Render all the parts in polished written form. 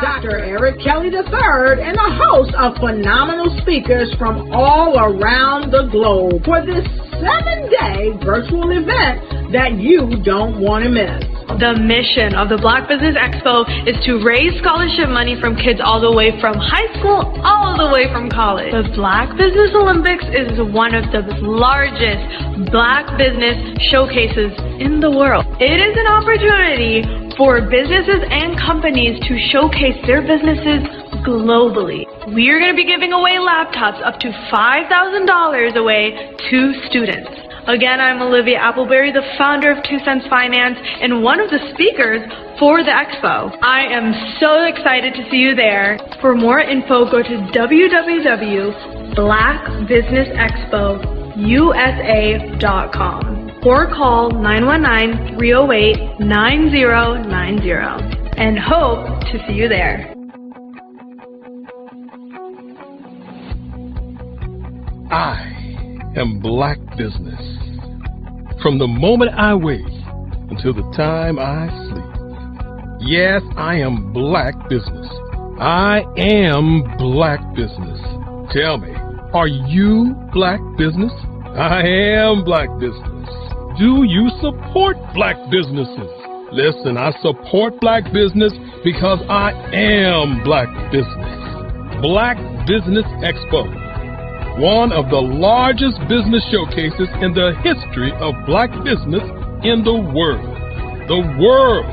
Dr. Eric Kelly III and a host of phenomenal speakers from all around the globe for this 7-day virtual event that you don't want to miss. The mission of the Black Business Expo is to raise scholarship money from kids all the way from high school all the way from college. The Black Business Olympics is one of the largest Black business showcases in the world. It is an opportunity for businesses and companies to showcase their businesses globally. We are going to be giving away laptops up to $5,000 away to students. Again, I'm Olivia Appleberry, the founder of 2 Cents Finance and one of the speakers for the expo. I am so excited to see you there. For more info, go to www.blackbusinessexpousa.com or call 919-308-9090 and hope to see you there. I am Black Business. From the moment I wake until the time I sleep. Yes, I am Black Business. I am Black Business. Tell me, are you Black Business? I am Black Business. Do you support Black businesses? Listen, I support Black business because I am Black Business. Black Business Expo, one of the largest business showcases in the history of Black business in the world. The world!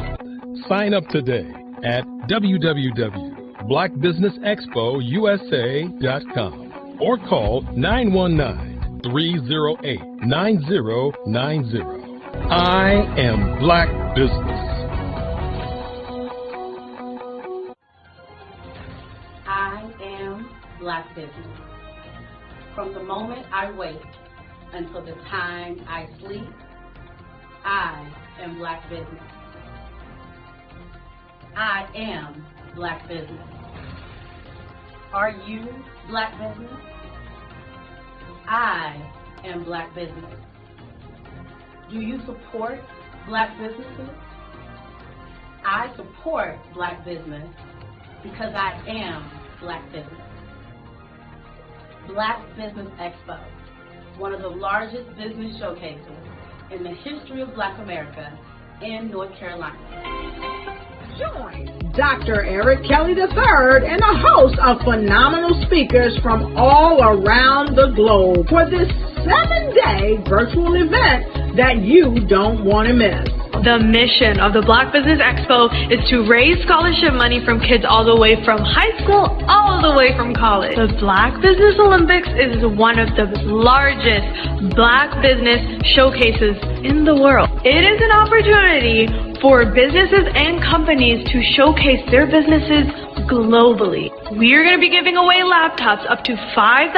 Sign up today at www.blackbusinessexpousa.com or call 919-308-9090. I am Black Business. I am Black Business. From the moment I wake until the time I sleep, I am Black Business. I am Black Business. Are you Black Business? I am Black Business. Do you support Black businesses? I support Black business because I am Black Business. Black Business Expo, one of the largest business showcases in the history of Black America in North Carolina. Join Dr. Eric Kelly III and a host of phenomenal speakers from all around the globe for this 7-day virtual event that you don't want to miss. The mission of the Black Business Expo is to raise scholarship money from kids all the way from high school all the way from college. The Black Business Olympics is one of the largest Black business showcases in the world. It is an opportunity for businesses and companies to showcase their businesses globally. We are going to be giving away laptops up to $5,000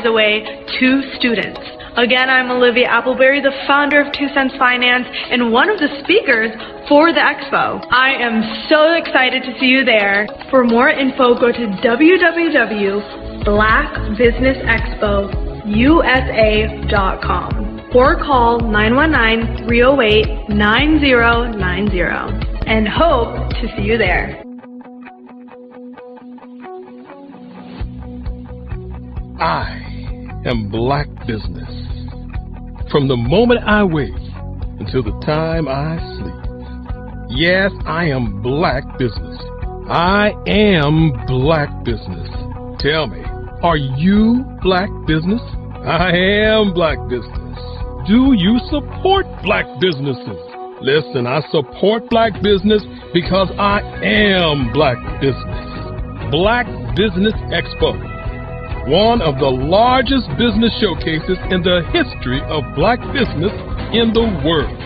away to students. Again, I'm Olivia Appleberry, the founder of 2 Cents Finance and one of the speakers for the expo. I am so excited to see you there. For more info, go to www.blackbusinessexpousa.com or call 919-308-9090 and hope to see you there. I am Black Business. From the moment I wake until the time I sleep. Yes, I am Black Business. I am Black Business. Tell me, are you Black Business? I am Black Business. Do you support Black businesses? Listen, I support Black business because I am Black Business. Black Business Expo, one of the largest business showcases in the history of Black business in the world.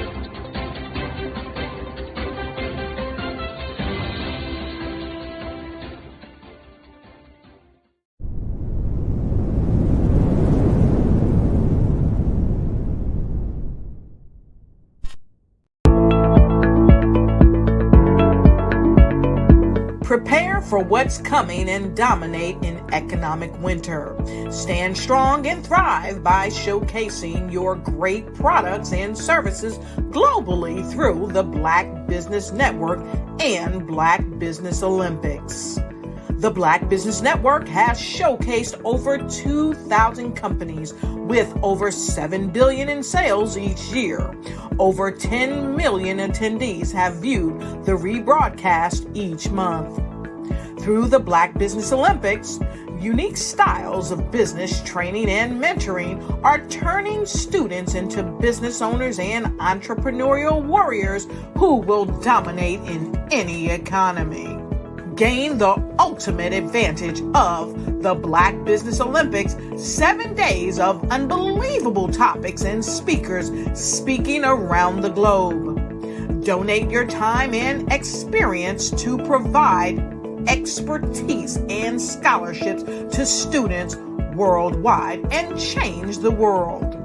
Prepare for what's coming and dominate in economic winter. Stand strong and thrive by showcasing your great products and services globally through the Black Business Network and Black Business Olympics. The Black Business Network has showcased over 2,000 companies with over $7 billion in sales each year. Over 10 million attendees have viewed the rebroadcast each month. Through the Black Business Olympics, unique styles of business training and mentoring are turning students into business owners and entrepreneurial warriors who will dominate in any economy. Gain the ultimate advantage of the Black Business Olympics, 7 days of unbelievable topics and speakers speaking around the globe. Donate your time and experience to provide expertise and scholarships to students worldwide and change the world.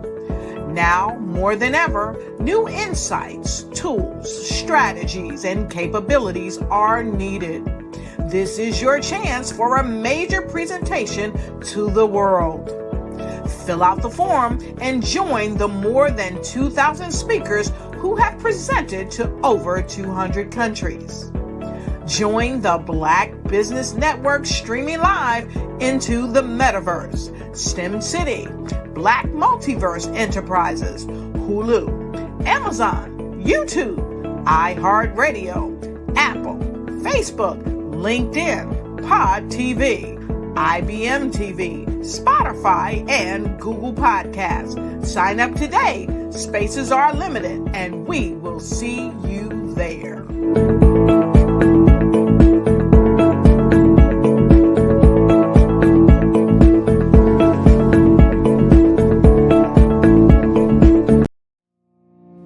Now, more than ever, new insights, tools, strategies, and capabilities are needed. This is your chance for a major presentation to the world. Fill out the form and join the more than 2,000 speakers who have presented to over 200 countries. Join the Black Business Network streaming live into the Metaverse, STEM City, Black Multiverse Enterprises, Hulu, Amazon, YouTube, iHeartRadio, Apple, Facebook, LinkedIn, Pod TV, IBM TV, Spotify, and Google Podcasts. Sign up today. Spaces are limited, and we will see you there.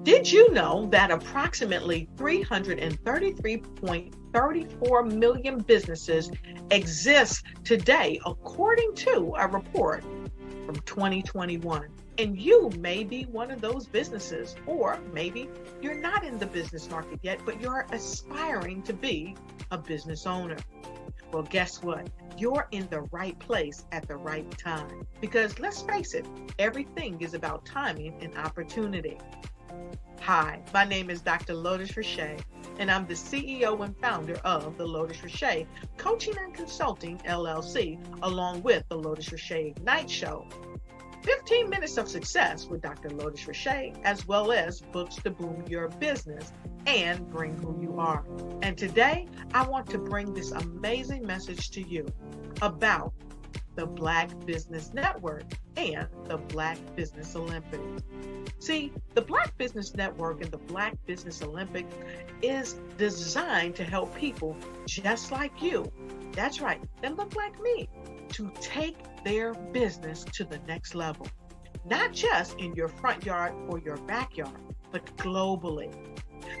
Did you know that approximately 333.34 million businesses exist today, according to a report from 2021? And you may be one of those businesses, or maybe you're not in the business market yet, but you're aspiring to be a business owner. Well, guess what? You're in the right place at the right time. Because let's face it, everything is about timing and opportunity. Hi, my name is Dr. Lotus Richey, and I'm the CEO and founder of the Lotus Richey Coaching and Consulting LLC, along with the Lotus Richey Ignite Show. 15 minutes of success with Dr. Lotus Richey, as well as books to boom your business and bring who you are. And today, I want to bring this amazing message to you about the Black Business Network and the Black Business Olympics. See, the Black Business Network and the Black Business Olympics is designed to help people just like you, that's right, that look like me, to take their business to the next level. Not just in your front yard or your backyard, but globally.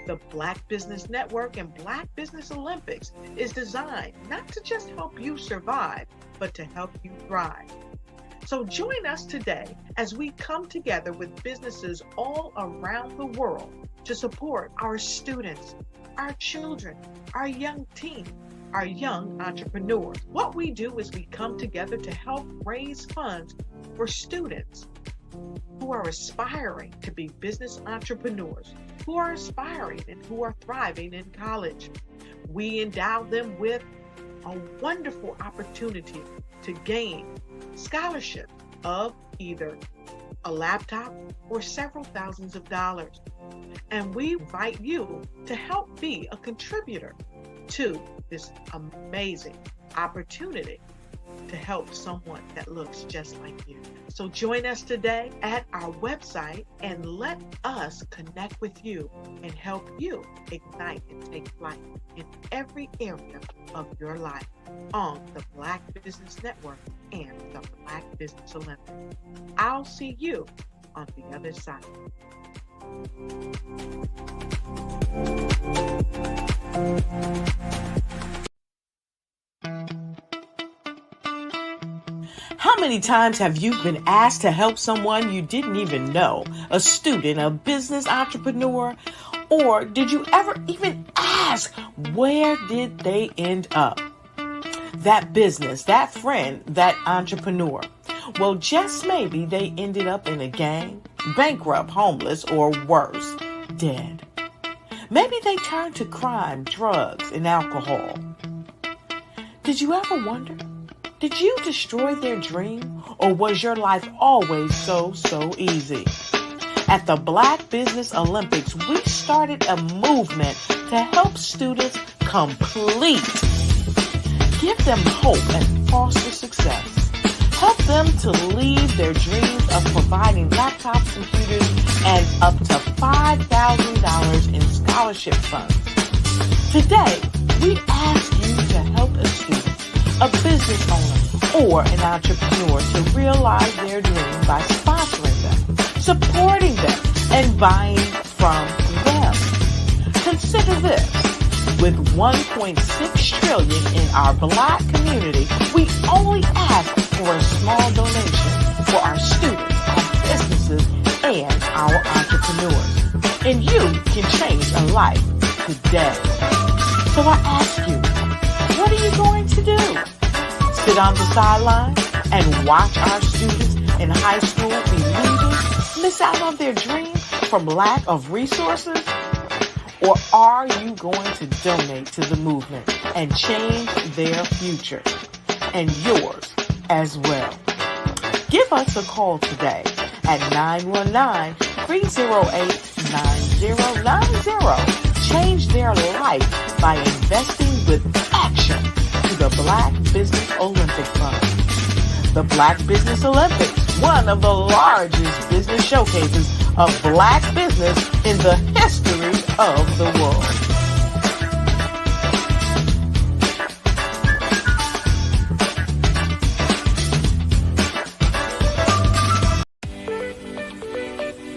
The Black Business Network and Black Business Olympics is designed not to just help you survive, but to help you thrive. So join us today as we come together with businesses all around the world to support our students, our children, our young teens, our young entrepreneurs. What we do is we come together to help raise funds for students who are aspiring to be business entrepreneurs, who are aspiring and who are thriving in college. We endow them with a wonderful opportunity to gain scholarship of either a laptop or several thousands of dollars. And we invite you to help be a contributor to this amazing opportunity to help someone that looks just like you. So join us today at our website and let us connect with you and help you ignite and take flight in every area of your life on the Black Business Network and the Black Business Olympics. I'll see you on the other side. How many times have you been asked to help someone you didn't even know, a student, a business entrepreneur, Or did you ever even ask, where did they end up? That business, that friend, that entrepreneur. Well, just maybe they ended up in a gang, bankrupt, homeless, or worse, dead. Maybe they turned to crime, drugs, and alcohol. Did you ever wonder? Did you destroy their dream, or was your life always so easy? At the Black Business Olympics, we started a movement to help students complete. Give them hope and foster success. Help them to leave their dreams of providing laptops, computers, and up to $5,000 in scholarship funds. Today, we ask you to help a student, a business owner, or an entrepreneur to realize their dream by sponsoring them, supporting them, and buying from them. Consider this. With $1.6 trillion in our Black community, we only ask for a small donation for our students, our businesses, and our entrepreneurs. And you can change a life today. So I ask you, what are you going to do? Sit on the sideline and watch our students in high school be losers, miss out on their dream from lack of resources? Or are you going to donate to the movement and change their future and yours as well? Give us a call today at 919-308-9090. Change their life by investing with action to the Black Business Olympic Fund. The Black Business Olympics, one of the largest business showcases of Black business in the history of the world.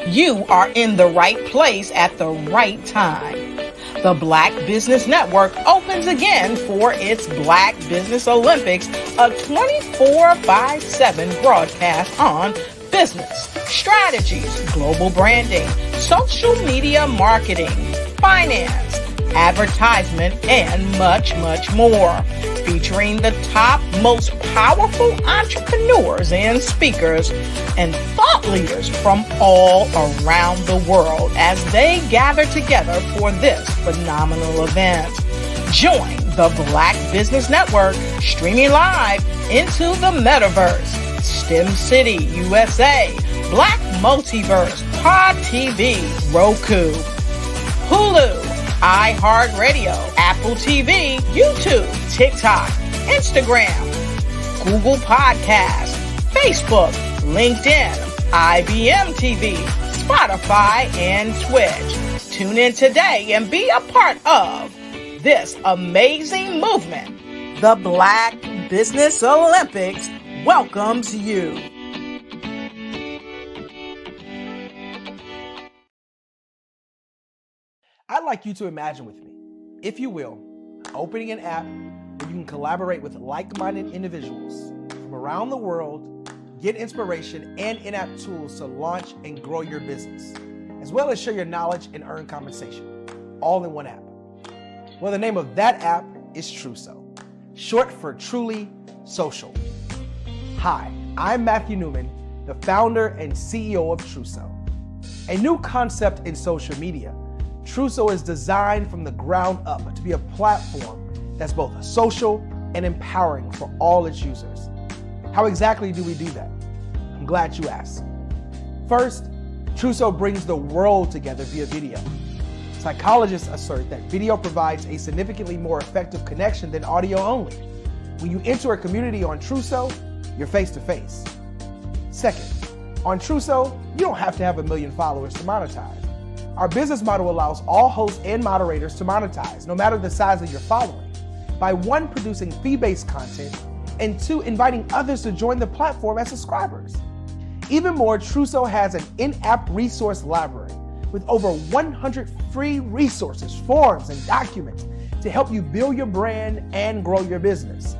You are in the right place at the right time. The Black Business Network opens again for its Black Business Olympics, a 24/7 broadcast on business, strategies, global branding, social media marketing, finance, advertisement, and much more. Featuring the top, most powerful entrepreneurs and speakers and thought leaders from all around the world as they gather together for this phenomenal event. Join the Black Business Network streaming live into the metaverse, STEM City, USA, Black Multiverse, Pod TV, Roku, Hulu, iHeartRadio, Apple TV, YouTube, TikTok, Instagram, Google Podcasts, Facebook, LinkedIn, IBM TV, Spotify, and Twitch. Tune in today and be a part of this amazing movement. The Black Business Olympics welcomes you. I'd like you to imagine with me, if you will, opening an app where you can collaborate with like-minded individuals from around the world, get inspiration and in-app tools to launch and grow your business, as well as share your knowledge and earn compensation, all in one app. Well, the name of that app is Truso, short for Truly Social. Hi, I'm Matthew Newman, the founder and CEO of Truso, a new concept in social media. Truso is designed from the ground up to be a platform that's both social and empowering for all its users. How exactly do we do that? I'm glad you asked. First, Truso brings the world together via video. Psychologists assert that video provides a significantly more effective connection than audio only. When you enter a community on Truso, you're face-to-face. Second, on Truso, you don't have to have 1 million followers to monetize. Our business model allows all hosts and moderators to monetize, no matter the size of your following, by 1, producing fee-based content, and 2, inviting others to join the platform as subscribers. Even more, Truso has an in-app resource library with over 100 free resources, forms, and documents to help you build your brand and grow your business.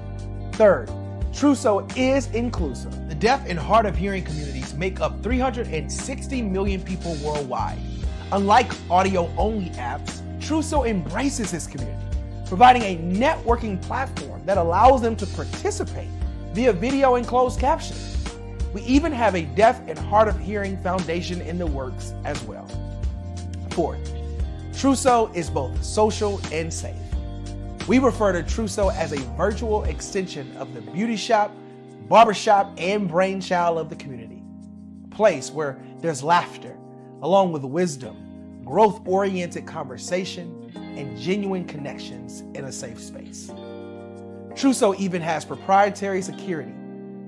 Third, Truso is inclusive. The deaf and hard of hearing communities make up 360 million people worldwide. Unlike audio-only apps, Truso embraces its community, providing a networking platform that allows them to participate via video and closed captioning. We even have a deaf and hard of hearing foundation in the works as well. Fourth, Truso is both social and safe. We refer to Truso as a virtual extension of the beauty shop, barbershop, and brainchild of the community. A place where there's laughter, along with wisdom, growth-oriented conversation, and genuine connections in a safe space. Truso even has proprietary security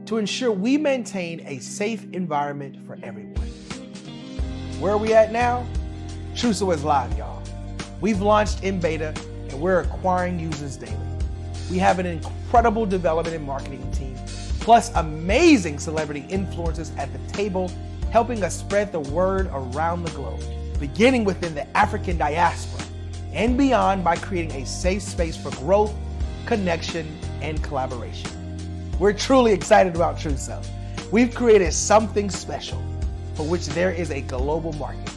to ensure we maintain a safe environment for everyone. Where are we at now? Truso is live, y'all. We've launched in beta and we're acquiring users daily. We have an incredible development and marketing team, plus amazing celebrity influencers at the table, helping us spread the word around the globe, beginning within the African diaspora and beyond by creating a safe space for growth, connection, and collaboration. We're truly excited about Truso. We've created something special for which there is a global market.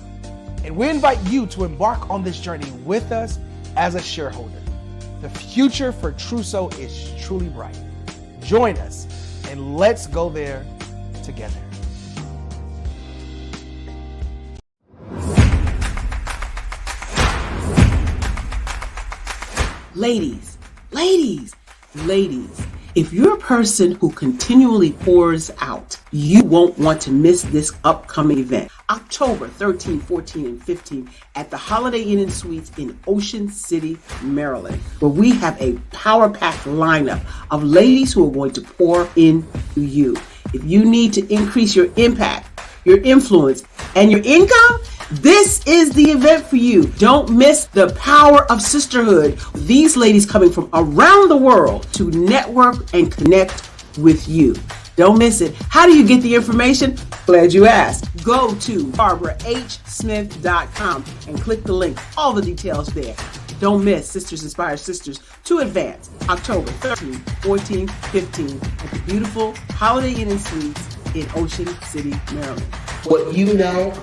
And we invite you to embark on this journey with us as a shareholder. The future for Truso is truly bright. Join us and let's go there together. Ladies, if you're a person who continually pours out, you won't want to miss this upcoming event. October 13, 14, and 15 at the Holiday Inn and Suites in Ocean City, Maryland, where we have a power-packed lineup of ladies who are going to pour into you. If you need to increase your impact, your influence, and your income, this is the event for you. Don't miss the power of sisterhood. These ladies coming from around the world to network and connect with you. Don't miss it. How do you get the information? Glad you asked. Go to barbarahsmith.com and click the link. All the details there. Don't miss Sisters Inspire Sisters to Advance, October 13, 14, 15 at the beautiful Holiday Inn and Suites in Ocean City, Maryland. What you know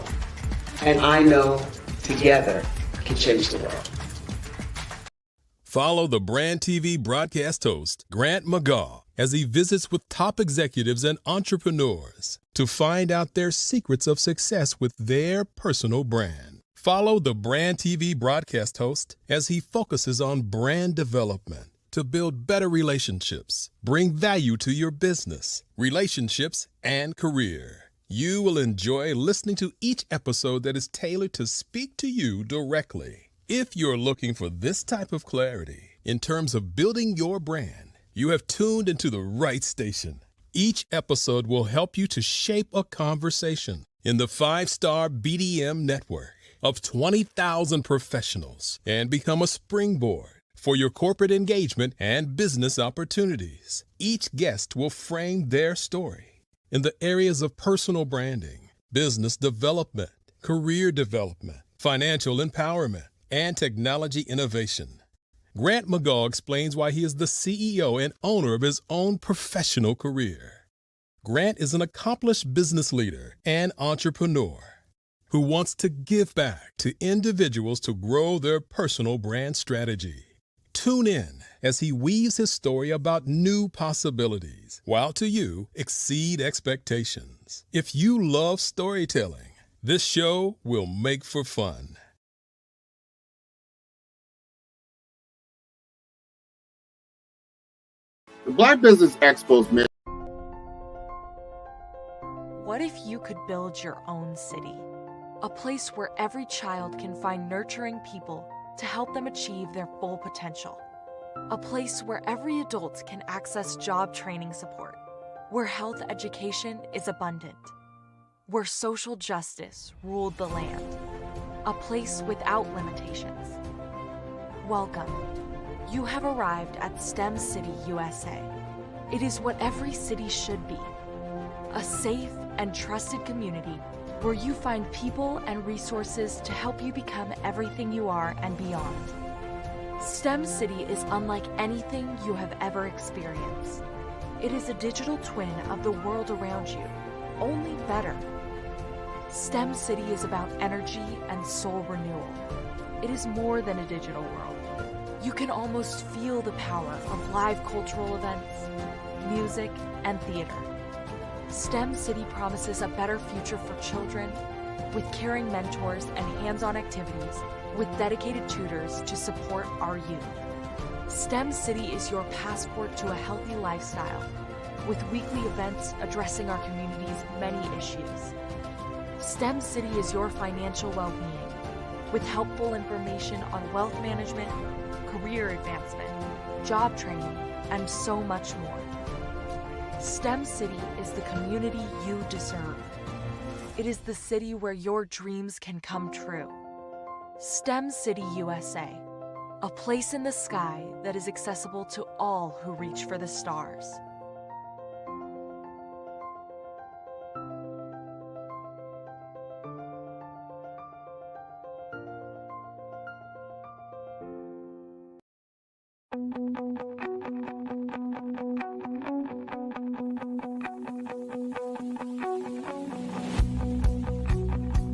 and I know together can change the world. Follow the Brand TV broadcast host, Grant McGaugh, as he visits with top executives and entrepreneurs to find out their secrets of success with their personal brand. Follow the Brand TV broadcast host as he focuses on brand development to build better relationships, bring value to your business, relationships, and career. You will enjoy listening to each episode that is tailored to speak to you directly. If you're looking for this type of clarity in terms of building your brand, you have tuned into the right station. Each episode will help you to shape a conversation in the 5-star BDM network of 20,000 professionals and become a springboard for your corporate engagement and business opportunities. Each guest will frame their story in the areas of personal branding, business development, career development, financial empowerment, and technology innovation. Grant McGaugh explains why he is the CEO and owner of his own professional career. Grant is an accomplished business leader and entrepreneur who wants to give back to individuals to grow their personal brand strategy. Tune in as he weaves his story about new possibilities, while to you exceed expectations. If you love storytelling, this show will make for fun. The Black Business Expo's mission. What if you could build your own city? A place where every child can find nurturing people to help them achieve their full potential. A place where every adult can access job training support. Where health education is abundant. Where social justice ruled the land. A place without limitations. Welcome. You have arrived at STEM City, USA. It is what every city should be. A safe and trusted community where you find people and resources to help you become everything you are and beyond. STEM City is unlike anything you have ever experienced. It is a digital twin of the world around you, only better. STEM City is about energy and soul renewal. It is more than a digital world. You can almost feel the power of live cultural events, music, and theater. STEM City promises a better future for children with caring mentors and hands-on activities with dedicated tutors to support our youth. STEM City is your passport to a healthy lifestyle with weekly events addressing our community's many issues. STEM City is your financial well-being with helpful information on wealth management, career advancement, job training, and so much more. STEM City is the community you deserve. It is the city where your dreams can come true. STEM City USA, a place in the sky that is accessible to all who reach for the stars.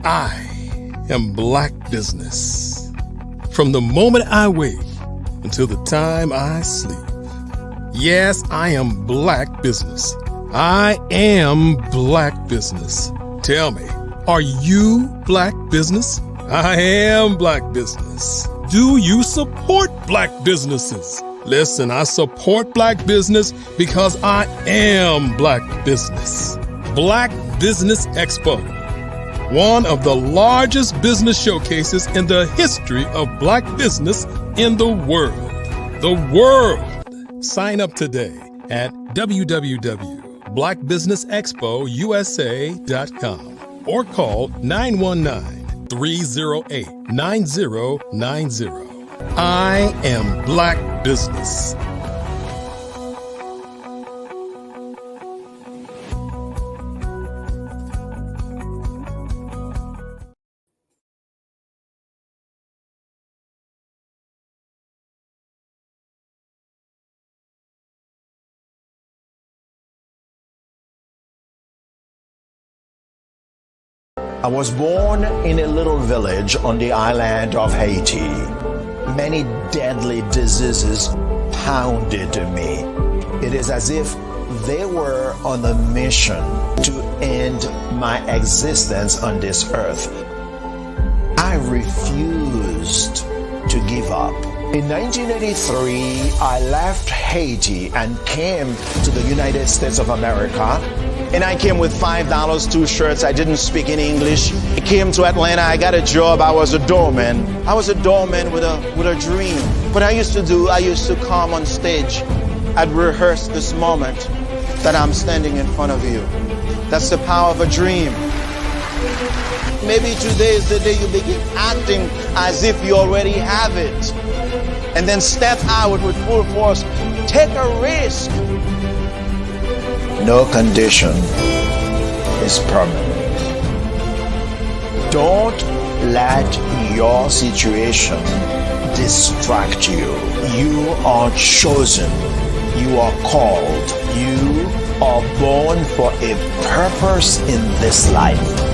I am Black Business. From the moment I wake until the time I sleep. Yes, I am Black Business. I am Black Business. Tell me, are you Black Business? I am Black Business. Do you support Black businesses? Listen, I support Black business because I am Black Business. Black Business Expo, one of the largest business showcases in the history of Black business in the world. The world! Sign up today at www.blackbusinessexpousa.com or call 919-308-9090. I am Black Business. I was born in a little village on the island of Haiti. Many deadly diseases pounded me. It is as if they were on a mission to end my existence on this earth. I refused to give up. In 1983, I left Haiti and came to the United States of America. And I came with $5, 2 shirts. I didn't speak any English. I came to Atlanta. I got a job. I was a doorman. I was a doorman with a dream. What I used to come on stage. I'd rehearse this moment that I'm standing in front of you. That's the power of a dream. Maybe today is the day you begin acting as if you already have it. And then step out with full force. Take a risk. No condition is permanent. Don't let your situation distract you. You are chosen. You are called. You are born for a purpose in this life.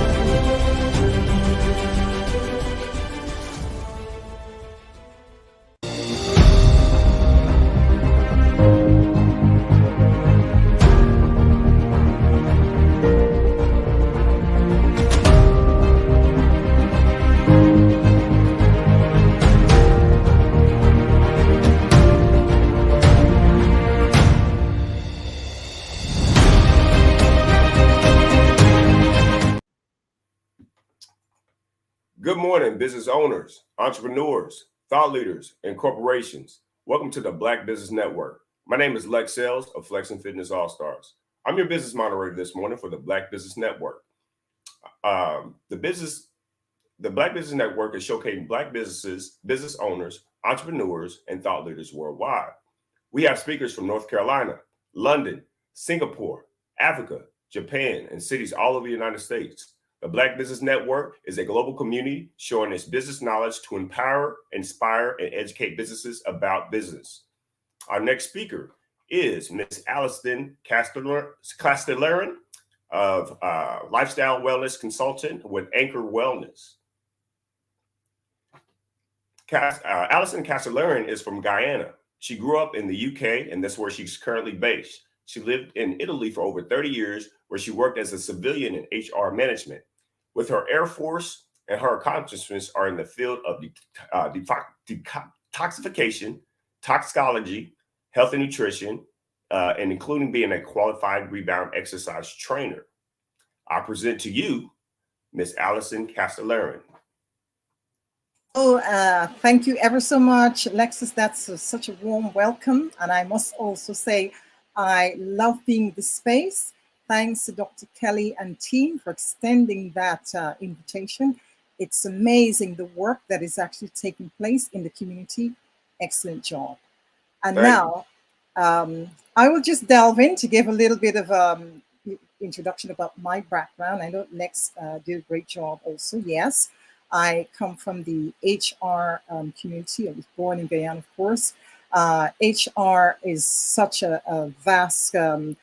Good morning, business owners, entrepreneurs, thought leaders, and corporations. Welcome to the Black Business Network. My name is Lex Sales of Flex and Fitness All-Stars. I'm your business moderator this morning for the Black Business Network. The Black Business Network is showcasing Black businesses, business owners, entrepreneurs, and thought leaders worldwide. We have speakers from North Carolina, London, Singapore, Africa, Japan, and cities all over the United States. The Black Business Network is a global community showing its business knowledge to empower, inspire, and educate businesses about business. Our next speaker is Ms. Alliston Castellarin. of lifestyle wellness consultant with Anchor Wellness. Alison Castellarian is from Guyana. She grew up in the UK, and that's where she's currently based. She lived in Italy for over 30 years, where she worked as a civilian in HR management. With her Air Force and her accomplishments are in the field of detoxification, toxicology, health and nutrition, and including being a qualified rebound exercise trainer. I present to you Miss Alison Castellarian. Oh, thank you ever so much, Alexis. That's such a warm welcome. And I must also say, I love being in this space. Thanks to Dr. Kelly and team for extending that invitation. It's amazing the work that is actually taking place in the community. Excellent job. And now, I will just delve in to give a little bit of introduction about my background. I know Lex did a great job also, yes. I come from the HR community. I was born in Guyana, of course. HR is such a vast a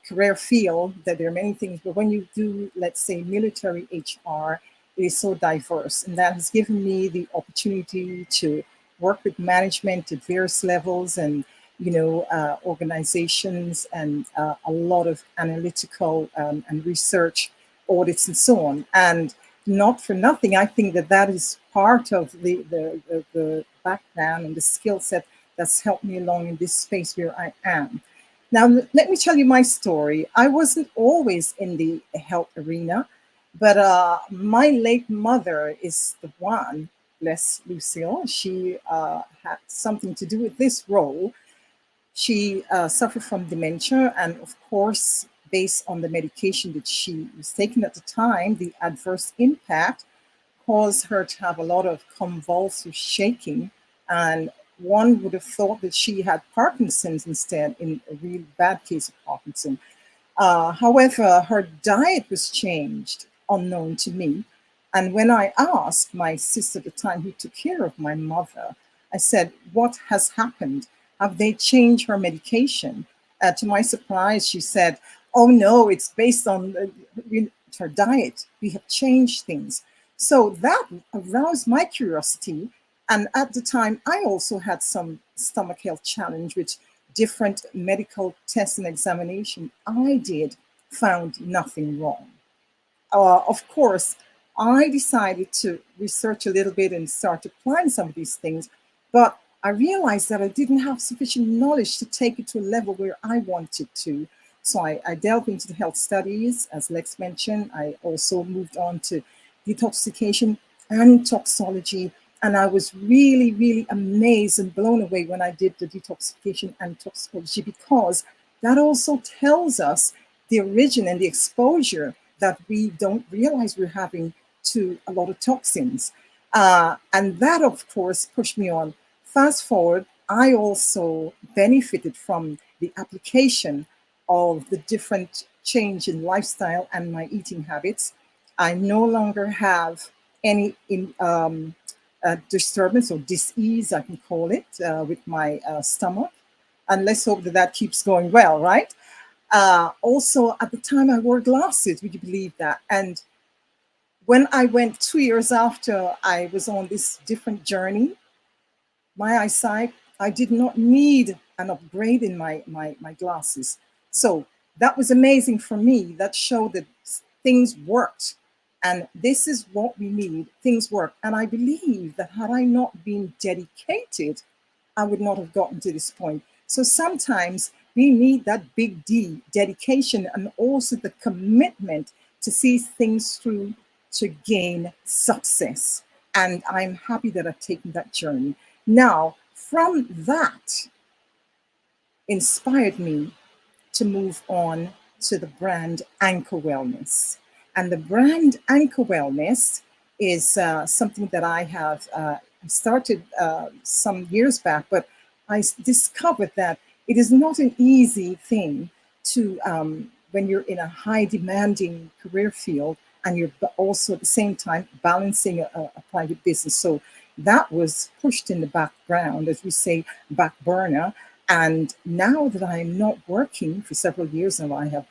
career field that there are many things, but when you do, let's say, military HR, it is so diverse. And that has given me the opportunity to work with management at various levels and, organizations and a lot of analytical and research audits and so on. And not for nothing, I think that is part of the background and the skill set that's helped me along in this space where I am. Now, let me tell you my story. I wasn't always in the health arena, but my late mother is the one, bless Lucille. She had something to do with this role. She suffered from dementia, and of course, based on the medication that she was taking at the time, the adverse impact caused her to have a lot of convulsive shaking. And one would have thought that she had Parkinson's instead, in a really bad case of Parkinson. However, her diet was changed, unknown to me. And when I asked my sister at the time who took care of my mother, I said, what has happened? Have they changed her medication? To my surprise, she said, oh no, it's based on her diet. We have changed things. So that aroused my curiosity. And at the time, I also had some stomach health challenge, which different medical tests and examination I did found nothing wrong. Of course, I decided to research a little bit and start applying some of these things, but I realized that I didn't have sufficient knowledge to take it to a level where I wanted to. So I delved into the health studies, as Lex mentioned. I also moved on to detoxification and toxology. And I was really, really amazed and blown away when I did the detoxification and toxology, because that also tells us the origin and the exposure that we don't realize we're having to a lot of toxins. And that, of course, pushed me on. Fast forward, I also benefited from the application of the different change in lifestyle and my eating habits. I no longer have any disturbance or dis-ease, I can call it, with my stomach. And let's hope that that keeps going well, right? Also, at the time, I wore glasses. Would you believe that? And when I went 2 years after I was on this different journey, my eyesight, I did not need an upgrade in my glasses. So that was amazing for me. That showed that things worked. And this is what we need. Things work. And I believe that had I not been dedicated, I would not have gotten to this point. So sometimes we need that big D, dedication, and also the commitment to see things through to gain success. And I'm happy that I've taken that journey. Now, from that inspired me to move on to the brand Anchor Wellness. And the brand Anchor Wellness is something that I have started some years back, but I discovered that it is not an easy thing to, when you're in a high demanding career field and you're also at the same time balancing a private business. So that was pushed in the background, as we say, back burner. And now that I'm not working for several years now, I have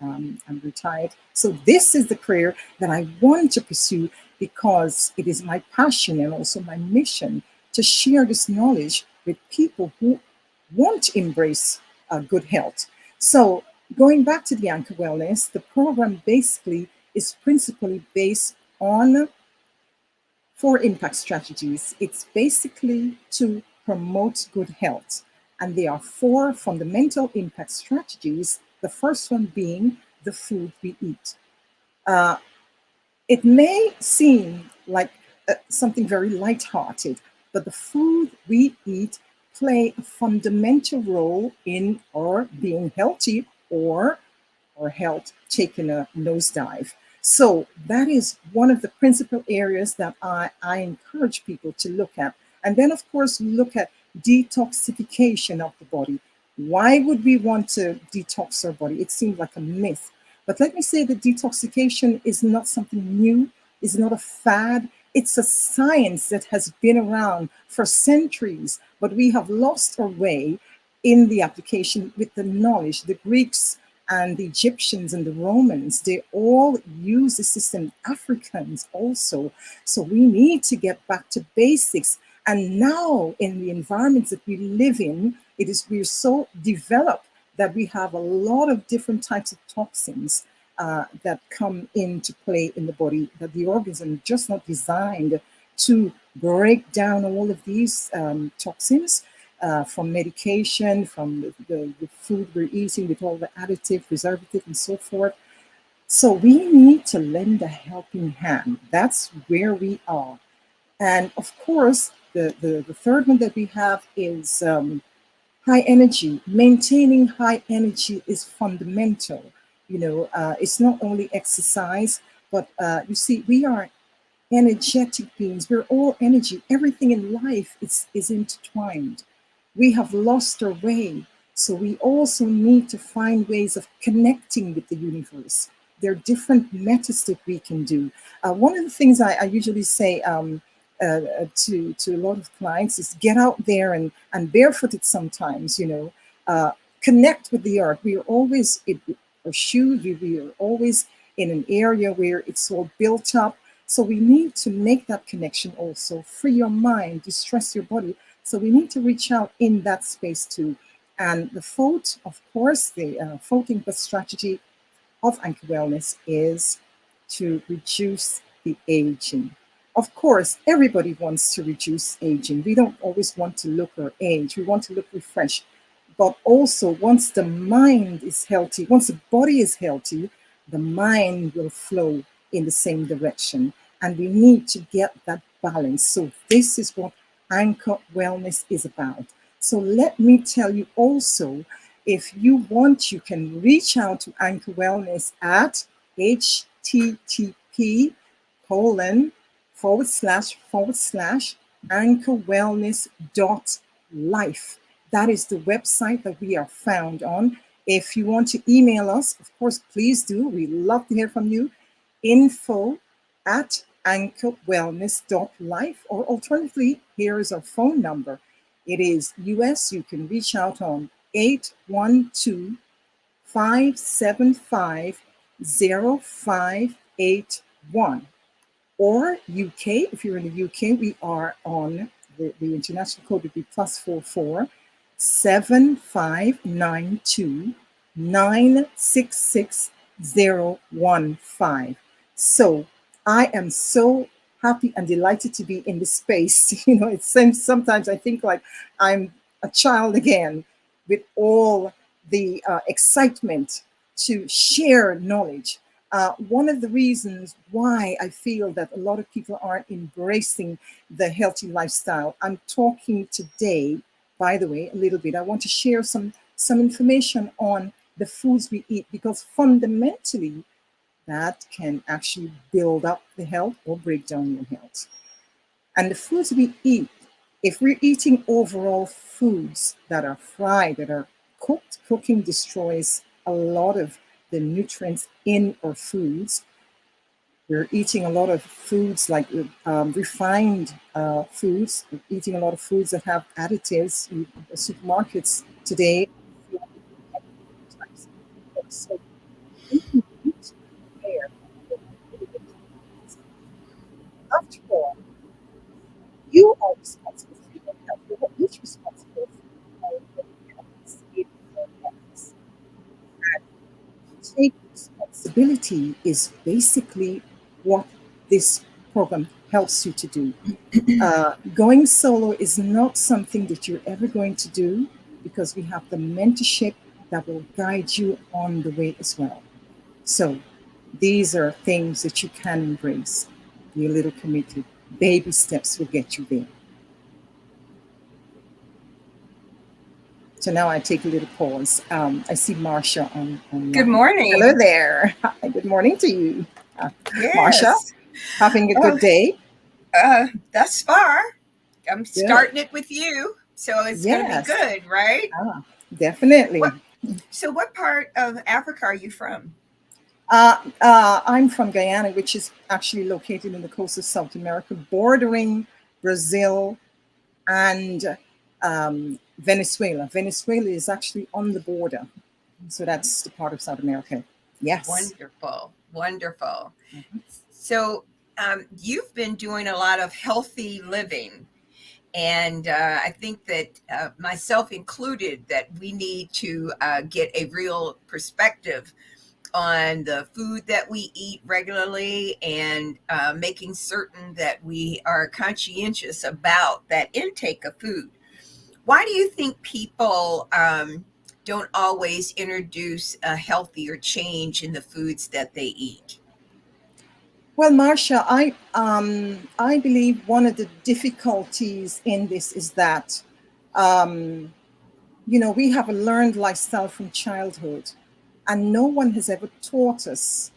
I'm retired. So this is the career that I want to pursue because it is my passion and also my mission to share this knowledge with people who want to embrace good health. So going back to the Anchor Wellness, the program basically is principally based on 4 impact strategies. It's basically to promote good health. And there are 4 fundamental impact strategies. The first one being the food we eat. It may seem like something very lighthearted, but the food we eat play a fundamental role in our being healthy or our health taking a nosedive. So that is one of the principal areas that I encourage people to look at. And then, of course, we look at detoxification of the body. Why would we want to detox our body? It seems like a myth. But let me say that detoxification is not something new, is not a fad. It's a science that has been around for centuries, but we have lost our way in the application with the knowledge. The Greeks and the Egyptians and the Romans, they all use the system, Africans also. So we need to get back to basics. And now in the environments that we live in, we're so developed that we have a lot of different types of toxins that come into play in the body, that the organism just not designed to break down all of these toxins. From medication, from the food we're eating with all the additive, preservative, and so forth. So we need to lend a helping hand. That's where we are. And of course, the third one that we have is high energy. Maintaining high energy is fundamental. It's not only exercise, but you see, we are energetic beings. We're all energy. Everything in life is intertwined. We have lost our way. So we also need to find ways of connecting with the universe. There are different methods that we can do. One of the things I usually say to a lot of clients is get out there and barefooted sometimes, connect with the earth. We are always in our shoes, we are always in an area where it's all built up. So we need to make that connection also, free your mind, distress your body. So we need to reach out in that space too. And the fourth, of course, the fourth impact strategy of Anchor Wellness is to reduce the aging. Of course, everybody wants to reduce aging. We don't always want to look our age. We want to look refreshed. But also, once the mind is healthy, once the body is healthy, the mind will flow in the same direction. And we need to get that balance. So this is what Anchor Wellness is about. So let me tell you also, if you want, you can reach out to Anchor Wellness at http:// That is the website that we are found on. If you want to email us, of course, please do. We love to hear from you. info@anchorwellness.life, or alternatively, here is our phone number. It is US. You can reach out on 812-575-0581. Or UK, if you're in the UK, we are on the international code would be +44 7592 966 015. So I am so happy and delighted to be in this space. It seems sometimes I think like I'm a child again, with all the excitement to share knowledge. One of the reasons why I feel that a lot of people aren't embracing the healthy lifestyle, I'm talking today, by the way, a little bit. I want to share some information on the foods we eat, because fundamentally that can actually build up the health or break down your health. And the foods we eat, if we're eating overall foods that are fried, that are cooked, cooking destroys a lot of the nutrients in our foods. We're eating a lot of foods like refined foods. We're eating a lot of foods that have additives. In the supermarkets today, we can eat aware of after all, you are responsible for your health. You are each responsible for your health in your lives. And take responsibility is basically what this program helps you to do. Going solo is not something that you're ever going to do because we have the mentorship that will guide you on the way as well. So these are things that you can embrace. Be a little committed. Baby steps will get you there. So now I take a little pause. I see Marsha on Good morning. Hello there. Hi, good morning to you. Marsha, Yes. having a good day? Thus far, I'm starting it with you, so it's going to be good, right? Definitely. So what part of Africa are you from? I'm from Guyana, which is actually located in the coast of South America, bordering Brazil and Venezuela. Venezuela is actually on the border. So that's the part of South America. Yes. Wonderful. Wonderful. Mm-hmm. So you've been doing a lot of healthy living. And I think that myself included, that we need to get a real perspective on the food that we eat regularly and making certain that we are conscientious about that intake of food. Why do you think people don't always introduce a healthier change in the foods that they eat? Well, Marsha, I believe one of the difficulties in this is that, we have a learned lifestyle from childhood, and no one has ever taught us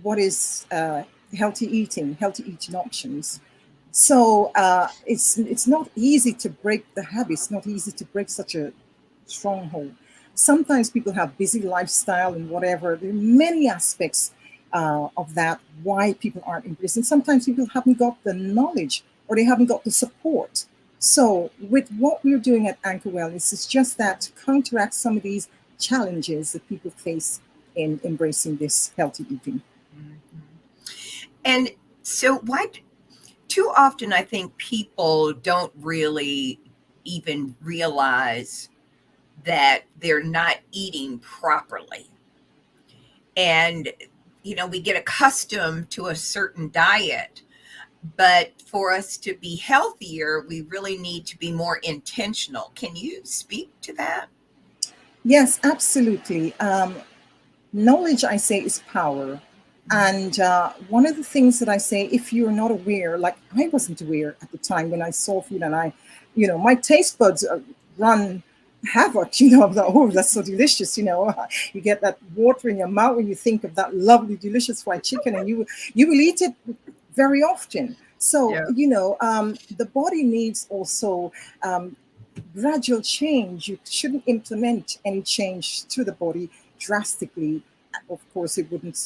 what is healthy eating options. So it's not easy to break the habit. It's not easy to break such a stronghold. Sometimes people have busy lifestyle and whatever. There are many aspects of that why people aren't embracing. Sometimes people haven't got the knowledge or they haven't got the support. So with what we're doing at Anchor Wellness, it's just that to counteract some of these challenges that people face in embracing this healthy eating. And so why too often I think people don't really even realize that they're not eating properly. And, we get accustomed to a certain diet, but for us to be healthier, we really need to be more intentional. Can you speak to that? Yes, absolutely. Knowledge, I say, is power. And one of the things that I say, if you're not aware, like I wasn't aware at the time when I saw food and my taste buds run havoc, oh, that's so delicious, you get that water in your mouth when you think of that lovely, delicious fried chicken, and you will eat it very often. So, the body needs also gradual change. You shouldn't implement any change to the body drastically. Of course, you wouldn't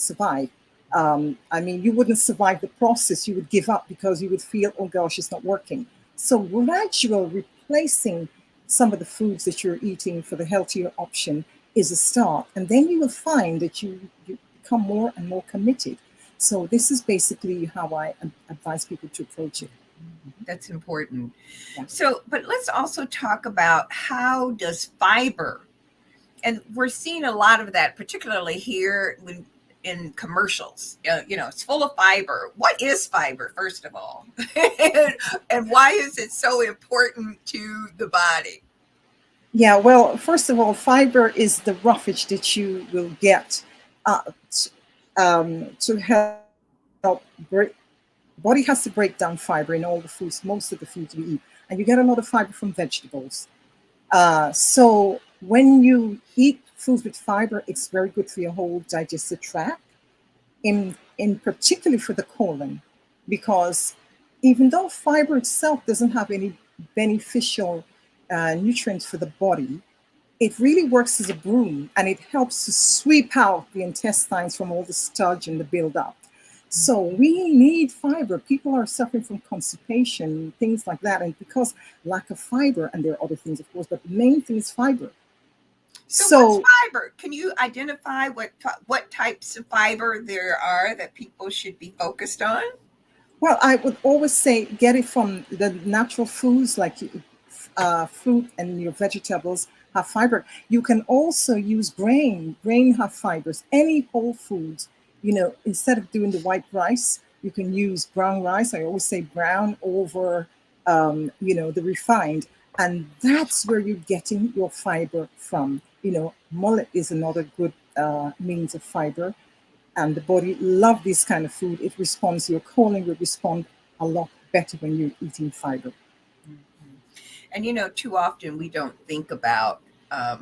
survive. You wouldn't survive the process. You would give up because you would feel, oh gosh, it's not working. So gradual replacing some of the foods that you're eating for the healthier option is a start. And then you will find that you become more and more committed. So this is basically how I advise people to approach it. That's important. Yeah. So, but let's also talk about how does fiber, and we're seeing a lot of that, particularly here in commercials. It's full of fiber. What is fiber, first of all? And why is it so important to the body? Yeah, well, first of all, fiber is the roughage that you will get to help break. Body has to break down fiber in all the foods, most of the foods we eat. And you get a lot of fiber from vegetables. So when you eat foods with fiber, it's very good for your whole digestive tract, in particularly for the colon, because even though fiber itself doesn't have any beneficial nutrients for the body, it really works as a broom, and it helps to sweep out the intestines from all the sludge and the buildup. So we need fiber. People are suffering from constipation, things like that. And because lack of fiber, and there are other things, of course, but the main thing is fiber. So So what's fiber? Can you identify what types of fiber there are that people should be focused on? well, I would always say get it from the natural foods like fruit and your vegetables have fiber. You can also use grain. Grain have fibers. Any whole foods, instead of doing the white rice, you can use brown rice. I always say brown over, the refined. And that's where you're getting your fiber from. Mullet is another good means of fiber. And the body love this kind of food. It responds, your colon will respond a lot better when you're eating fiber. And too often we don't think about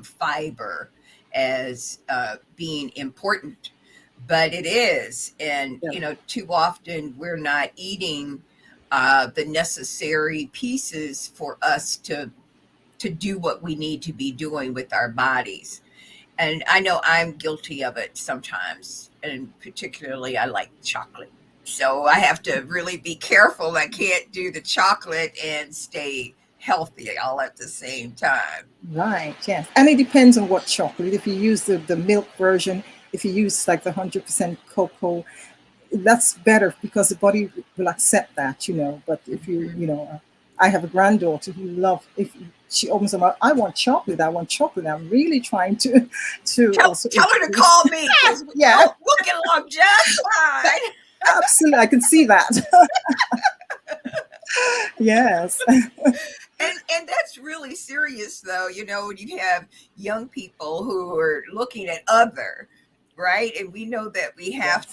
fiber as being important, but it is. And too often we're not eating the necessary pieces for us to do what we need to be doing with our bodies. And I know I'm guilty of it sometimes, and particularly I like chocolate. So I have to really be careful. I can't do the chocolate and stay healthy all at the same time. Right, yes. And it depends on what chocolate. If you use the milk version, if you use like the 100% cocoa, that's better because the body will accept that, But if I have a granddaughter who if she opens her mouth, I want chocolate. I'm really trying to tell her to call me. Yeah, we'll get along just fine. Absolutely, I can see that. Yes. And that's really serious, though. When you have young people who are looking at other, right? And we know that they have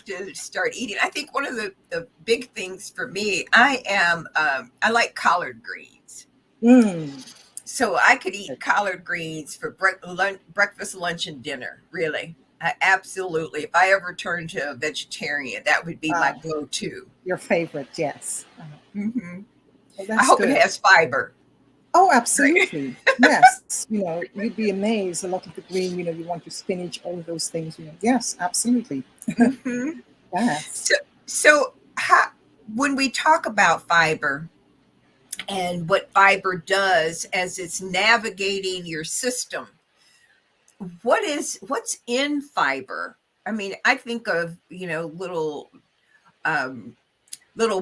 to start eating. I think one of the big things for me, I like collard greens. So I could eat collard greens for breakfast, lunch, and dinner, really. Absolutely. If I ever turn to a vegetarian, that would be my go-to. Your favorite, yes. Mm-hmm. Well, I hope good. It has fiber. Oh, absolutely. Yes. You'd be amazed. A lot of the green, you want your spinach, all of those things. Yes, absolutely. Mm-hmm. Yes. So when we talk about fiber and what fiber does as it's navigating your system, what's in fiber? I mean, I think of, little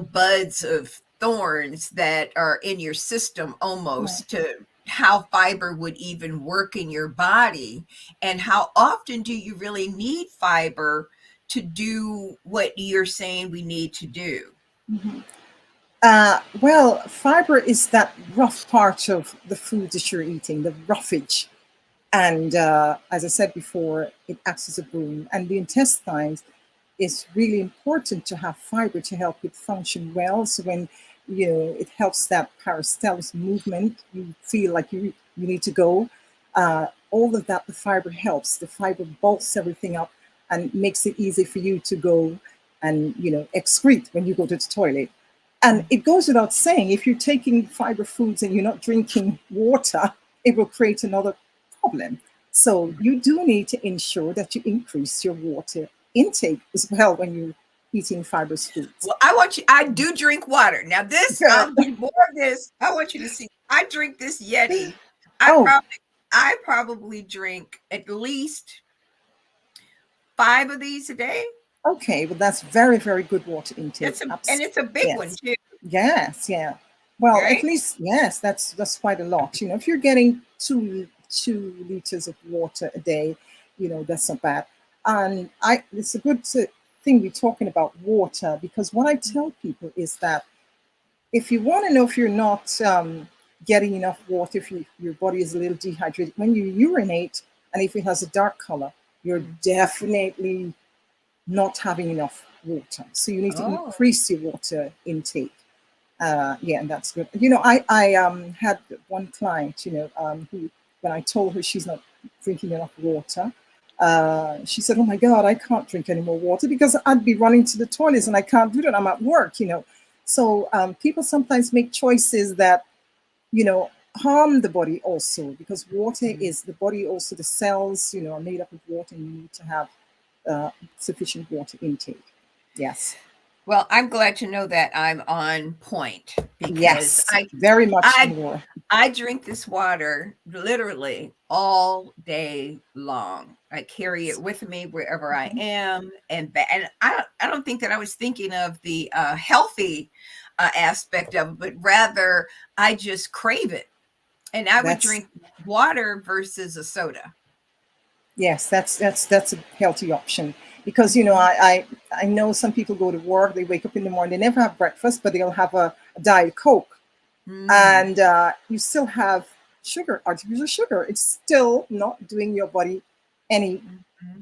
buds of thorns that are in your system almost to how fiber would even work in your body. And how often do you really need fiber to do what you're saying we need to do? Mm-hmm. Well, fiber is that rough part of the food that you're eating, the roughage. And as I said before, it acts as a boom. And the intestines is really important to have fiber to help it function well. So when it helps that peristalsis movement, you feel like you need to go. All of that, the fiber helps. The fiber bulks everything up and makes it easy for you to go and excrete when you go to the toilet. And it goes without saying, if you're taking fiber foods and you're not drinking water, it will create another problem. So you do need to ensure that you increase your water intake as well when you're eating fibrous foods. Well, I do drink water. Now I'll do more of this. I want you to see, I drink this Yeti. I probably drink at least 5 of these a day. Okay, well, that's very, very good water intake. And it's a big one too. Yes, yeah. Well, right? At least, yes, that's quite a lot. If you're getting 2 liters of water a day, that's not bad. And it's a good thing we're talking about water, because what I tell people is that if you want to know if you're not getting enough water, if your body is a little dehydrated, when you urinate, and if it has a dark color, you're definitely not having enough water. So you need to increase your water intake. And that's good. I had one client, who, when I told her she's not drinking enough water, she said, "Oh my God, I can't drink any more water because I'd be running to the toilets and I can't do that. I'm at work, So people sometimes make choices that, harm the body also, because water is the body also, the cells, are made up of water, and you need to have sufficient water intake. Yes. Well, I'm glad to know that I'm on point because Yes, very much more. I drink this water literally all day long. I carry it with me wherever I am, and I don't think that I was thinking of the healthy aspect of it, but rather I just crave it, and I would That's drink water versus a soda. Yes, that's a healthy option because I know some people go to work, they wake up in the morning, they never have breakfast, but they'll have a Diet Coke, Mm. and you still have sugar, artificial sugar. It's still not doing your body any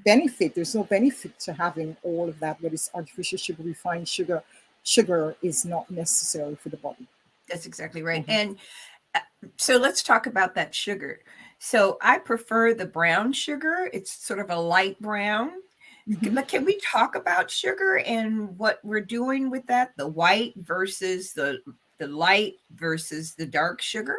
benefit. There's no benefit to having all of that, whether it's artificial sugar, refined sugar. Sugar is not necessary for the body. That's exactly right. Mhm. And so let's talk about that sugar. So I prefer the brown sugar. It's sort of a light brown. Mhm. But can we talk about sugar and what we're doing with that? The white versus the light versus the dark sugar?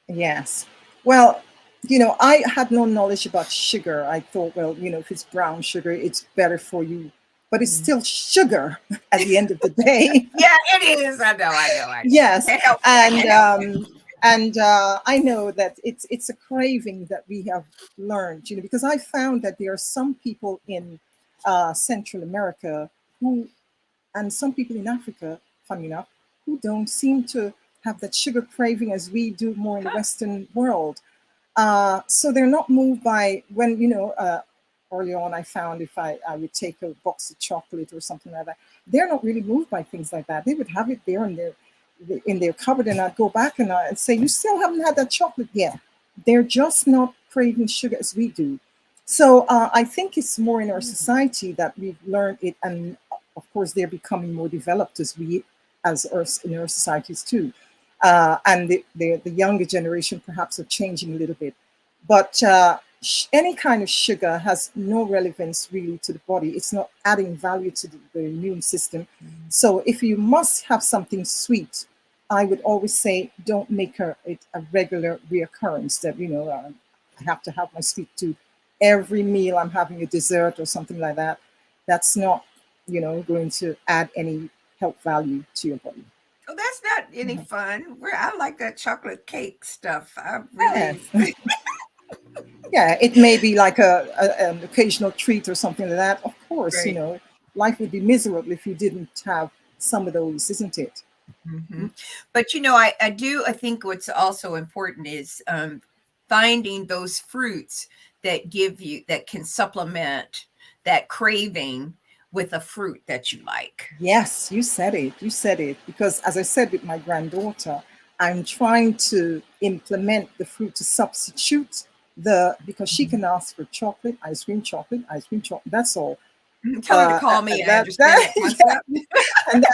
Yes. Well, I had no knowledge about sugar. I thought, well, if it's brown sugar, it's better for you. But it's Mm. still sugar at the end of the day. Yeah, it is. I know. Yes. Can't help it. I And can't help it. I know that it's a craving that we have learned, because I found that there are some people in Central America who, and some people in Africa, funny enough, who don't seem to have that sugar craving as we do more in the Western world. So they're not moved by when, early on I found if I would take a box of chocolate or something like that, they're not really moved by things like that. They would have it there in their cupboard, and I'd go back and I'd say, you still haven't had that chocolate yet. They're just not craving sugar as we do. So I think it's more in our society that we've learned it, and of course they're becoming more developed in our societies too. And the younger generation perhaps are changing a little bit. But any kind of sugar has no relevance really to the body. It's not adding value to the immune system. So if you must have something sweet, I would always say don't make it a regular reoccurrence that, I have to have my sweet tooth. Every meal I'm having a dessert or something like that. That's not, going to add any health value to your body. Oh, that's not any fun. I like that chocolate cake stuff. I Yes. really. Yeah, it may be like an occasional treat or something like that. Of course, Right. life would be miserable if you didn't have some of those, isn't it? Mhm. But I think what's also important is finding those fruits that can supplement that craving with a fruit that you like. Yes, you said it. You said it. Because as I said with my granddaughter, I'm trying to implement the fruit to substitute because she can ask for chocolate, ice cream, chocolate, ice cream, chocolate. That's all. Tell her to call me. And I understand that concept. and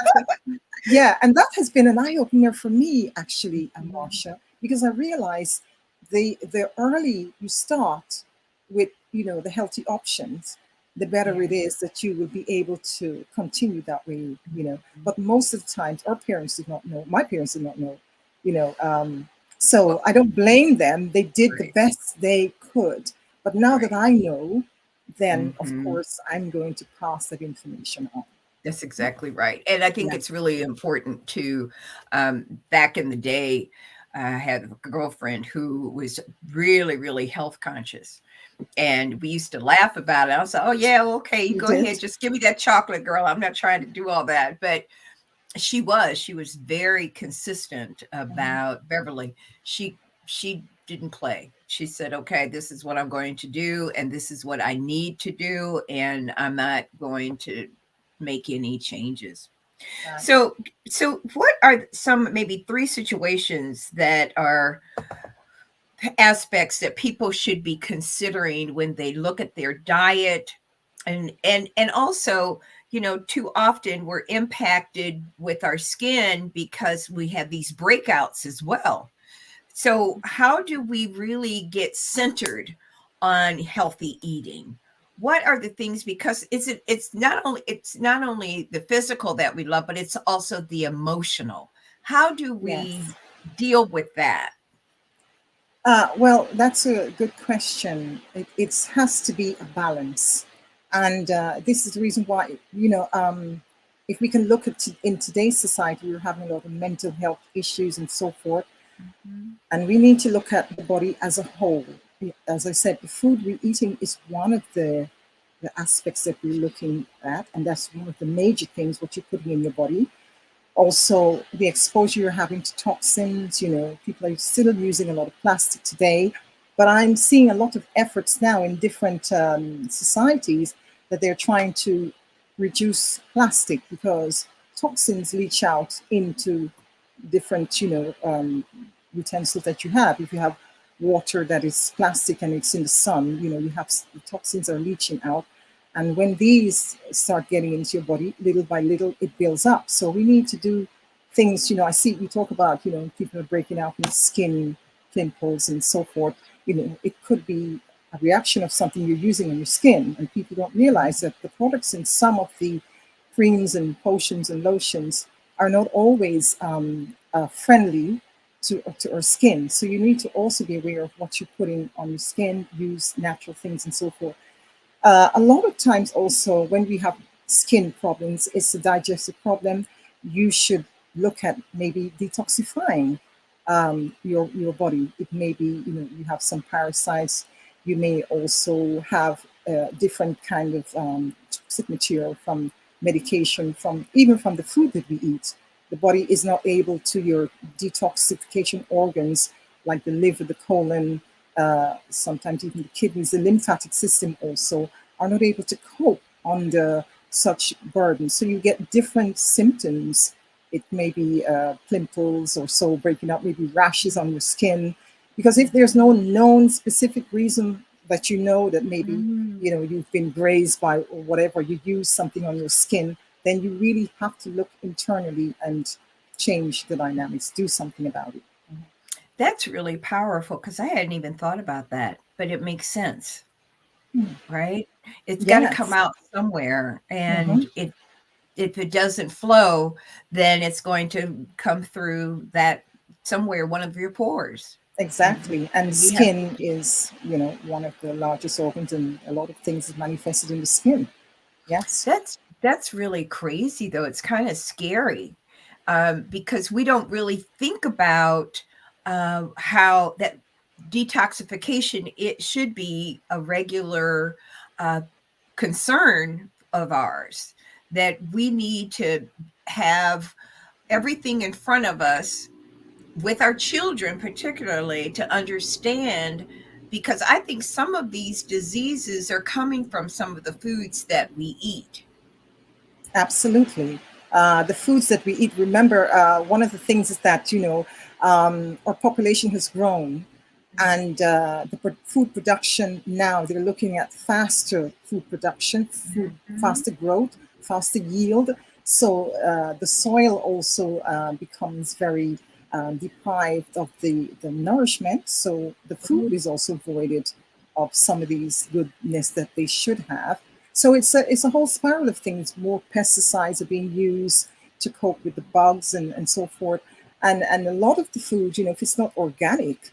and that has been an eye opener for me, actually, Marsha, because I realized the early you start with the healthy options, the better it is that you will be able to continue that way. But most of the times, our parents did not know. My parents did not know. So I don't blame them. They did the best they could. But now that I know, then of course I'm going to pass that information on. That's exactly right. And I think Yeah. it's really important to, back in the day, I had a girlfriend who was really, really health conscious. And we used to laugh about it. I was like, oh, yeah, okay, you You go did? ahead. Just give me that chocolate, girl. I'm not trying to do all that. But she was very consistent about Beverly. She didn't play. She said, okay, this is what I'm going to do, and this is what I need to do, and I'm not going to make any changes. Right. So what are some maybe 3 situations that are aspects that people should be considering when they look at their diet, and also, too often we're impacted with our skin because we have these breakouts as well. So how do we really get centered on healthy eating? What are the things, because it's not only the physical that we love, but it's also the emotional. How do we Yes. deal with that? Well, that's a good question. It has to be a balance. And this is the reason why, if we can look at in today's society, we're having a lot of mental health issues and so forth. And we need to look at the body as a whole. As I said, the food we're eating is one of the aspects that we're looking at, and that's one of the major things what you're putting in your body. Also, the exposure you're having to toxins. People are still using a lot of plastic today, but I'm seeing a lot of efforts now in different societies that they're trying to reduce plastic because toxins leach out into different, utensils that you have. If you have water that is plastic and it's in the sun, you have the toxins are leaching out. And when these start getting into your body, little by little, it builds up. So we need to do things, I see we talk about, people are breaking out in skin pimples and so forth. It could be a reaction of something you're using on your skin. And people don't realize that the products in some of the creams and potions and lotions are not always friendly to our skin. So you need to also be aware of what you're putting on your skin, use natural things and so forth. A lot of times also when we have skin problems, it's a digestive problem. You should look at maybe detoxifying your body. It may be, you have some parasites. You may also have different kind of toxic material from medication, even from the food that we eat. The body is not able to, your detoxification organs like the liver, the colon, sometimes even the kidneys, the lymphatic system also are not able to cope under such burden. So you get different symptoms. It may be pimples or so breaking up, maybe rashes on your skin. Because if there's no known specific reason that that maybe, you've been grazed by or whatever, you use something on your skin, then you really have to look internally and change the dynamics, do something about it. That's really powerful because I hadn't even thought about that, but it makes sense, right? It's got to come out somewhere, and if it doesn't flow, then it's going to come through that somewhere, one of your pores. Exactly. And skin is, one of the largest organs, and a lot of things is manifested in the skin. Yes. That's really crazy, though. It's kind of scary because we don't really think about how that detoxification, it should be a regular concern of ours, that we need to have everything in front of us with our children, particularly, to understand, because I think some of these diseases are coming from some of the foods that we eat. Absolutely. The foods that we eat, remember, one of the things is that, our population has grown, and the food production now, they're looking at faster food production, faster growth, faster yield. So the soil also becomes very deprived of the nourishment. So the food is also voided of some of these goodness that they should have. So it's a whole spiral of things. More pesticides are being used to cope with the bugs and so forth. And a lot of the food, if it's not organic,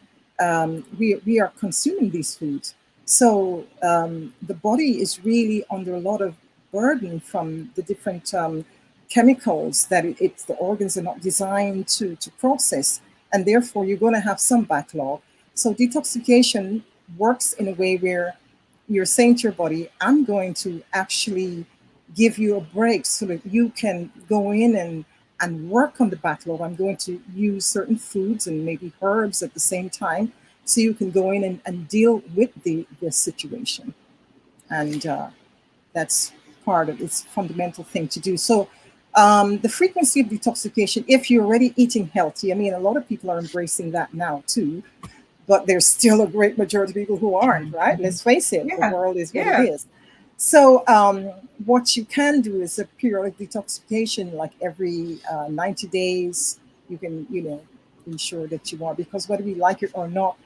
we are consuming these foods. So the body is really under a lot of burden from the different chemicals that the organs are not designed to process. And therefore, you're going to have some backlog. So detoxification works in a way where you're saying to your body, I'm going to actually give you a break so that you can go in and work on the backlog. I'm going to use certain foods and maybe herbs at the same time so you can go in and deal with the situation. And that's part of its fundamental thing to do. So the frequency of detoxification, if you're already eating healthy, I mean, a lot of people are embracing that now too, but there's still a great majority of people who aren't, right? Let's face it, the world is what it is. So what you can do is a periodic detoxification, like every 90 days. You can, ensure that you are, because whether we like it or not,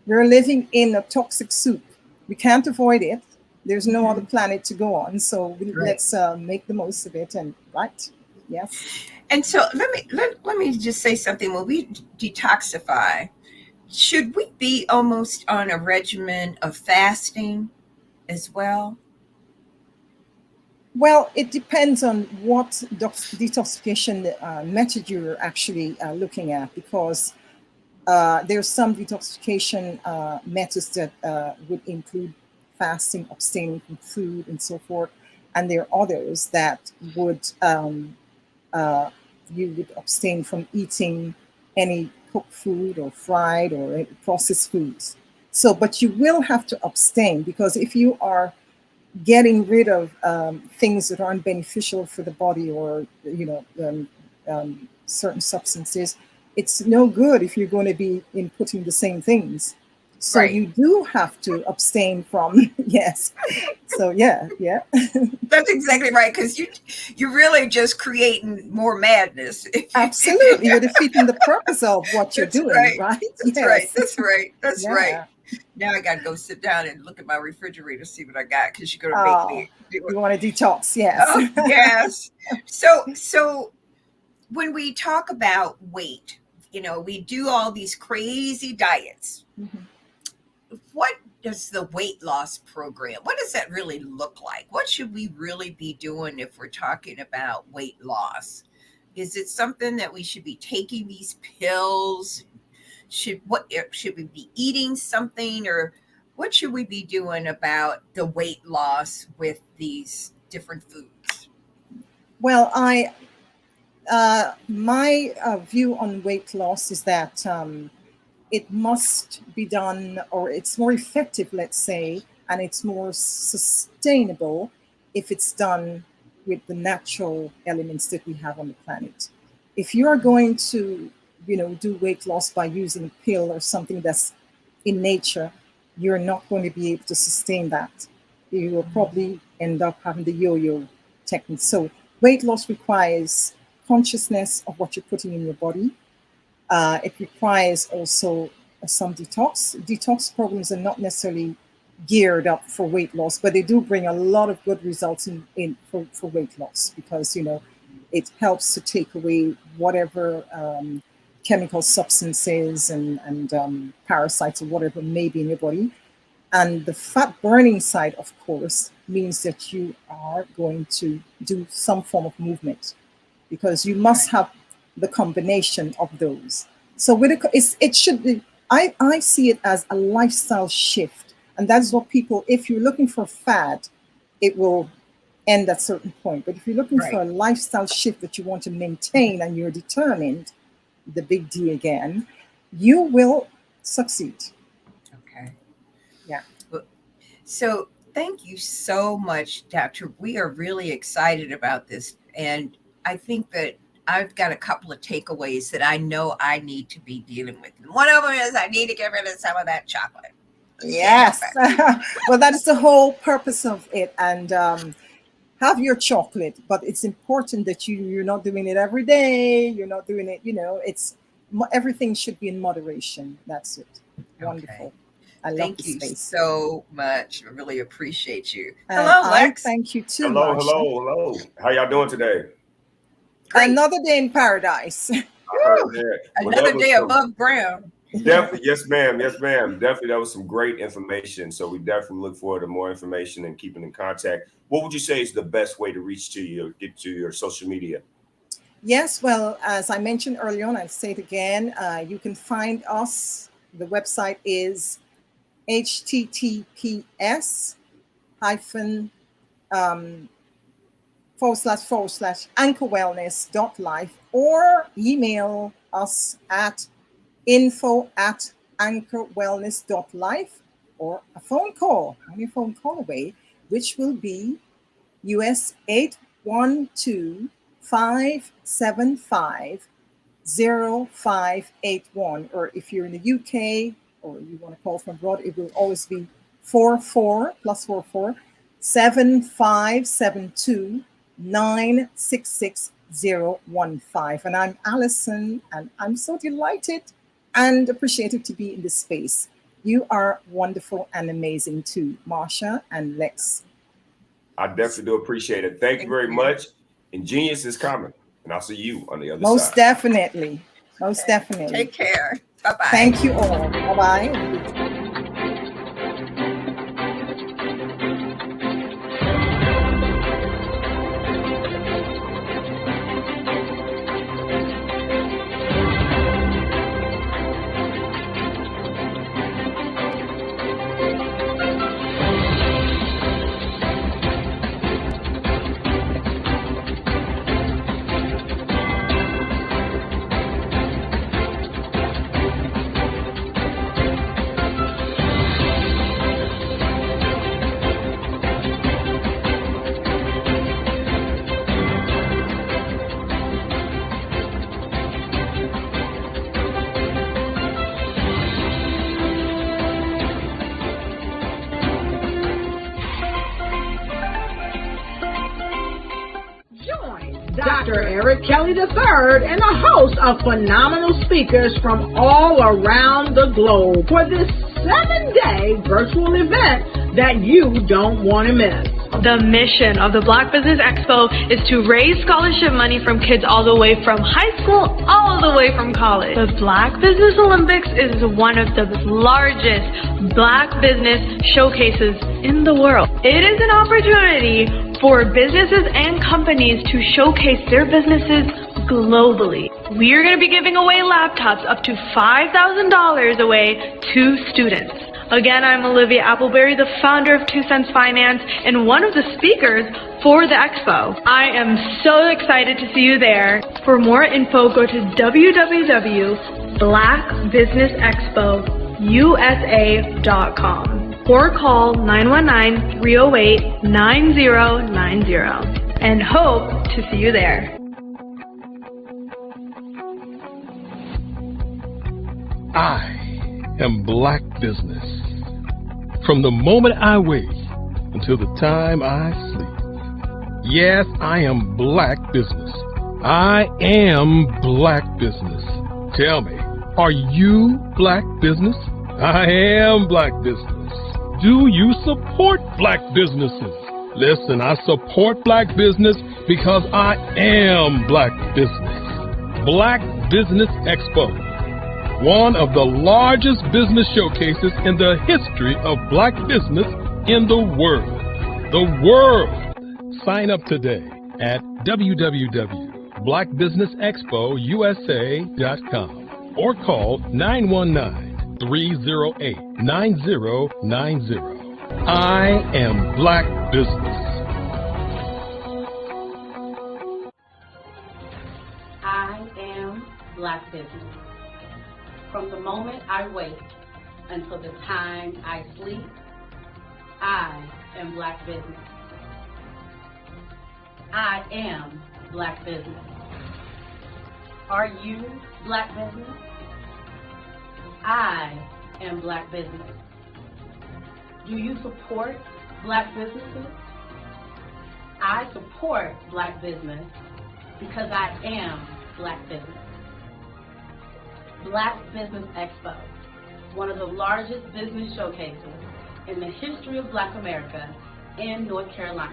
we're living in a toxic soup. We can't avoid it. There's no other planet to go on. So let's make the most of it. And yes. And so let me just say something. When we detoxify, should we be almost on a regimen of fasting as well? Well, it depends on what detoxification method you're actually looking at, because there's some detoxification methods that would include fasting, abstaining from food, and so forth. And there are others that would you would abstain from eating any cooked food or fried or any processed foods. So, but you will have to abstain, because if you are getting rid of things that aren't beneficial for the body, or certain substances, it's no good if you're going to be inputting the same things. So Right. you do have to abstain from yes. So yeah. That's exactly right, because you're really just creating more madness. Absolutely, you're defeating the purpose of what you're That's doing, right. right? That's right. That's right. That's Yeah. right. Now I got to go sit down and look at my refrigerator, see what I got, because you're going to make me do it. You want to detox? Yes. Oh, yes. So when we talk about weight, we do all these crazy diets. Mm-hmm. What does the weight loss program, what does that really look like? What should we really be doing if we're talking about weight loss? Is it something that we should be taking these pills? Should we be eating something, or what should we be doing about the weight loss with these different foods? Well, my view on weight loss is that it must be done, or it's more effective, let's say, and it's more sustainable if it's done with the natural elements that we have on the planet. If you are going to, do weight loss by using a pill or something that's in nature, you're not going to be able to sustain that. You will probably end up having the yo-yo technique. So weight loss requires consciousness of what you're putting in your body. It requires also some detox. Detox programs are not necessarily geared up for weight loss, but they do bring a lot of good results for weight loss, because it helps to take away whatever chemical substances and parasites or whatever may be in your body. And the fat burning side, of course, means that you are going to do some form of movement, because you must have the combination of those. So it should be, I see it as a lifestyle shift. And that's what people, if you're looking for fat, it will end at a certain point. But if you're looking for a lifestyle shift that you want to maintain and you're determined, the big D again, you will succeed. Okay. Yeah. So thank you so much, Doctor. We are really excited about this. And I think that I've got a couple of takeaways that I know I need to be dealing with. And one of them is I need to get rid of some of that chocolate. Yes. Well, that's the whole purpose of it. And have your chocolate, but it's important that you're not doing it every day. You're not doing it, everything should be in moderation. That's it. Wonderful. Okay. I love Thank the you space. so much. I really appreciate you. Hello, Lex. Thank you too. Hello. How y'all doing today? Great. Another day in paradise. Another day above ground. Definitely, yes, ma'am. Definitely, that was some great information. So we definitely look forward to more information and keeping in contact. What would you say is the best way to reach to you, get to your social media? Yes, well, as I mentioned earlier on, I'll say it again. You can find us. The website is https://anchorwellness.life, or email us at info@anchorwellness.life, or a phone call, only a phone call away, which will be US 812-575-0581. Or if you're in the UK or you want to call from abroad, it will always be 44 7572 966-015. And I'm Allison, and I'm so delighted and appreciative to be in this space. You are wonderful and amazing too, Marsha and Lex. I definitely do appreciate it. Thank you very much. And genius is coming. And I'll see you on the other side. Most definitely. Take care. Bye-bye. Thank you all. Bye-bye. Dr. Eric Kelly III and a host of phenomenal speakers from all around the globe for this 7-day virtual event that you don't want to miss. The mission of the Black Business Expo is to raise scholarship money from kids all the way from high school, all the way from college. The Black Business Olympics is one of the largest Black business showcases in the world. It is an opportunity for businesses and companies to showcase their businesses globally. We are going to be giving away laptops up to $5,000 away to students. Again, I'm Olivia Appleberry, the founder of 2 Cents Finance and one of the speakers for the expo. I am so excited to see you there. For more info, go to www.blackbusinessexpousa.com or call 919-308-9090 and hope to see you there. I am Black Business. From the moment I wake until the time I sleep. Yes, I am Black Business. I am Black Business. Tell me, are you Black Business? I am Black Business. Do you support Black businesses? Listen, I support Black business because I am Black Business. Black Business Expo, one of the largest business showcases in the history of Black business in the world. The world! Sign up today at www.blackbusinessexpousa.com or call 919-308-9090. I am Black Business. I am Black Business. From the moment I wake until the time I sleep, I am Black Business. I am Black Business. Are you Black Business? I am Black Business. Do you support Black businesses? I support Black business because I am Black Business. Black Business Expo, one of the largest business showcases in the history of Black America in North Carolina.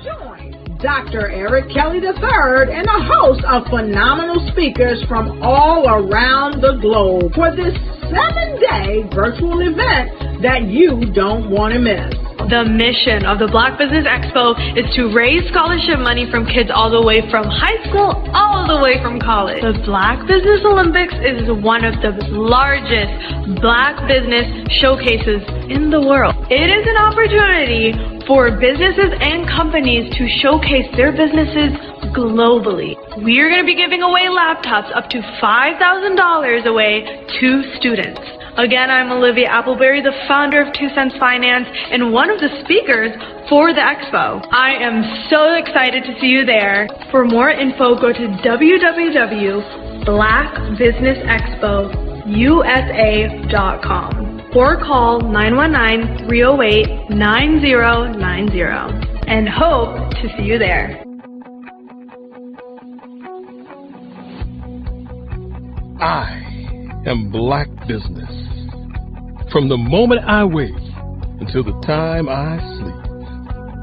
Join Dr. Eric Kelly III and a host of phenomenal speakers from all around the globe for this 7-day virtual event that you don't want to miss. The mission of the Black Business Expo is to raise scholarship money from kids all the way from high school, all the way from college. The Black Business Olympics is one of the largest Black business showcases in the world. It is an opportunity for businesses and companies to showcase their businesses globally. We are going to be giving away laptops up to $5,000 away to students. Again, I'm Olivia Appleberry, the founder of 2 Cents Finance and one of the speakers for the expo. I am so excited to see you there. For more info, go to www.blackbusinessexpousa.com or call 919-308-9090 and hope to see you there. I am Black Business. From the moment I wake until the time I sleep.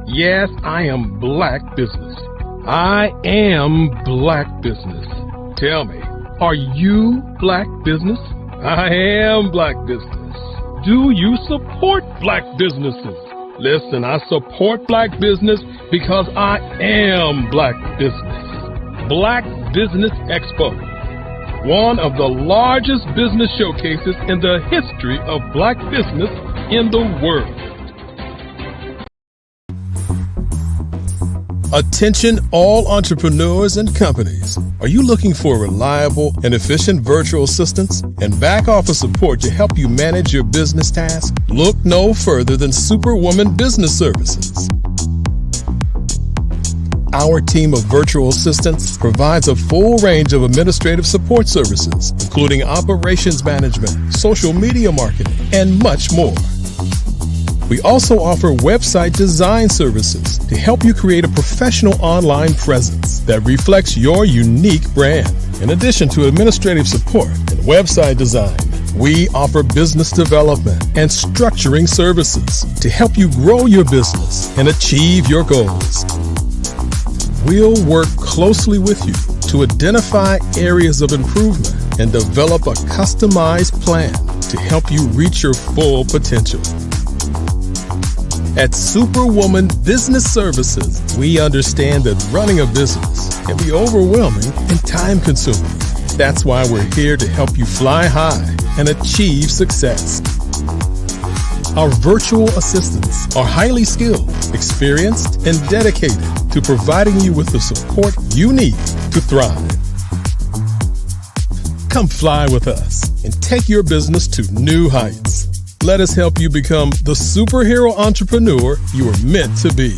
Yes, I am Black Business. I am Black Business. Tell me, are you Black Business? I am Black Business. Do you support Black businesses? Listen, I support Black business because I am Black Business. Black Business Expo, one of the largest business showcases in the history of Black business in the world. Attention all entrepreneurs and companies. Are you looking for reliable and efficient virtual assistants and back office support to help you manage your business tasks? Look no further than Superwoman Business Services. Our team of virtual assistants provides a full range of administrative support services, including operations management, social media marketing, and much more. We also offer website design services to help you create a professional online presence that reflects your unique brand. In addition to administrative support and website design, we offer business development and structuring services to help you grow your business and achieve your goals. We'll work closely with you to identify areas of improvement and develop a customized plan to help you reach your full potential. At Superwoman Business Services, we understand that running a business can be overwhelming and time-consuming. That's why we're here to help you fly high and achieve success. Our virtual assistants are highly skilled, experienced, and dedicated to providing you with the support you need to thrive. Come fly with us and take your business to new heights. Let us help you become the superhero entrepreneur you are meant to be.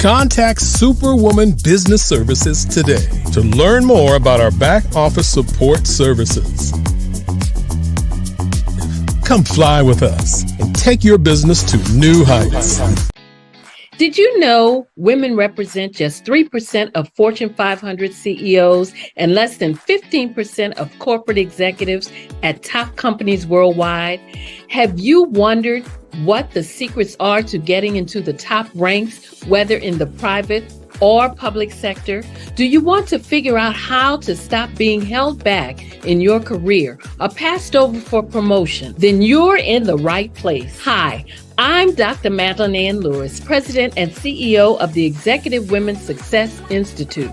Contact Superwoman Business Services today to learn more about our back office support services. Come fly with us and take your business to new heights. Did you know women represent just 3% of Fortune 500 CEOs and less than 15% of corporate executives at top companies worldwide? Have you wondered what the secrets are to getting into the top ranks, whether in the private or public sector? Do you want to figure out how to stop being held back in your career or passed over for promotion? Then you're in the right place. Hi, I'm Dr. Madeline Ann Lewis, President and CEO of the Executive Women's Success Institute.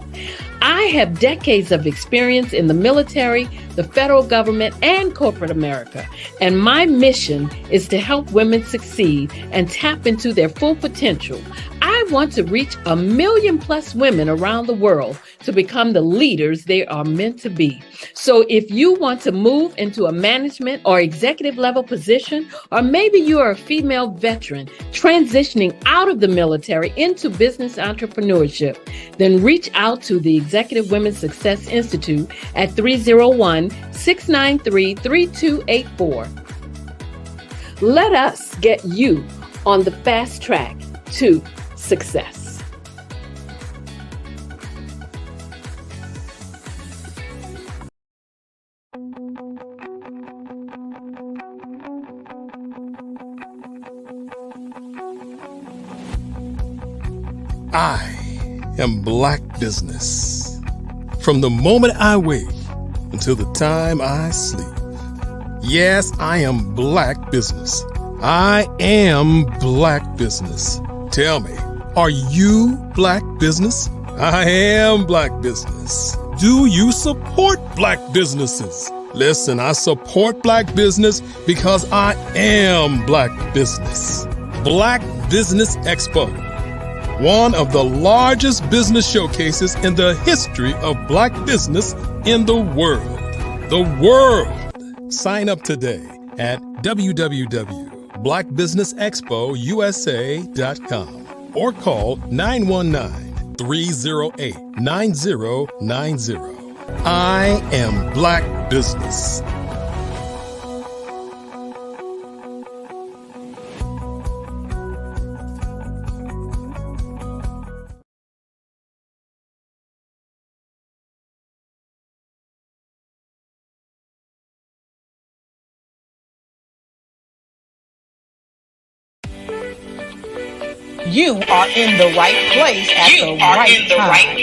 I have decades of experience in the military, the federal government, and corporate America, and my mission is to help women succeed and tap into their full potential. I want to reach 1 million plus women around the world to become the leaders they are meant to be. So if you want to move into a management or executive level position, or maybe you are a female veteran transitioning out of the military into business entrepreneurship, then reach out to the Executive Women's Success Institute at 301-693-3284. Let us get you on the fast track to success. I am Black Business. From the moment I wake until the time I sleep. Yes, I am Black Business. I am Black Business. Tell me, are you Black Business? I am Black Business. Do you support Black businesses? Listen, I support Black business because I am Black Business. Black Business Expo, one of the largest business showcases in the history of Black business in the world. The world! Sign up today at www.blackbusinessexpousa.com or call 919-308-9090. I am Black Business. You are in the right place at the right time.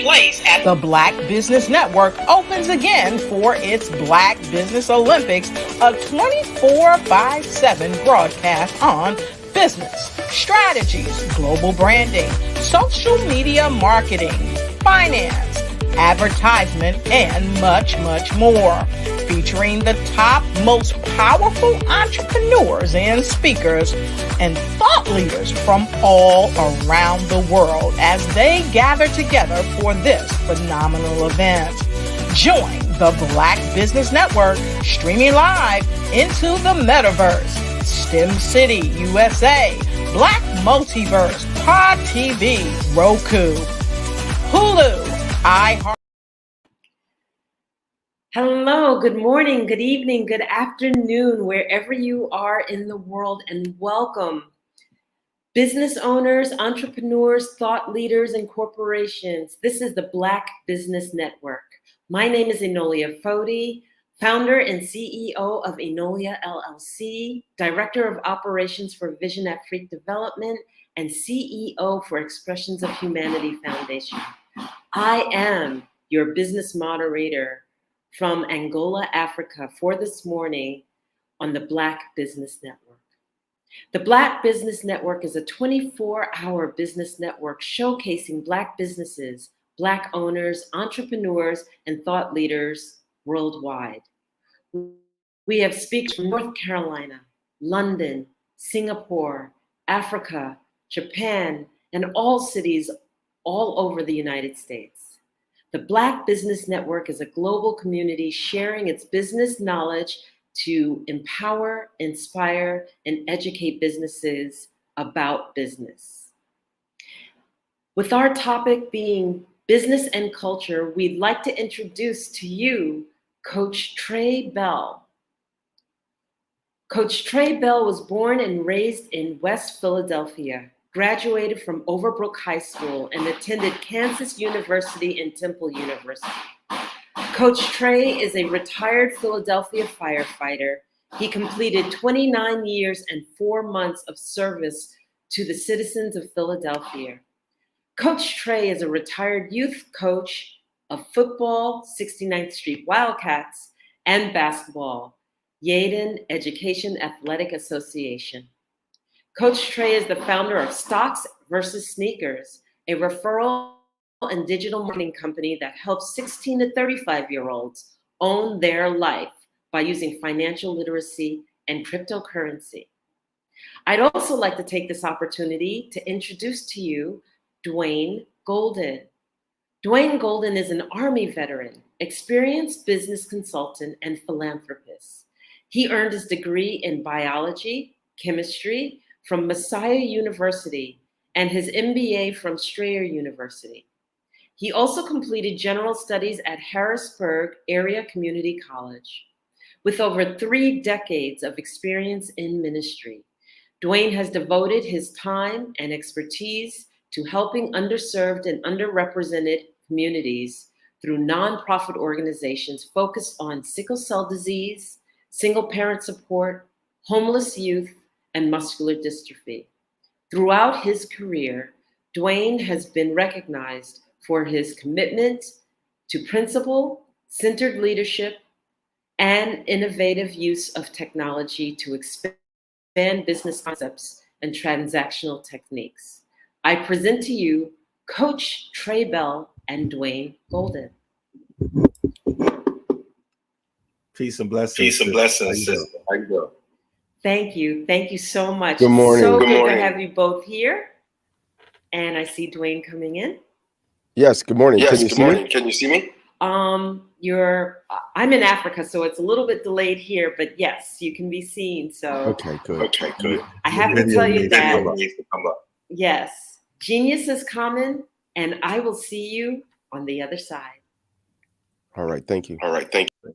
The Black Business Network opens again for its Black Business Olympics, a 24/7 broadcast on business, strategies, global branding, social media marketing, finance, advertisement, and much, much more. Featuring the top, most powerful entrepreneurs and speakers and thought leaders from all around the world as they gather together for this phenomenal event. Join the Black Business Network streaming live into the metaverse, STEM City USA, Black Multiverse, Pod TV, Roku, Hulu, iHeart. Hello, good morning, good evening, good afternoon, wherever you are in the world, and welcome. Business owners, entrepreneurs, thought leaders, and corporations. This is the Black Business Network. My name is Enolia Foti, founder and CEO of Enolia LLC, Director of Operations for Vision Afrique Development, and CEO for Expressions of Humanity Foundation. I am your business moderator from Angola, Africa, for this morning on the Black Business Network. The Black Business Network is a 24-hour business network showcasing Black businesses, Black owners, entrepreneurs, and thought leaders worldwide. We have speakers from North Carolina, London, Singapore, Africa, Japan, and all cities all over the United States. The Black Business Network is a global community sharing its business knowledge to empower, inspire, and educate businesses about business. With our topic being business and culture, we'd like to introduce to you Coach Trey Bell. Coach Trey Bell was born and raised in West Philadelphia, graduated from Overbrook High School, and attended Kansas University and Temple University. Coach Trey is a retired Philadelphia firefighter. He completed 29 years and 4 months of service to the citizens of Philadelphia. Coach Trey is a retired youth coach of football, 69th Street Wildcats, and basketball, Yaden Education Athletic Association. Coach Trey is the founder of Stocks versus Sneakers, a referral and digital marketing company that helps 16 to 35-year-olds own their life by using financial literacy and cryptocurrency. I'd also like to take this opportunity to introduce to you Dwayne Golden. Dwayne Golden is an Army veteran, experienced business consultant, and philanthropist. He earned his degree in biology, chemistry from Messiah University and his MBA from Strayer University. He also completed general studies at Harrisburg Area Community College. With over 3 decades of experience in ministry, Dwayne has devoted his time and expertise to helping underserved and underrepresented communities through nonprofit organizations focused on sickle cell disease, single parent support, homeless youth, and muscular dystrophy. Throughout his career, Dwayne has been recognized for his commitment to principle-centered leadership and innovative use of technology to expand business concepts and transactional techniques. I present to you Coach Trey Bell and Dwayne Golden. Peace and blessings. Peace and blessings, sister. How you doing? Thank you. Thank you so much. Good morning. So Good good morning. to have you both here. And I see Dwayne coming in. Yes, good morning. Yes, Can you good see morning. me? Can you see me? I'm in Africa, so it's a little bit delayed here, but yes, you can be seen. So Okay, good. Okay, good. I have to tell you that, needs to come up. yes, genius is coming, and I will see you on the other side. All right, thank you. All right, thank you.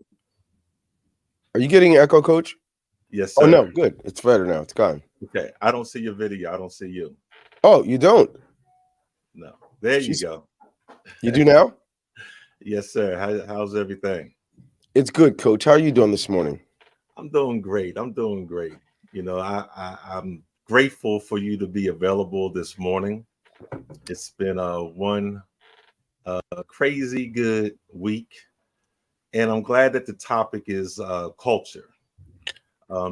Are you getting echo, Coach? Yes, sir. Oh, no, good. It's better now. It's gone. Okay. I don't see your video. I don't see you. Oh, you don't? No. There you go. You do now? Yes, sir. How's everything? It's good, Coach. How are you doing this morning? I'm doing great. I'm doing great. You know, I'm grateful for you to be available this morning. It's been one crazy good week, and I'm glad that the topic is culture.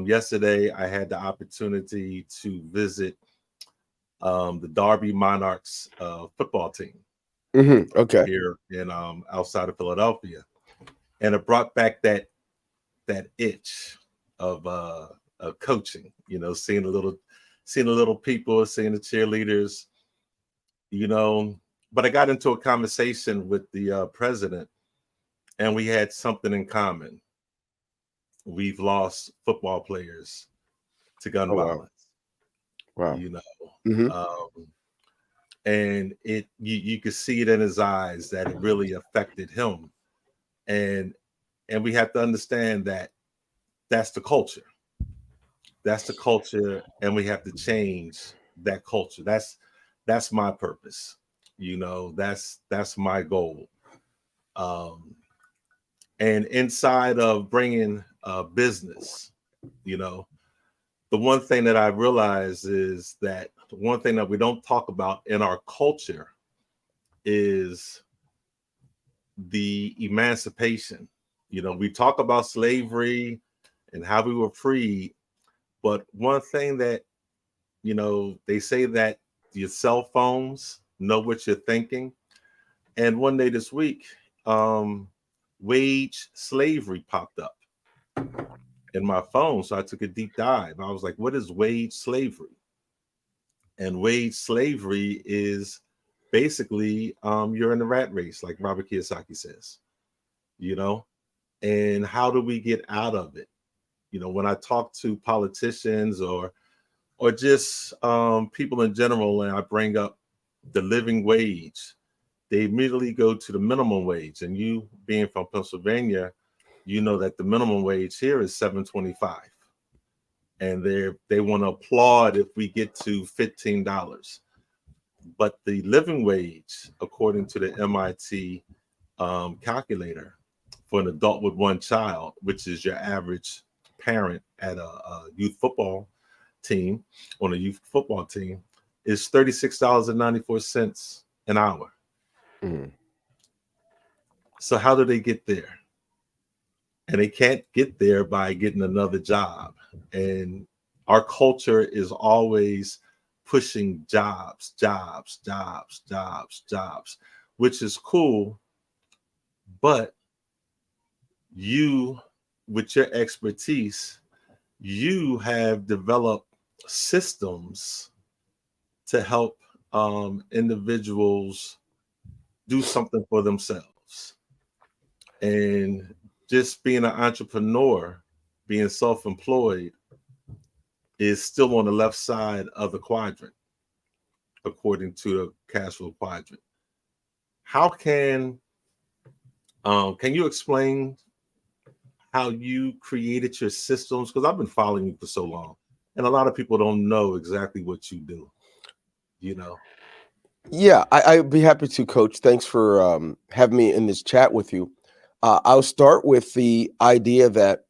Yesterday, I had the opportunity to visit the Derby Monarchs football team. Okay. Here in outside of Philadelphia, and it brought back that itch of coaching. You know, seeing the little people, seeing the cheerleaders. You know, but I got into a conversation with the president, and we had something in common. We've lost football players to gun violence. Wow. You know, and you could see it in his eyes that it really affected him, and And we have to understand that that's the culture. That's the culture, and we have to change that culture. That's my purpose. That's my goal. And inside of bringing business, the one thing that I realize is that one thing that we don't talk about in our culture is the emancipation. We talk about slavery and how we were freed, but one thing that, they say that your cell phones know what you're thinking. And one day this week, wage slavery popped up in my phone. So I took a deep dive. I was like, what is wage slavery? And wage slavery is basically you're in the rat race, like Robert Kiyosaki says, and how do we get out of it? When I talk to politicians or just people in general, and I bring up the living wage, they immediately go to the minimum wage. And you being from Pennsylvania, you know that the minimum wage here is $7.25. And they want to applaud if we get to $15. But the living wage, according to the MIT calculator, for an adult with one child, which is your average parent at a youth football team, on a youth football team, is $36.94 an hour. Mm. So how do they get there? And they can't get there by getting another job. And our culture is always pushing jobs, which is cool. But you, with your expertise, you have developed systems to help individuals do something for themselves. And just being an entrepreneur, being self-employed, is still on the left side of the quadrant, according to the cash flow quadrant. How can you explain how you created your systems? Because I've been following you for so long, and a lot of people don't know exactly what you do. Yeah, I'd be happy to, Coach. Thanks for having me in this chat with you. I'll start with the idea that,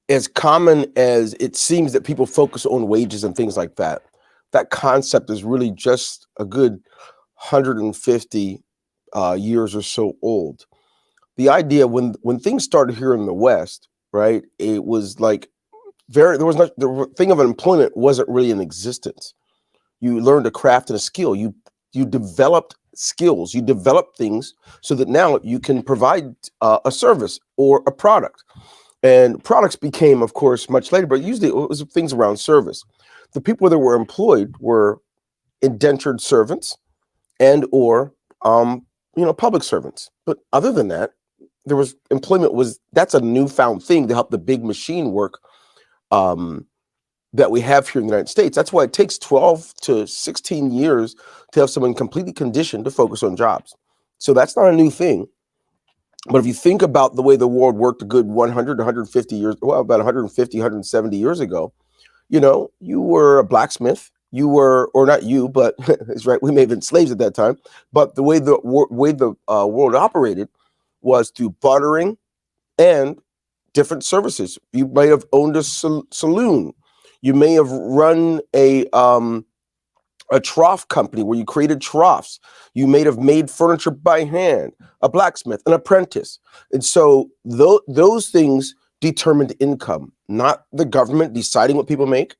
as common as it seems that people focus on wages and things like that, that concept is really just a good 150 years or so old. The idea when things started here in the West, right? It was like the thing of employment wasn't really in existence. You learned a craft and a skill. You developed skills. You developed things so that now you can provide a service or a product. And products became, of course, much later, but usually it was things around service. The people that were employed were indentured servants and or public servants. But other than that, that's a newfound thing to help the big machine work that we have here in the United States. That's why it takes 12 to 16 years to have someone completely conditioned to focus on jobs. So that's not a new thing. But if you think about the way the world worked a good 100, 150 years, well, about 150, 170 years ago, you were a blacksmith. You were, or not you, but it's right. We may have been slaves at that time. But the way the world operated was through bartering and different services. You might have owned a saloon. You may have run a trough company where you created troughs. You may have made furniture by hand, a blacksmith, an apprentice. And so those things determined income, not the government deciding what people make.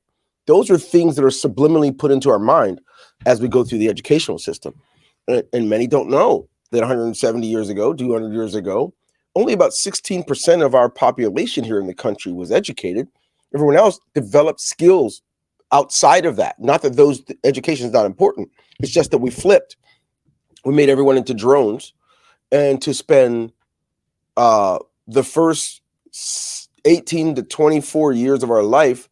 Those are things that are subliminally put into our mind as we go through the educational system. And many don't know that 170 years ago, 200 years ago, only about 16% of our population here in the country was educated. Everyone else developed skills outside of that. Not that those education is not important. It's just that we flipped. We made everyone into drones, and to spend the first 18 to 24 years of our life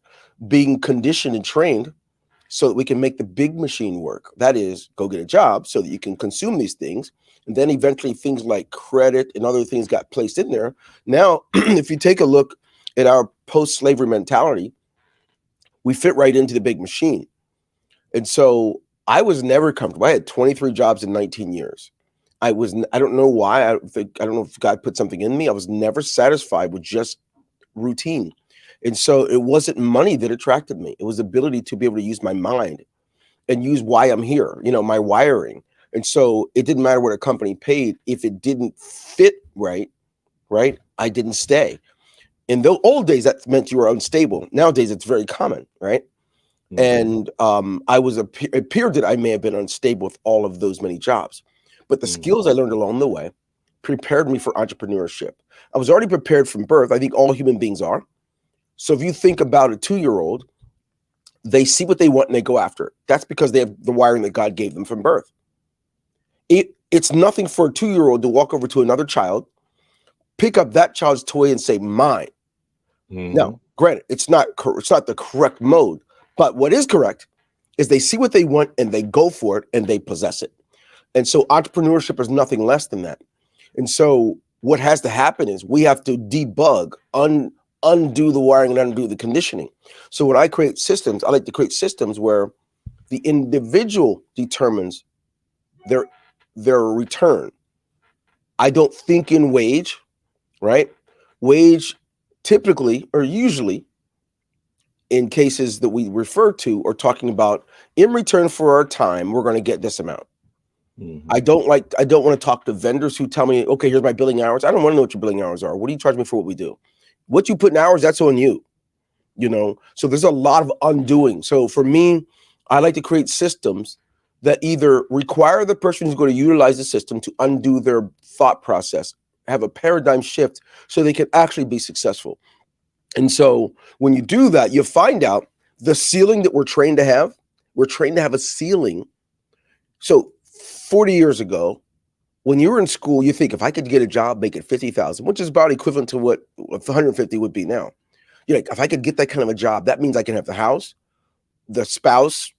being conditioned and trained so that we can make the big machine work. That is, go get a job so that you can consume these things. And then eventually things like credit and other things got placed in there. Now, if you take a look at our post-slavery mentality, we fit right into the big machine. And so I was never comfortable. I had 23 jobs in 19 years. I don't know why. I don't know if God put something in me. I was never satisfied with just routine. And so it wasn't money that attracted me. It was the ability to be able to use my mind and use why I'm here, my wiring. And so it didn't matter what a company paid. If it didn't fit right, I didn't stay. In the old days, that meant you were unstable. Nowadays, it's very common, right? And it appeared that I may have been unstable with all of those many jobs. But the skills I learned along the way prepared me for entrepreneurship. I was already prepared from birth. I think all human beings are. So if you think about a 2-year-old, they see what they want and they go after it. That's because they have the wiring that God gave them from birth. It's nothing for a 2-year-old to walk over to another child, pick up that child's toy and say, mine. Now, granted, it's not the correct mode, but what is correct is they see what they want and they go for it and they possess it. And so entrepreneurship is nothing less than that. And so what has to happen is we have to debug, undo the wiring and undo the conditioning. So when I create systems, I like to create systems where the individual determines their return. I don't think in wage, right? Wage typically or usually in cases that we refer to or talking about, in return for our time, we're going to get this amount. I don't want to talk to vendors who tell me, okay, here's my billing hours. I don't want to know what your billing hours are. What do you charge me for what we do? What you put in hours, that's on you. So there's a lot of undoing. So for me, I like to create systems that either require the person who's going to utilize the system to undo their thought process, have a paradigm shift so they can actually be successful. And so when you do that, you find out the ceiling that we're trained to have a ceiling. So 40 years ago, when you were in school, you think if I could get a job, make it $50,000, which is about equivalent to what 150 would be now. You're like, if I could get that kind of a job, that means I can have the house, the spouse,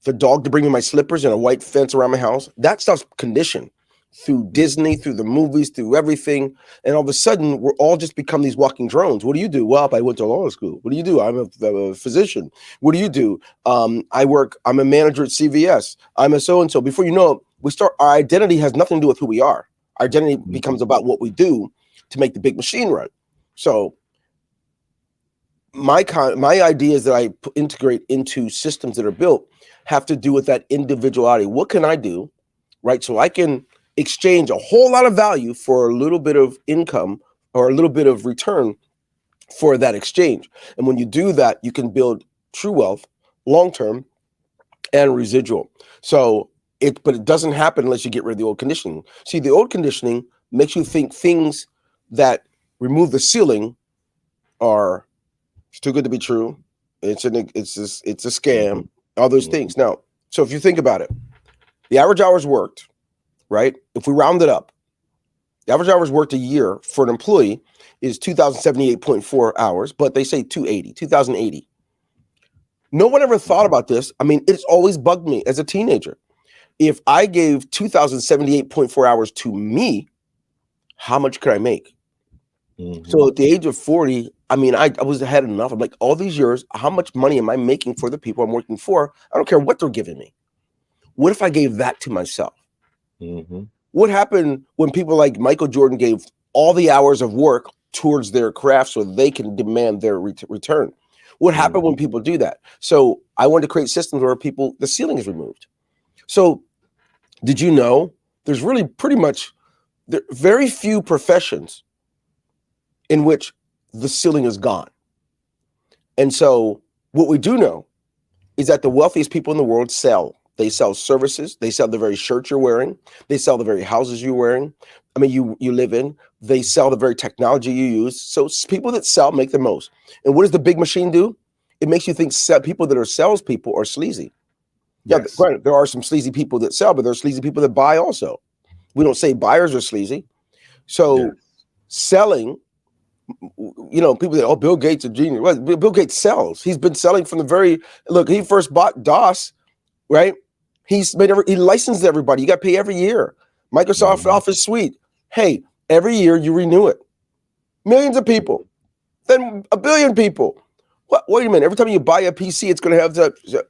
the dog to bring me my slippers and a white fence around my house. That stuff's conditioned through Disney, through the movies, through everything. And all of a sudden, we're all just become these walking drones. What do you do? Well, I went to law school. What do you do? I'm a physician. What do you do? I'm a manager at CVS. I'm a so-and-so. Before you know it, our identity has nothing to do with who we are. Our identity becomes about what we do to make the big machine run. So my ideas that I integrate into systems that are built have to do with that individuality. What can I do, right? So I can exchange a whole lot of value for a little bit of income or a little bit of return for that exchange. And when you do that, you can build true wealth, long-term and residual. But it doesn't happen unless you get rid of the old conditioning. See, the old conditioning makes you think things that remove the ceiling are too good to be true. It's a scam, all those things. Now, so if you think about it, the average hours worked, right? If we round it up, the average hours worked a year for an employee is 2,078.4 hours, but they say 2,080. No one ever thought about this. I mean, it's always bugged me as a teenager. If I gave 2,078.4 hours to me, how much could I make? So at the age of 40, I mean, I was had enough. I'm like, all these years, how much money am I making for the people I'm working for? I don't care what they're giving me. What if I gave that to myself? What happened when people like Michael Jordan gave all the hours of work towards their craft so they can demand their return? What happened when people do that? So I wanted to create systems where the ceiling is removed. So did you know there's really very few professions in which the ceiling is gone. And so what we do know is that the wealthiest people in the world sell. They sell services. They sell the very shirt you're wearing. They sell the very houses you're wearing. I mean, you live in. They sell the very technology you use. So people that sell make the most. And what does the big machine do? It makes you think people that are salespeople are sleazy. Yes. Yeah, granted, there are some sleazy people that sell, but there are sleazy people that buy also. We don't say buyers are sleazy. So selling You know, people say, "Oh, Bill Gates a genius." Well, Bill Gates sells. He's been selling from the very look. He first bought DOS, right? He licensed everybody. You got to pay every year. Microsoft Office Suite. Hey, every year you renew it. Millions of people, then 1 billion people. What? Wait a minute. Every time you buy a PC, it's going to have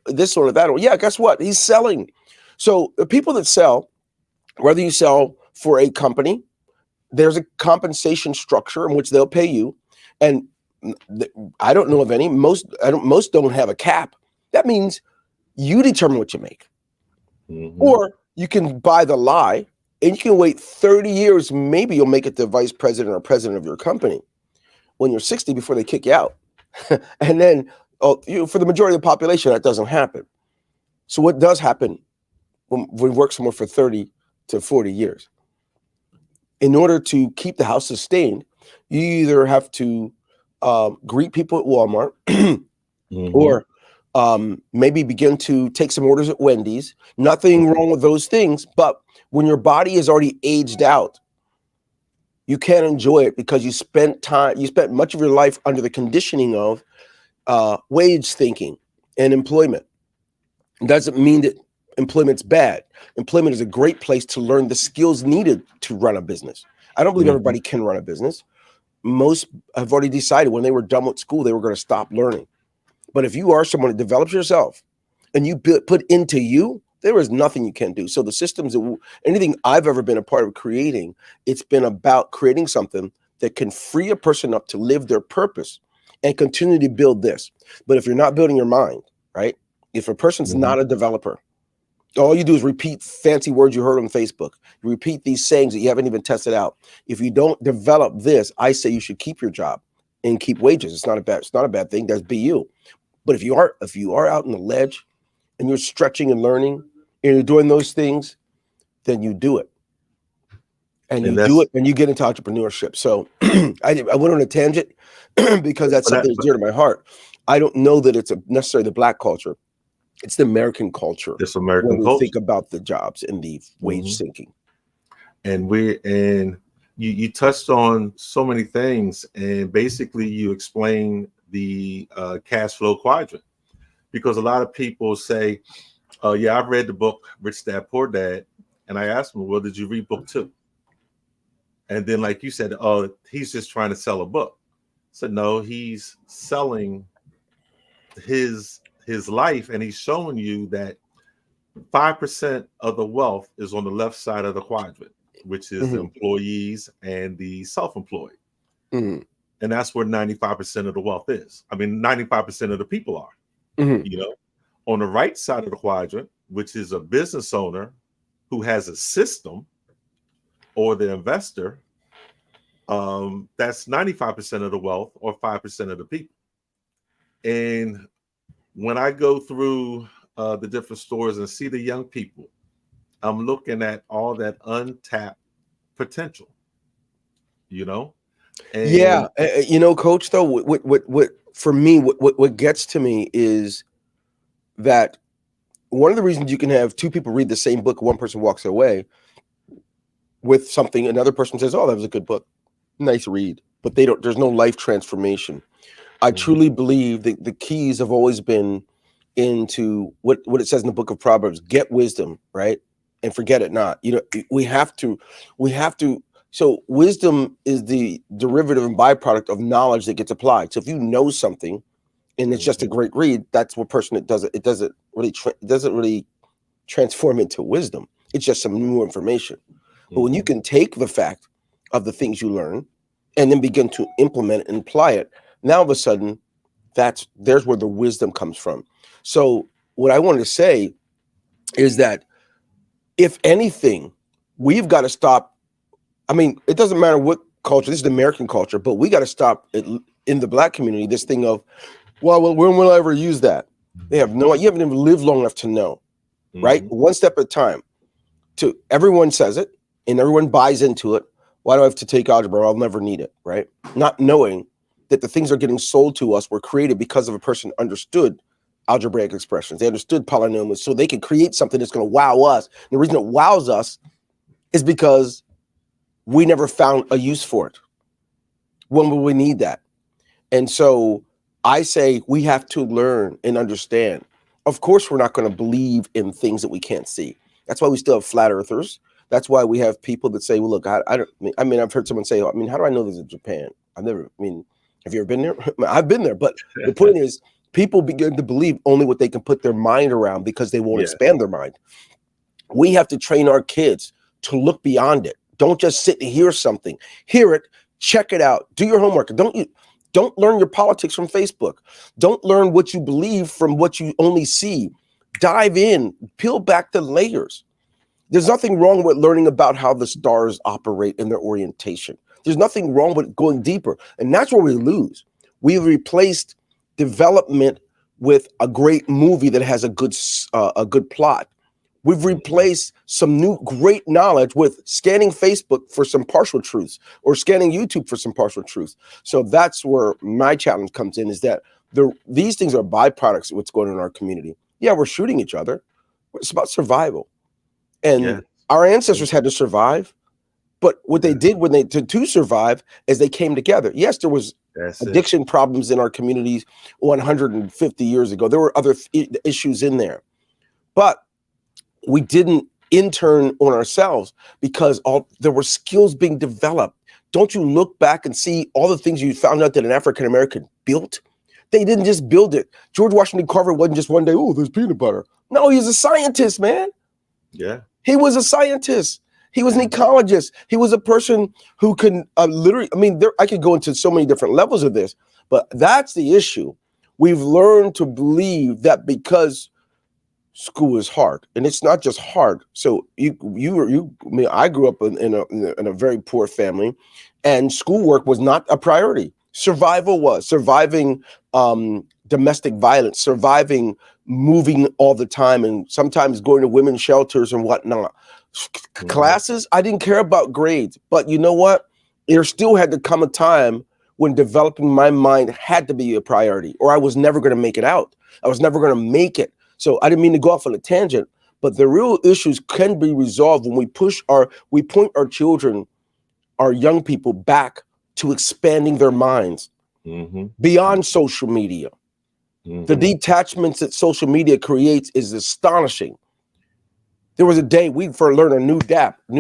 this one or that one. Yeah, guess what? He's selling. So the people that sell, whether you sell for a company, there's a compensation structure in which they'll pay you, and I don't know of any. Most don't have a cap. That means you determine what you make, or you can buy the lie, and you can wait 30 years. Maybe you'll make it the vice president or president of your company when you're 60 before they kick you out, and then for the majority of the population, that doesn't happen. So what does happen when we work somewhere for 30 to 40 years? In order to keep the house sustained, you either have to greet people at Walmart or maybe begin to take some orders at Wendy's. Nothing wrong with those things, but when your body is already aged out, you can't enjoy it because you spent much of your life under the conditioning of wage thinking and employment. It doesn't mean that employment's bad. Employment is a great place to learn the skills needed to run a business. I don't believe everybody can run a business. Most have already decided when they were done with school, they were going to stop learning. But if you are someone that develops yourself and you put into you, there is nothing you can't do. So the systems, anything I've ever been a part of creating, it's been about creating something that can free a person up to live their purpose and continue to build this. But if you're not building your mind, right? If a person's not a developer, all you do is repeat fancy words you heard on Facebook. You repeat these sayings that you haven't even tested out. If you don't develop this, I say you should keep your job and keep wages. It's not a bad thing. That's be you. But if you are out in the ledge and you're stretching and learning and you're doing those things, then you do it. And you do it and you get into entrepreneurship. So I went on a tangent because that's something that's dear to my heart. I don't know that it's necessarily the Black culture. It's the American culture. It's American when we culture. think about the jobs and the wage sinking. And you touched on so many things, and basically you explain the cash flow quadrant, because a lot of people say, yeah, I've read the book Rich Dad Poor Dad, and I asked them, well, did you read book 2? And then, like you said, he's just trying to sell a book. So no, he's selling his life, and he's showing you that 5% of the wealth is on the left side of the quadrant, which is the employees and the self-employed. And that's where 95% of the wealth is. I mean, 95% of the people are. You know, on the right side of the quadrant, which is a business owner who has a system, or the investor, that's 95% of the wealth, or 5% of the people. And when I go through the different stores and see the young people, I'm looking at all that untapped potential, you know? And yeah. You know, Coach, though, what for me, what gets to me is that one of the reasons you can have two people read the same book, one person walks away with something, another person says, oh, that was a good book, nice read, but there's no life transformation. I truly believe that the keys have always been into what it says in the book of Proverbs: get wisdom, right? And forget it not. You know, we have to. So wisdom is the derivative and byproduct of knowledge that gets applied. So if you know something and it's just a great read, that's what person that does it. It doesn't really transform into wisdom. It's just some new information. But when you can take the fact of the things you learn and then begin to implement and apply it, now all of a sudden, there's where the wisdom comes from. So what I wanted to say is that if anything, we've got to stop. I mean, it doesn't matter what culture, this is the American culture, but we got to stop it in the Black community, this thing of, well, when will I ever use that? You haven't even lived long enough to know, right? One step at a time. Everyone says it and everyone buys into it. Why do I have to take algebra? I'll never need it, right? Not knowing that the things that are getting sold to us were created because of a person understood algebraic expressions. They understood polynomials, so they could create something that's going to wow us. And the reason it wows us is because we never found a use for it. When will we need that? And so I say we have to learn and understand. Of course, we're not going to believe in things that we can't see. That's why we still have flat earthers. That's why we have people that say, well, look, I mean, I've heard someone say, I mean, how do I know this in Japan? Have you ever been there? I've been there. But the point is, people begin to believe only what they can put their mind around because they won't expand their mind. We have to train our kids to look beyond it. Don't just sit and hear something. Hear it, check it out, do your homework. Don't learn your politics from Facebook. Don't learn what you believe from what you only see. Dive in, peel back the layers. There's nothing wrong with learning about how the stars operate in their orientation. There's nothing wrong with going deeper. And that's where we lose. We've replaced development with a great movie that has a good plot. We've replaced some new great knowledge with scanning Facebook for some partial truths or scanning YouTube for some partial truths. So that's where my challenge comes in, is that these things are byproducts of what's going on in our community. Yeah, we're shooting each other. It's about survival. And our ancestors had to survive. But what they did when to survive is they came together. Yes, there was addiction problems in our communities 150 years ago. There were other issues in there. But we didn't intern on ourselves because there were skills being developed. Don't you look back and see all the things you found out that an African-American built? They didn't just build it. George Washington Carver wasn't just one day, oh, there's peanut butter. No, he's a scientist, man. Yeah. He was a scientist. He was an ecologist. He was a person who can literally, I mean, I could go into so many different levels of this, but that's the issue. We've learned to believe that because school is hard, and it's not just hard. So I mean, I grew up in a very poor family, and schoolwork was not a priority. Survival was surviving domestic violence, surviving moving all the time, and sometimes going to women's shelters and whatnot. Classes, I didn't care about grades, but you know what? There still had to come a time when developing my mind had to be a priority, or I was never going to make it out. I was never going to make it. So I didn't mean to go off on a tangent, but the real issues can be resolved when we point our children, our young people, back to expanding their minds beyond social media. The detachments that social media creates is astonishing. There was a day we learned a new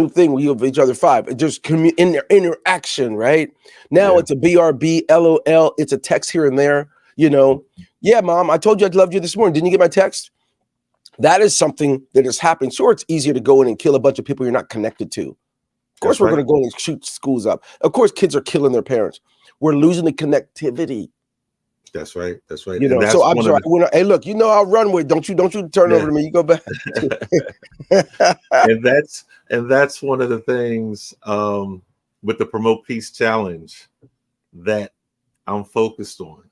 thing. We give each other 5. It just in their interaction, right? Now it's a BRB, LOL. It's a text here and there. Yeah, mom, I told you I loved you this morning. Didn't you get my text? That is something that is happening. Sure, it's easier to go in and kill a bunch of people you're not connected to. Of course, we're going to go in and shoot schools up. Of course, kids are killing their parents. We're losing the connectivity. That's right. That's right. So I'm sorry. Hey, look, I'll run with. Don't you turn over to me. You go back. and that's one of the things with the Promote Peace Challenge that I'm focused on.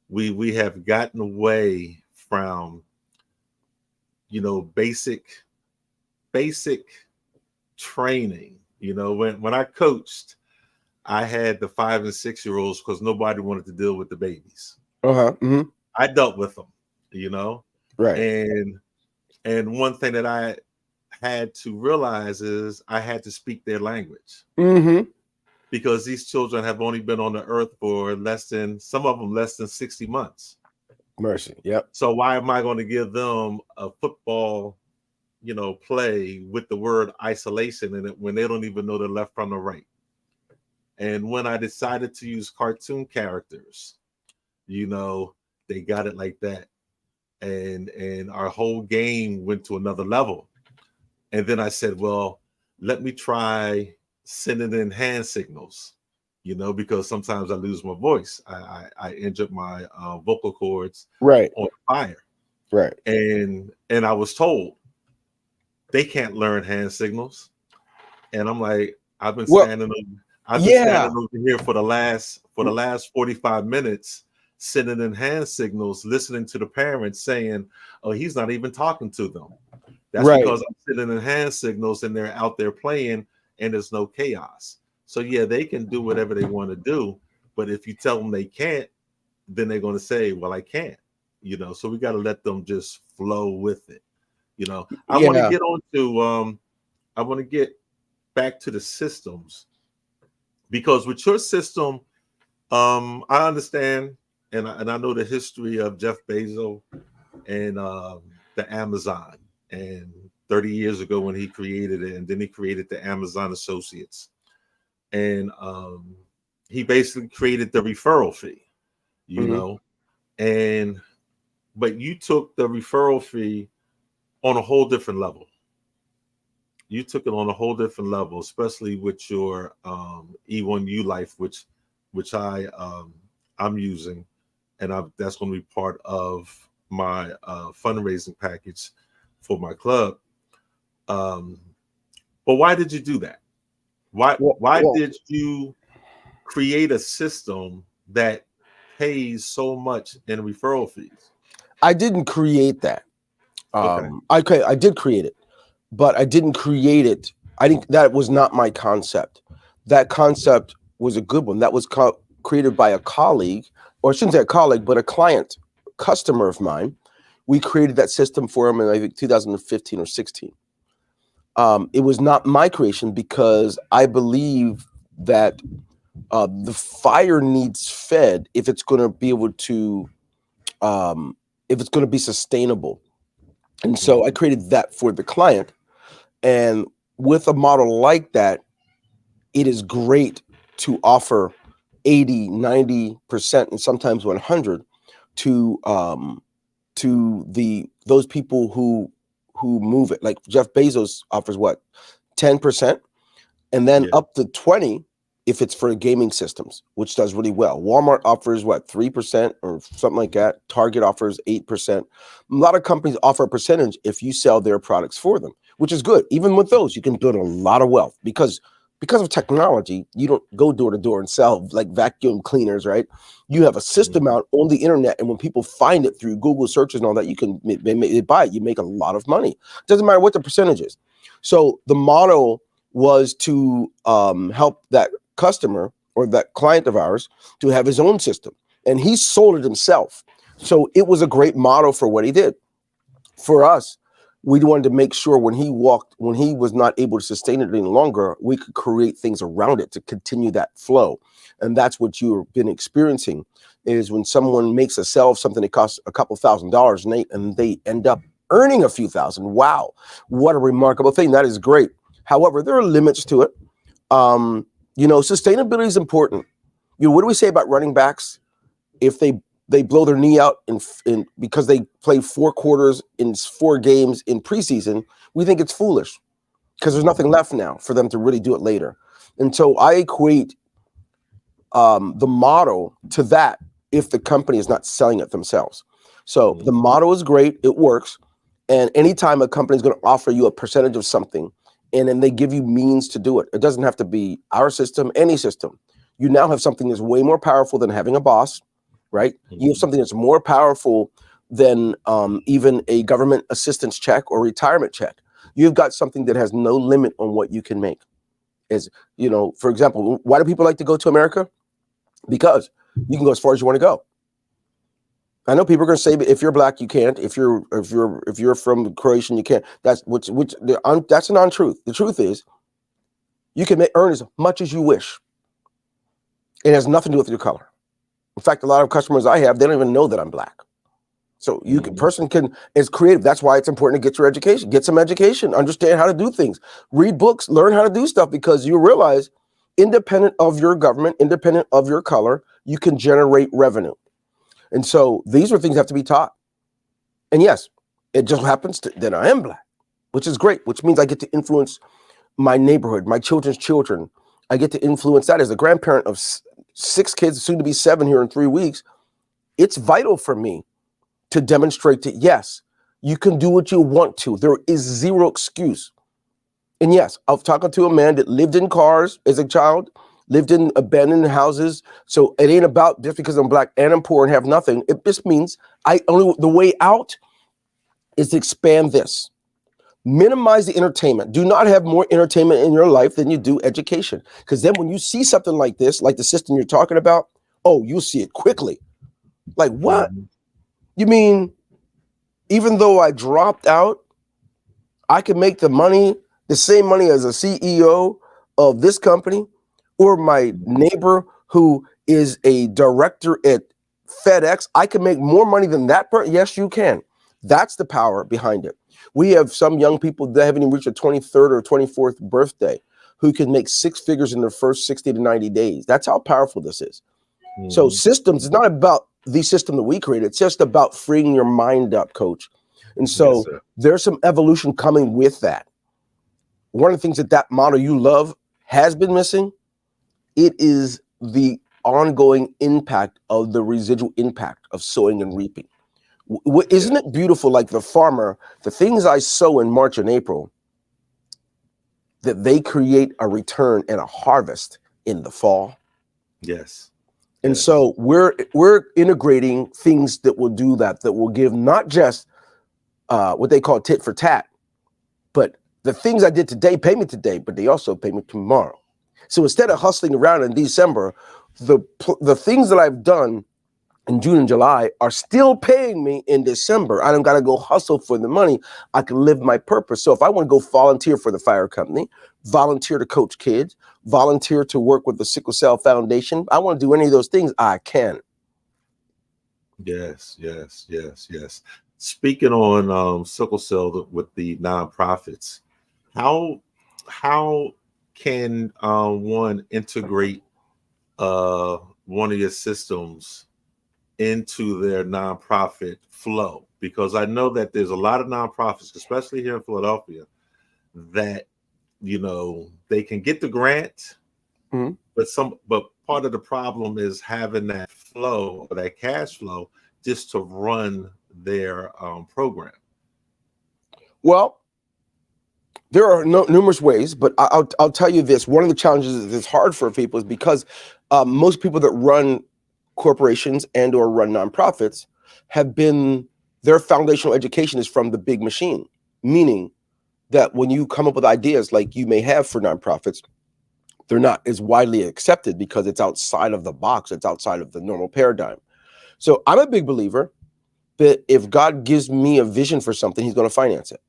We have gotten away from basic training. When I coached, I had the 5 and 6 year olds because nobody wanted to deal with the babies. I dealt with them, right. And one thing that I had to realize is I had to speak their language. Because these children have only been on the earth for some of them less than 60 months. Mercy. Yep. So why am I going to give them a football, play with the word isolation in it when they don't even know the left from the right? And when I decided to use cartoon characters, they got it like that. And our whole game went to another level. And then I said, well, let me try sending in hand signals, because sometimes I lose my voice. I injured my vocal cords on fire. Right. And I was told they can't learn hand signals. And I'm like, I've been standing over here for the last 45 minutes, sending in hand signals, listening to the parents saying, oh, he's not even talking to them. That's because I'm sending in hand signals and they're out there playing and there's no chaos. So yeah, they can do whatever they want to do, but if you tell them they can't, then they're going to say, well, I can't, so we got to let them just flow with it. I want to get back to the systems Because with your system, I understand, and I know the history of Jeff Bezos and the Amazon, and 30 years ago when he created it, and then he created the Amazon Associates, and he basically created the referral fee, you know, and but you took the referral fee on a whole different level. You took it on a whole different level, especially with your E1U Life, which I'm using, and that's going to be part of my fundraising package for my club. But why did you do that? Why did you create a system that pays so much in referral fees? I didn't create that. Okay, I did create it, but I didn't create it. I think that was not my concept. That concept was a good one. That was created by a colleague, or I shouldn't say a colleague, but a client, customer of mine. We created that system for him in, I think, 2015 or 16. It was not my creation because I believe that the fire needs fed if it's going to be able to, if it's going to be sustainable. And so I created that for the client. And with a model like that, it is great to offer 80, 90%, and sometimes 100 to those people who move it. Like Jeff Bezos offers what, 10%, and then up to 20 if it's for gaming systems, which does really well. Walmart offers what, 3% or something like that. Target offers 8%. A lot of companies offer a percentage if you sell their products for them, which is good. Even with those, you can build a lot of wealth because of technology. You don't go door to door and sell like vacuum cleaners, right? You have a system out on the internet, and when people find it through Google searches and all that, you can they buy it. You make a lot of money. Doesn't matter what the percentage is. So the model was to help that customer or that client of ours to have his own system, and he sold it himself. So it was a great model for what he did. For us, we wanted to make sure when he was not able to sustain it any longer, we could create things around it to continue that flow. And that's what you've been experiencing, is when someone makes a sale of something that costs a couple $1,000s and they end up earning a few thousand. Wow, what a remarkable thing. That is great. However, there are limits to it. Sustainability is important. What do we say about running backs? If they blow their knee out in because they play 4 quarters in 4 games in preseason, we think it's foolish because there's nothing left now for them to really do it later. And so I equate the model to that if the company is not selling it themselves. So the model is great, it works. And anytime a company is going to offer you a percentage of something, and then they give you means to do it, it doesn't have to be our system, any system. You now have something that's way more powerful than having a boss, right? You have something that's more powerful than even a government assistance check or retirement check. You've got something that has no limit on what you can make. For example, why do people like to go to America? Because you can go as far as you want to go. I know people are going to say, if you're black, you can't. If you're from Croatian, you can't. That's a non-truth. The truth is, you can earn as much as you wish. It has nothing to do with your color. In fact, a lot of customers I have, they don't even know that I'm black. So is creative. That's why it's important to get your education, get some education, understand how to do things, read books, learn how to do stuff, because you realize, independent of your government, independent of your color, you can generate revenue. And so these are things that have to be taught. And yes, it just happens that I am black, which is great, which means I get to influence my neighborhood, my children's children. I get to influence that as a grandparent of 6 kids, soon to be 7 here in 3 weeks. It's vital for me to demonstrate that, yes, you can do what you want to. There is zero excuse. And yes, I was talking to a man that lived in cars as a child, lived in abandoned houses. So it ain't about just because I'm black and I'm poor and have nothing. It just means the way out is to expand this. Minimize the entertainment. Do not have more entertainment in your life than you do education. Because then when you see something like this, like the system you're talking about, you'll see it quickly. Like, what? You mean, even though I dropped out, I can make the same money as a CEO of this company or my neighbor who is a director at FedEx, I can make more money than that person. Yes, you can. That's the power behind it. We have some young people that haven't even reached their 23rd or 24th birthday who can make six figures in their first 60 to 90 days. That's how powerful this is. So systems, it's not about the system that we created. It's just about freeing your mind up, coach. And so there's some evolution coming with that. One of the things that model you love has been missing, it is the ongoing impact of the residual impact of sowing and reaping. Isn't it beautiful, like the farmer, the things I sow in March and April, that they create a return and a harvest in the fall? Yes. And so we're integrating things that will do that will give not just what they call tit for tat, but the things I did today pay me today, but they also pay me tomorrow. So instead of hustling around in December, the things that I've done in June and July are still paying me in December. I don't got to go hustle for the money. I can live my purpose. So if I want to go volunteer for the fire company, volunteer to coach kids, volunteer to work with the Sickle Cell Foundation, I want to do any of those things, I can. Yes. Speaking on sickle cell with the nonprofits, how can one integrate one of your systems into their nonprofit flow? Because I know that there's a lot of nonprofits, especially here in Philadelphia, that they can get the grant, but part of the problem is having that flow or that cash flow just to run their program. Well, there are numerous ways, but I'll tell you this. One of the challenges that's hard for people is because most people that run corporations and or run nonprofits their foundational education is from the big machine, meaning that when you come up with ideas like you may have for nonprofits, they're not as widely accepted because it's outside of the box. It's outside of the normal paradigm. So I'm a big believer that if God gives me a vision for something, he's going to finance it.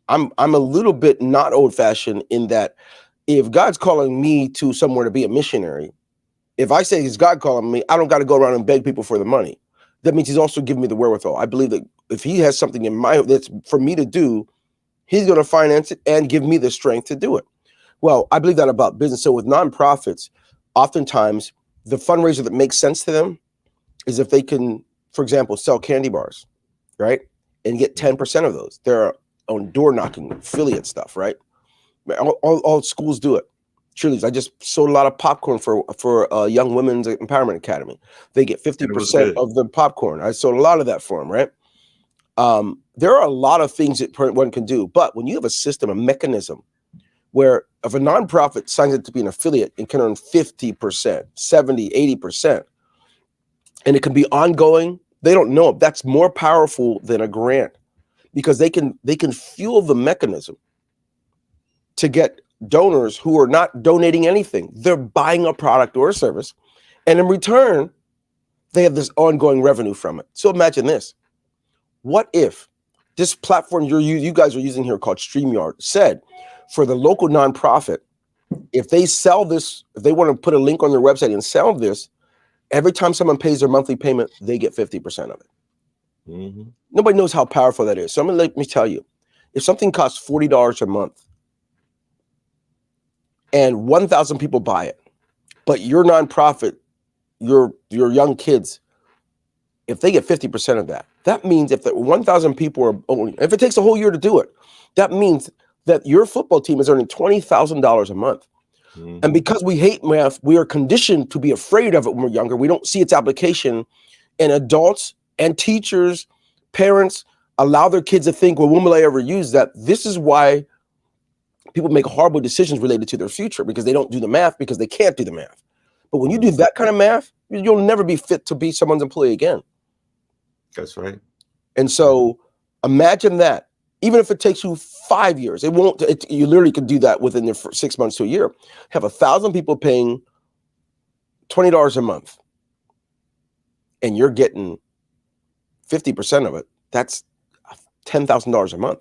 I'm a little bit not old-fashioned in that if God's calling me to somewhere to be a missionary, if I say is God calling me, I don't got to go around and beg people for the money. That means he's also giving me the wherewithal. I believe that if he has something in mind that's for me to do, he's going to finance it and give me the strength to do it. Well, I believe that about business. So with nonprofits, oftentimes the fundraiser that makes sense to them is if they can, for example, sell candy bars, right? And get 10% of those. They're on door knocking, affiliate stuff, right? All schools do it. Cheerleaders. I just sold a lot of popcorn for Young Women's Empowerment Academy. They get 50% of the popcorn. I sold a lot of that for them, right? There are a lot of things that one can do, but when you have a system, a mechanism, where if a nonprofit signs up to be an affiliate and can earn 50%, 70, 80%, and it can be ongoing, they don't know. That's more powerful than a grant because they can fuel the mechanism to get donors who are not donating anything. They're buying a product or a service, and in return, they have this ongoing revenue from it. So imagine this. What if this platform you guys are using here called StreamYard said for the local nonprofit, if they sell this, if they want to put a link on their website and sell this, every time someone pays their monthly payment, they get 50% of it. Nobody knows how powerful that is. So let me tell you, if something costs $40 a month and 1,000 people buy it, but your nonprofit, your young kids, if they get 50% of that, that means if the 1,000 people are only, if it takes a whole year to do it, that means that your football team is earning $20,000 a month. And because we hate math, we are conditioned to be afraid of it when we're younger. We don't see its application, and adults and teachers, parents allow their kids to think, well, when will I ever use that? This is why people make horrible decisions related to their future because they don't do the math because they can't do the math. But when you do that kind of math, you'll never be fit to be someone's employee again. That's right. And so imagine that. Even if it takes you 5 years, it won't. You literally could do that within the 6 months to a year. Have 1,000 people paying $20 a month, and you're getting 50% of it. That's $10,000 a month.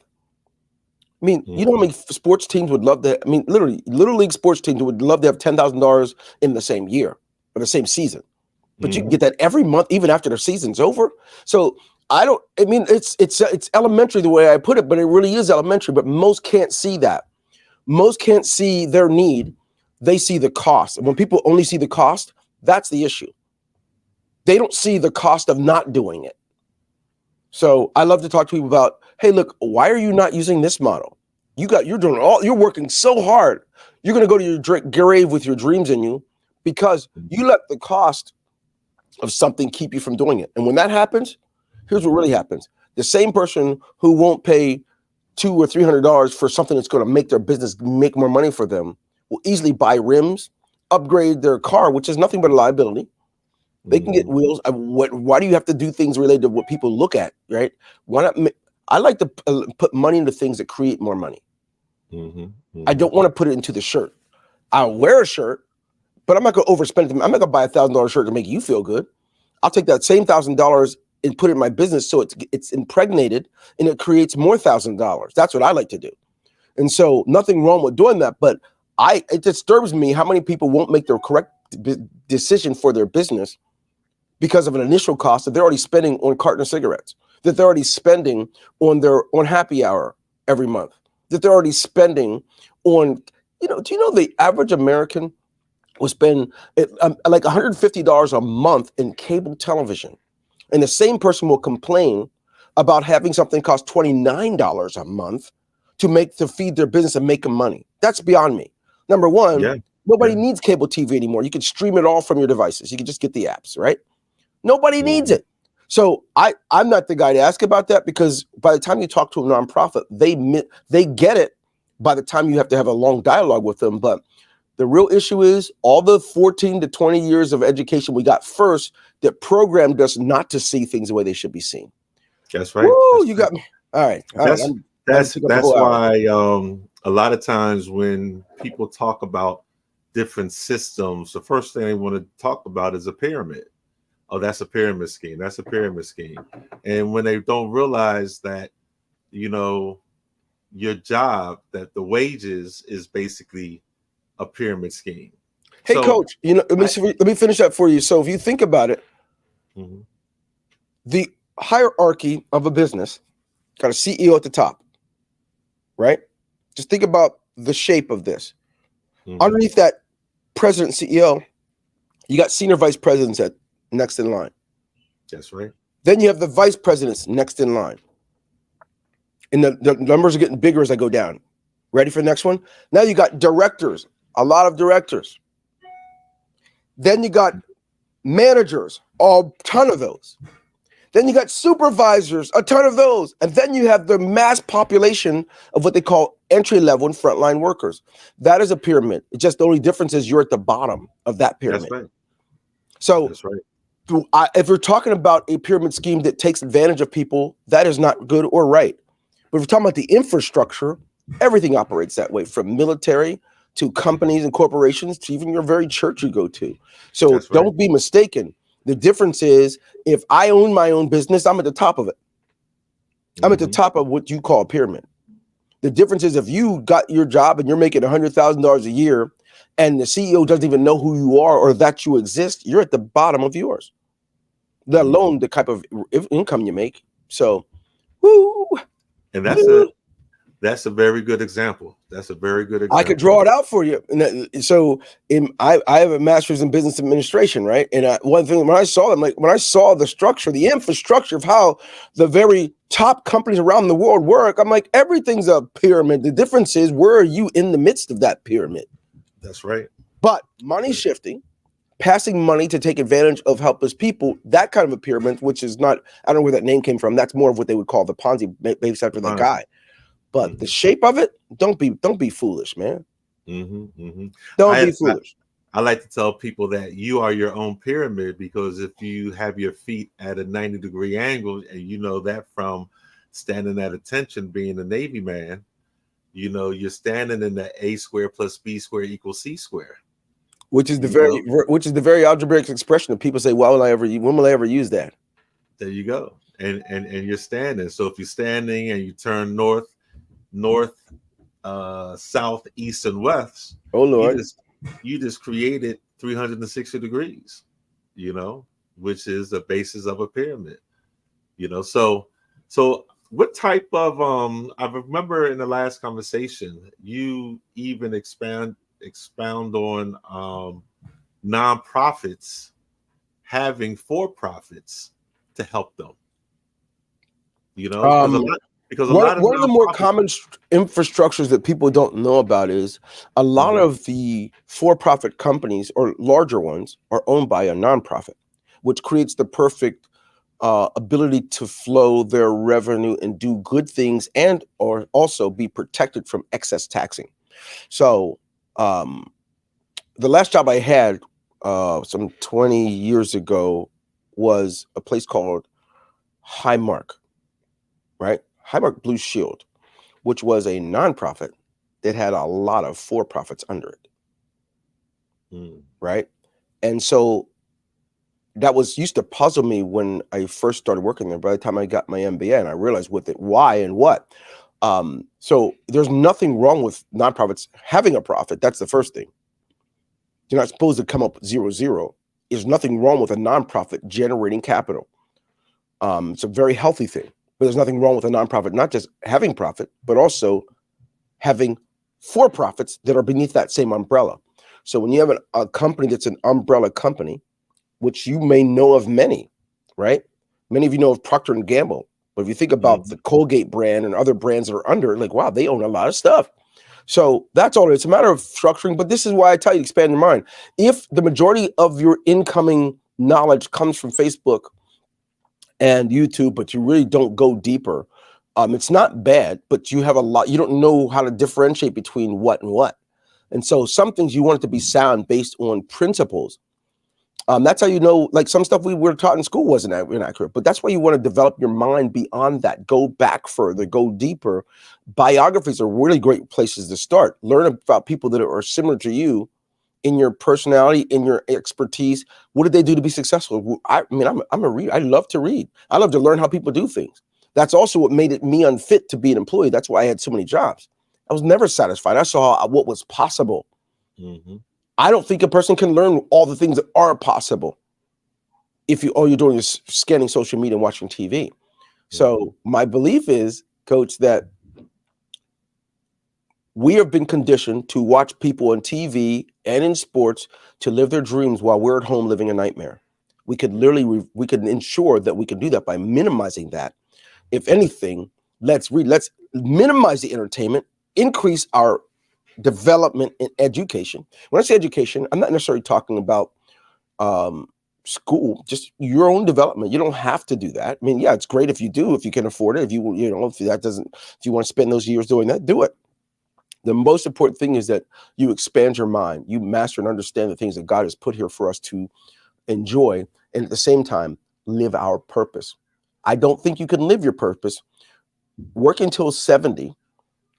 I mean, you know how many sports teams would love to? I mean, literally, little league sports teams would love to have $10,000 in the same year or the same season, but you can get that every month, even after the season's over. So I don't. I mean, it's elementary the way I put it, but it really is elementary. But most can't see that. Most can't see their need. They see the cost, and when people only see the cost, that's the issue. They don't see the cost of not doing it. So I love to talk to people about, hey, look, why are you not using this model? You're working so hard. You're going to go to your grave with your dreams in you because you let the cost of something keep you from doing it. And when that happens, here's what really happens. The same person who won't pay $200 or $300 for something that's going to make their business make more money for them will easily buy rims, upgrade their car, which is nothing but a liability. They can get wheels. Why do you have to do things related to what people look at, right? Why not? I like to put money into things that create more money. I don't want to put it into the shirt. I'll wear a shirt, but I'm not going to overspend it. I'm not going to buy $1,000 shirt to make you feel good. I'll take that same $1,000 and put it in my business so it's impregnated and it creates more $1,000. That's what I like to do. And so nothing wrong with doing that, but it disturbs me how many people won't make the correct decision for their business because of an initial cost that they're already spending on a carton of cigarettes, that they're already spending on happy hour every month, that they're already spending on, do you know the average American will spend like $150 a month in cable television, and the same person will complain about having something cost $29 a month to feed their business and make them money. That's beyond me. Number one, nobody needs cable TV anymore. You can stream it all from your devices. You can just get the apps, right? Nobody needs it. So I'm not the guy to ask about that, because by the time you talk to a nonprofit, they get it by the time you have to have a long dialogue with them. But the real issue is all the 14 to 20 years of education we got first that programmed us not to see things the way they should be seen. That's right. Woo, you got me. All right. That's why a lot of times when people talk about different systems, the first thing they want to talk about is a pyramid. Oh, that's a pyramid scheme. That's a pyramid scheme. And when they don't realize that, your job, that the wages is basically a pyramid scheme. Hey, Coach, let me finish that for you. So if you think about it, the hierarchy of a business got a CEO at the top, right? Just think about the shape of this. Underneath that president CEO, you got senior vice presidents next in line. That's right. Then you have the vice presidents next in line. And the numbers are getting bigger as I go down. Ready for the next one? Now you got directors, a lot of directors. Then you got managers, a ton of those. Then you got supervisors, a ton of those. And then you have the mass population of what they call entry-level and frontline workers. That is a pyramid. It's just the only difference is you're at the bottom of that pyramid. That's right. So that's right. If we're talking about a pyramid scheme that takes advantage of people, that is not good or right. But if we're talking about the infrastructure, everything operates that way, from military to companies and corporations to even your very church you go to. So don't be mistaken. The difference is if I own my own business, I'm at the top of it. I'm at the top of what you call a pyramid. The difference is if you got your job and you're making $100,000 a year and the CEO doesn't even know who you are or that you exist, you're at the bottom of yours, let alone the type of income you make. So, woo. And that's a very good example. That's a very good example. I could draw it out for you. And I have a master's in business administration, right? And one thing, when I saw the structure, the infrastructure of how the very top companies around the world work, I'm like, everything's a pyramid. The difference is, where are you in the midst of that pyramid? That's right. But money shifting, passing money to take advantage of helpless people, that kind of a pyramid, which is not, I don't know where that name came from. That's more of what they would call the Ponzi, based after the guy. But the shape of it, don't be foolish, man. Don't be foolish. I like to tell people that you are your own pyramid, because if you have your feet at a 90-degree angle, and you know that from standing at attention, being a Navy man, you're standing in the A squared plus B squared equals C squared. Which is the very algebraic expression that people say, when will I ever use that? There you go. And you're standing. So if you're standing and you turn north, north, south, east, and west. Oh Lord. You just created 360 degrees, which is the basis of a pyramid. So what type of I remember in the last conversation you even expound on nonprofits having for-profits to help them. Because a lot of one of the more common infrastructures that people don't know about is a lot of the for-profit companies or larger ones are owned by a nonprofit, which creates the perfect ability to flow their revenue and do good things and or also be protected from excess taxing. So the last job I had some 20 years ago was a place called Highmark, right? Highmark Blue Shield, which was a nonprofit that had a lot of for-profits under it, right? And so that used to puzzle me when I first started working there. By the time I got my MBA and I realized why and what. So there's nothing wrong with nonprofits having a profit. That's the first thing. You're not supposed to come up 0-0. There's nothing wrong with a nonprofit generating capital. It's a very healthy thing. But there's nothing wrong with a nonprofit not just having profit, but also having for-profits that are beneath that same umbrella. So when you have a company that's an umbrella company, which you may know of many, right? Many of you know of Procter & Gamble. But if you think about the Colgate brand and other brands that are under, like, wow, they own a lot of stuff. So that's all. It's a matter of structuring. But this is why I tell you, expand your mind. If the majority of your incoming knowledge comes from Facebook and YouTube, but you really don't go deeper, it's not bad, but you have a lot. You don't know how to differentiate between what and what. And so some things you want it to be sound based on principles. That's how you know, like some stuff we were taught in school wasn't inaccurate, but that's why you want to develop your mind beyond that. Go back further, go deeper. Biographies are really great places to start. Learn about people that are similar to you in your personality, in your expertise. What did they do to be successful? I mean, I'm a reader. I love to read. I love to learn how people do things. That's also what made me unfit to be an employee. That's why I had so many jobs. I was never satisfied. I saw what was possible. I don't think a person can learn all the things that are possible if all you're doing is scanning social media and watching TV. So my belief is, Coach, that we have been conditioned to watch people on TV and in sports to live their dreams while we're at home living a nightmare. We could ensure that we can do that by minimizing that. If anything, let's minimize the entertainment, increase our development in education. When I say education, I'm not necessarily talking about school, just your own development. You don't have to do that. I mean, yeah, it's great if you do, if you can afford it. If you want to spend those years doing that, do it. The most important thing is that you expand your mind, you master and understand the things that God has put here for us to enjoy, and at the same time, live our purpose. I don't think you can live your purpose working till 70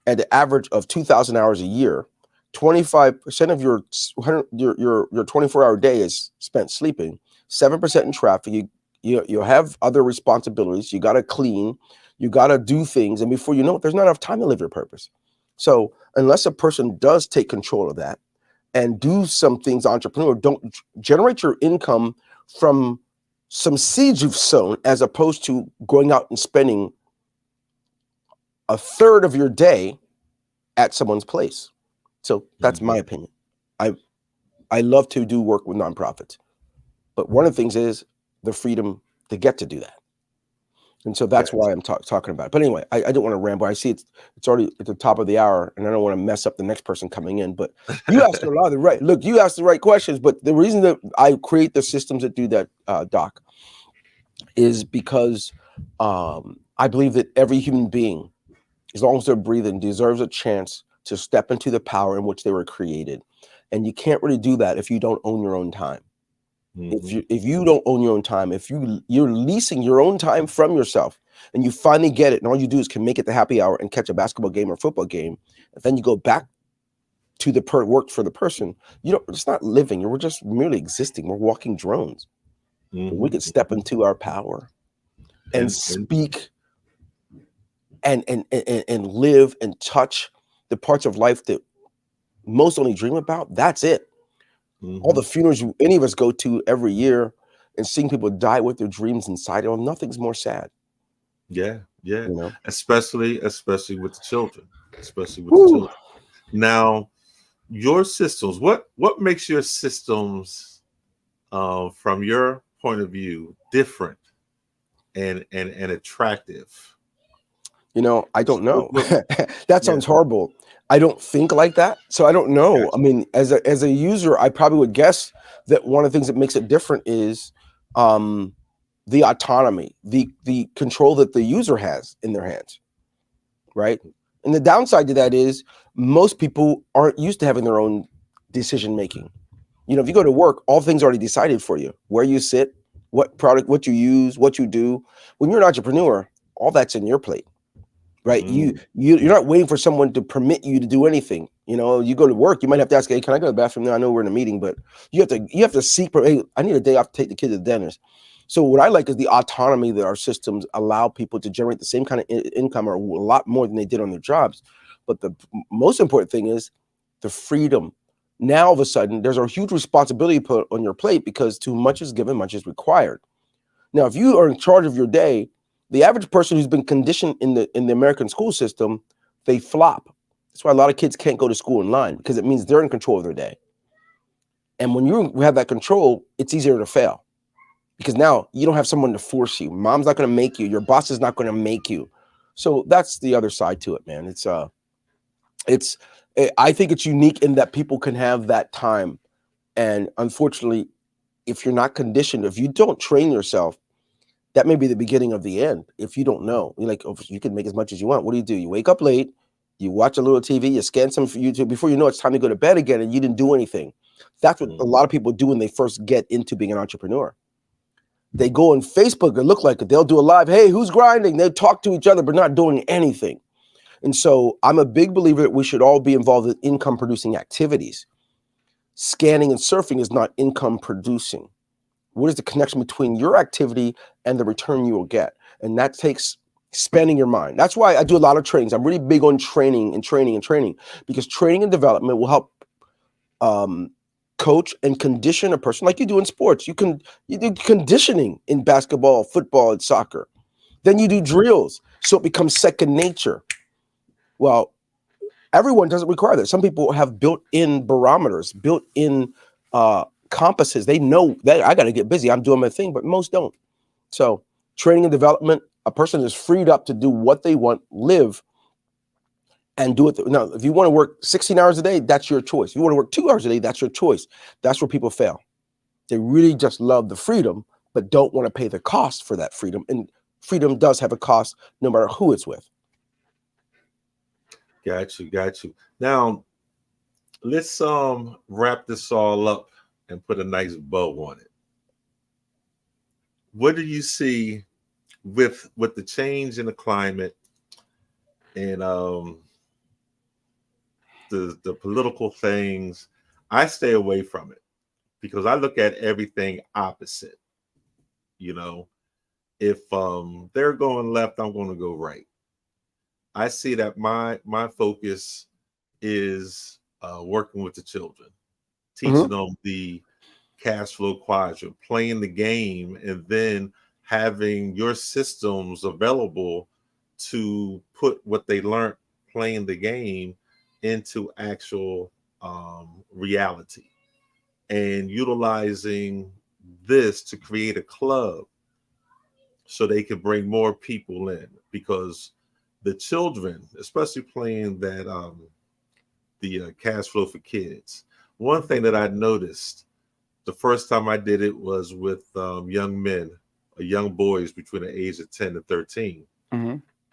at the average of 2,000 hours a year. 25% of your 24-hour day is spent sleeping. 7% in traffic. You have other responsibilities. You got to clean. You got to do things, and before you know it, there's not enough time to live your purpose. So unless a person does take control of that and do some things, entrepreneur, don't generate your income from some seeds you've sown, as opposed to going out and spending a third of your day at someone's place. So that's my opinion. I love to do work with nonprofits, but one of the things is the freedom to get to do that. And so that's why I'm talking about it. But anyway, I don't want to ramble. I see it's already at the top of the hour, and I don't want to mess up the next person coming in. But you asked a lot of the right. Look, you asked the right questions. But the reason that I create the systems that do that, Doc, is because I believe that every human being, as long as they're breathing, deserves a chance to step into the power in which they were created. And you can't really do that if you don't own your own time. If you don't own your own time, if you're leasing your own time from yourself, and you finally get it, and all you do is can make it the happy hour and catch a basketball game or football game, and then you go back to the work for the person, it's not living. We're just merely existing. We're walking drones. We could step into our power and speak and live and touch the parts of life that most only dream about, that's it. All the funerals any of us go to every year and seeing people die with their dreams inside, nothing's more sad. Yeah. You know? Especially with the children. Especially with Woo. the children. Now, your systems, what makes your systems from your point of view different and attractive? You know, I don't know. That sounds horrible. I don't think like that, so I don't know. I mean, as a user, I probably would guess that one of the things that makes it different is the autonomy, the control that the user has in their hands, right? And the downside to that is most people aren't used to having their own decision making. You know, if you go to work, all things are already decided for you: where you sit, what product, what you use, what you do. When you're an entrepreneur, all that's in your plate. Right. You're not waiting for someone to permit you to do anything. You know, you go to work, you might have to ask, hey, can I go to the bathroom now? I know we're in a meeting, but you have to seek, hey, I need a day off to take the kid to the dentist. So what I like is the autonomy that our systems allow people to generate the same kind of income or a lot more than they did on their jobs. But the most important thing is the freedom. Now, all of a sudden, there's a huge responsibility put on your plate because too much is given, much is required. Now, if you are in charge of your day, the average person who's been conditioned in the American school system, they flop. That's why a lot of kids can't go to school in line, because it means they're in control of their day. And when you have that control, it's easier to fail because now you don't have someone to force you. Mom's not going to make you. Your boss is not going to make you. So that's the other side to it, man. I think it's unique in that people can have that time. And unfortunately, if you're not conditioned, if you don't train yourself, that may be the beginning of the end. If you don't know, you're like, oh, you can make as much as you want. What do? You wake up late, you watch a little TV, you scan some for YouTube. Before you know, it's time to go to bed again, and you didn't do anything. That's what a lot of people do when they first get into being an entrepreneur. They go on Facebook and look like it. They'll do a live, hey, who's grinding? They talk to each other, but not doing anything. And so I'm a big believer that we should all be involved in income producing activities. Scanning and surfing is not income producing. What is the connection between your activity and the return you will get? And that takes spending your mind. That's why I do a lot of trainings. I'm really big on training, because training and development will help coach and condition a person like you do in sports. You do conditioning in basketball, football, and soccer. Then you do drills, so it becomes second nature. Well, everyone doesn't require that. Some people have built-in barometers, built-in compasses. They know that I got to get busy. I'm doing my thing, but most don't. So training and development, a person is freed up to do what they want, live, and do it. Now, if you want to work 16 hours a day, that's your choice. If you want to work 2 hours a day, that's your choice. That's where people fail. They really just love the freedom, but don't want to pay the cost for that freedom. And freedom does have a cost no matter who it's with. Got you. Now, let's wrap this all up and put a nice bow on it. What do you see with the change in the climate and the political things? I stay away from it because I look at everything opposite. You know, if they're going left, I'm going to go right. I see that my focus is working with the children, teaching them the cash flow quadrant, playing the game, and then having your systems available to put what they learned playing the game into actual reality, and utilizing this to create a club so they can bring more people in, because the children, especially playing that the cash flow for kids. One thing that I noticed the first time I did it was with young men, or young boys between the age of 10 and 13.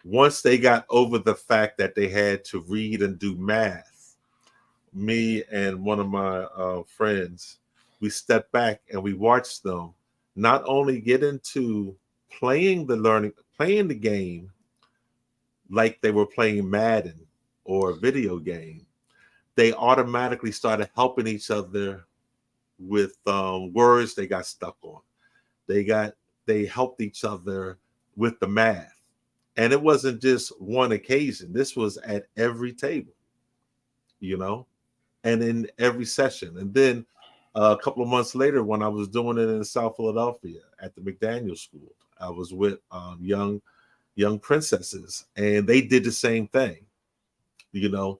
Once they got over the fact that they had to read and do math, me and one of my friends, we stepped back and we watched them not only get into playing the game like they were playing Madden or a video game, they automatically started helping each other with words they got stuck on. They helped each other with the math. And it wasn't just one occasion. This was at every table, you know, and in every session. And then a couple of months later, when I was doing it in South Philadelphia at the McDaniel School, I was with young princesses, and they did the same thing. You know,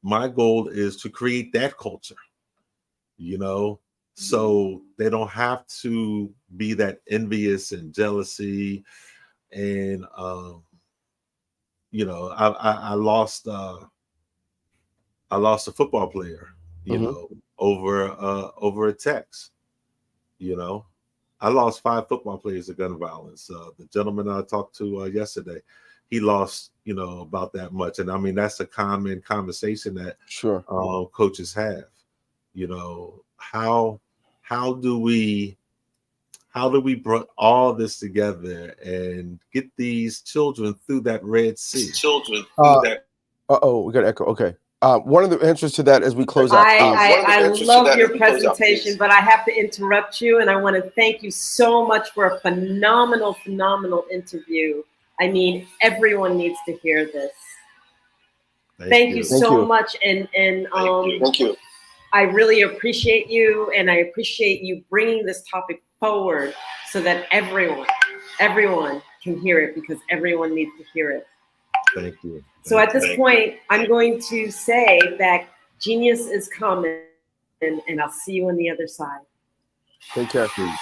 my goal is to create that culture, you know, so they don't have to be that envious and jealousy. And you know, I lost a football player, you know, over a text. You know, I lost 5 football players to gun violence. The gentleman I talked to yesterday, he lost, you know, about that much. And I mean, that's a common conversation that coaches have. You know, how do we bring all this together and get these children through that Red Sea? We got echo. Okay. One of the answers to that as we close out. I love your presentation, but I have to interrupt you, and I want to thank you so much for a phenomenal interview. I mean, everyone needs to hear this. Thank you so much, and thank you. I really appreciate you, and I appreciate you bringing this topic forward so that everyone can hear it, because everyone needs to hear it. Thank you. So at this point, I'm going to say that genius is coming, and I'll see you on the other side. Take care, please.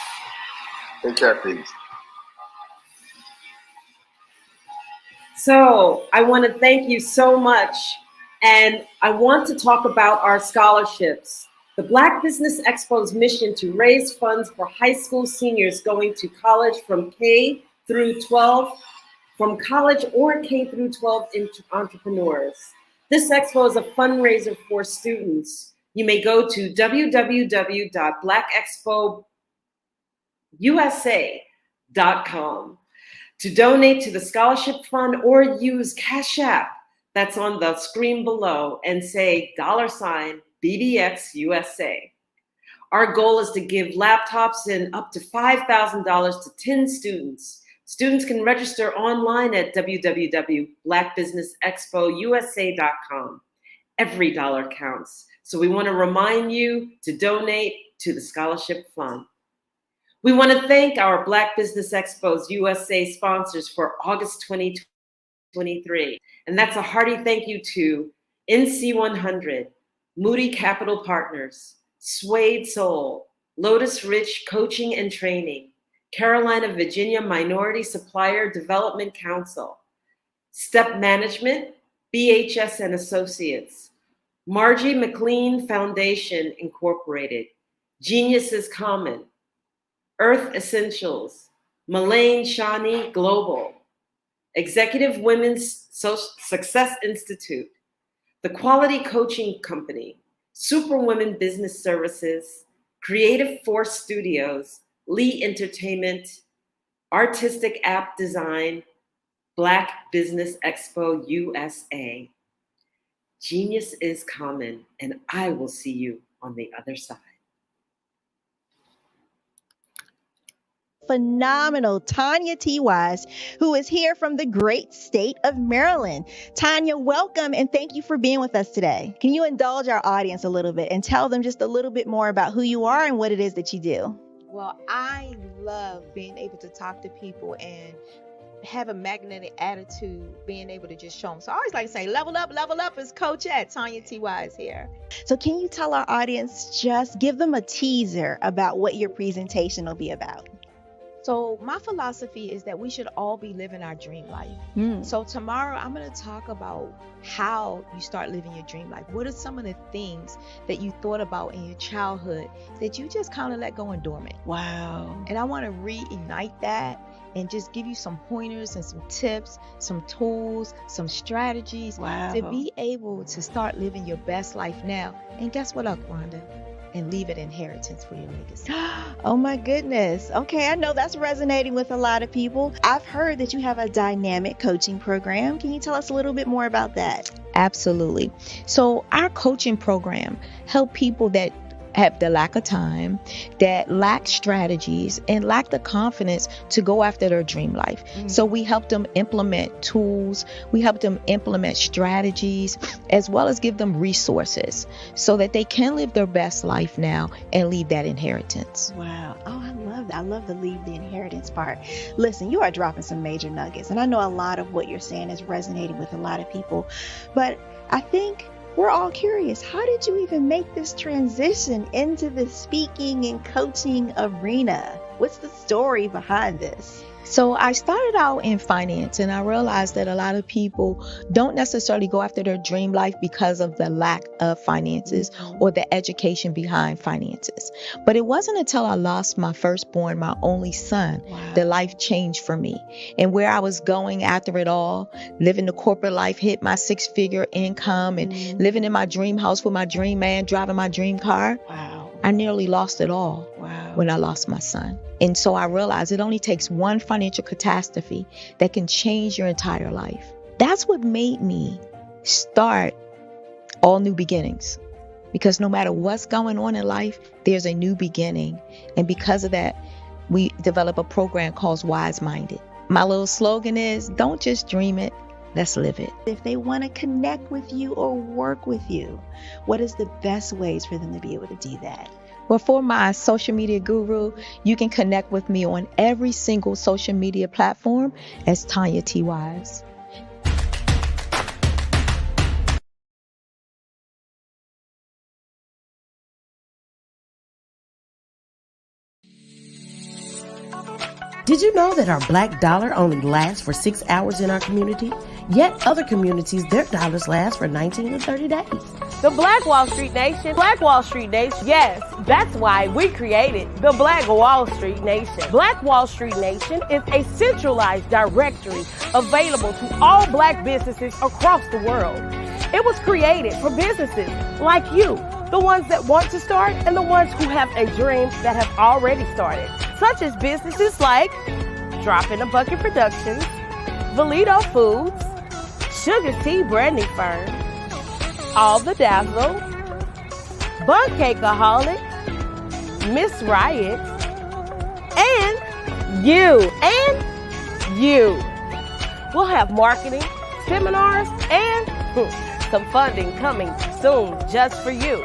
Take care, please. So I want to thank you so much. And I want to talk about our scholarships. The Black Business Expo's mission to raise funds for high school seniors going to college from K through 12, from college or K through 12 entrepreneurs. This expo is a fundraiser for students. You may go to www.blackexpousa.com to donate to the scholarship fund, or use Cash App that's on the screen below and say $BBX USA. Our goal is to give laptops and up to $5,000 to 10 students. Students can register online at www.blackbusinessexpousa.com. Every dollar counts. So we want to remind you to donate to the scholarship fund. We want to thank our Black Business Expos USA sponsors for August 2023. And that's a hearty thank you to NC100, Moody Capital Partners, Suede Soul, Lotus Rich Coaching and Training, Carolina, Virginia Minority Supplier Development Council, Step Management, BHS and Associates, Margie McLean Foundation Incorporated, Genius is Common, Earth Essentials, Malaine Shawnee Global, Executive Women's Success Institute, The Quality Coaching Company, Superwomen Business Services, Creative Force Studios, Lee Entertainment, Artistic App Design, Black Business Expo USA. Genius is common, and I will see you on the other side. Phenomenal Tanya T. Wise, who is here from the great state of Maryland. Tanya, welcome, and thank you for being with us today. Can you indulge our audience a little bit and tell them just a little bit more about who you are and what it is that you do? Well, I love being able to talk to people and have a magnetic attitude, being able to just show them. So I always like to say, level up is Coach at Tanya T. Wise here. So can you tell our audience, just give them a teaser about what your presentation will be about? So my philosophy is that we should all be living our dream life. So tomorrow I'm going to talk about how you start living your dream life. What are some of the things that you thought about in your childhood that you just kind of let go and dormant? Wow. And I want to reignite that and just give you some pointers and some tips, some tools, some strategies to be able to start living your best life now. And guess what, Rhonda? And leave an inheritance for your legacy. Oh my goodness. Okay, I know that's resonating with a lot of people. I've heard that you have a dynamic coaching program. Can you tell us a little bit more about that? Absolutely. So our coaching program help people that have the lack of time, that lack strategies, and lack the confidence to go after their dream life. So we help them implement tools, we help them implement strategies, as well as give them resources so that they can live their best life now and leave that inheritance. Wow. Oh, I love that. I love the leave the inheritance part. Listen, you are dropping some major nuggets, and I know a lot of what you're saying is resonating with a lot of people, but I think we're all curious. How did you even make this transition into the speaking and coaching arena? What's the story behind this? So I started out in finance, and I realized that a lot of people don't necessarily go after their dream life because of the lack of finances or the education behind finances. But it wasn't until I lost my firstborn, my only son, that life changed for me. And where I was going after it all, living the corporate life, hit my 6-figure income, and living in my dream house with my dream man, driving my dream car. I nearly lost it all when I lost my son. And so I realized it only takes one financial catastrophe that can change your entire life. That's what made me start All New Beginnings. Because no matter what's going on in life, there's a new beginning. And because of that, we develop a program called Wise Minded. My little slogan is, don't just dream it, let's live it. If they want to connect with you or work with you, what is the best ways for them to be able to do that? Well, for my social media guru, you can connect with me on every single social media platform as Tanya T. Wise. Did you know that our black dollar only lasts for 6 hours in our community? Yet other communities, their dollars last for 19 to 30 days. The Black Wall Street Nation. Black Wall Street Nation. Yes, that's why we created the Black Wall Street Nation. Black Wall Street Nation is a centralized directory available to all black businesses across the world. It was created for businesses like you, the ones that want to start and the ones who have a dream that have already started, such as businesses like Drop in a Bucket Productions, Valito Foods, Sugar Tea Branding Firm, All the Dazzle, Bun Cakeaholic, Miss Riot, and you. We'll have marketing, seminars, and some funding coming soon just for you.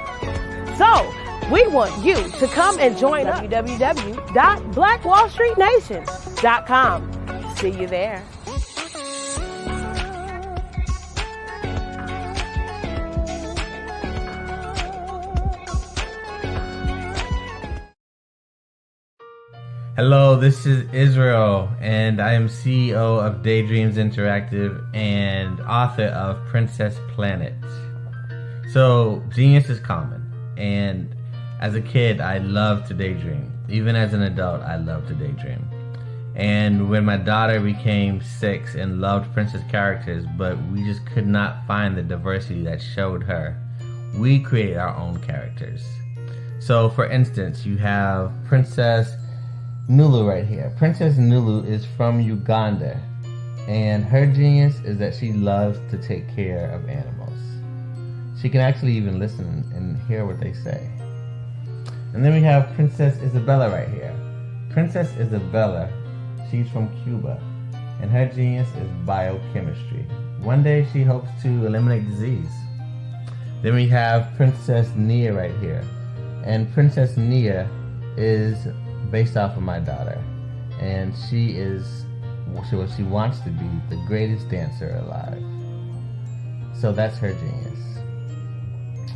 So, we want you to come and join us. www.blackwallstreetnation.com. See you there. Hello, this is Israel, and I am CEO of Daydreams Interactive and author of Princess Planet. So, genius is common, and as a kid, I loved to daydream. Even as an adult, I love to daydream. And when my daughter became 6 and loved princess characters, but we just could not find the diversity that showed her, we created our own characters. So, for instance, you have Princess Nulu right here. Princess Nulu is from Uganda, and her genius is that she loves to take care of animals. She can actually even listen and hear what they say. And then we have Princess Isabella right here. Princess Isabella, she's from Cuba, and her genius is biochemistry. One day she hopes to eliminate disease. Then we have Princess Nia right here, and Princess Nia is based off of my daughter, and she is what she wants to be, the greatest dancer alive. So that's her genius.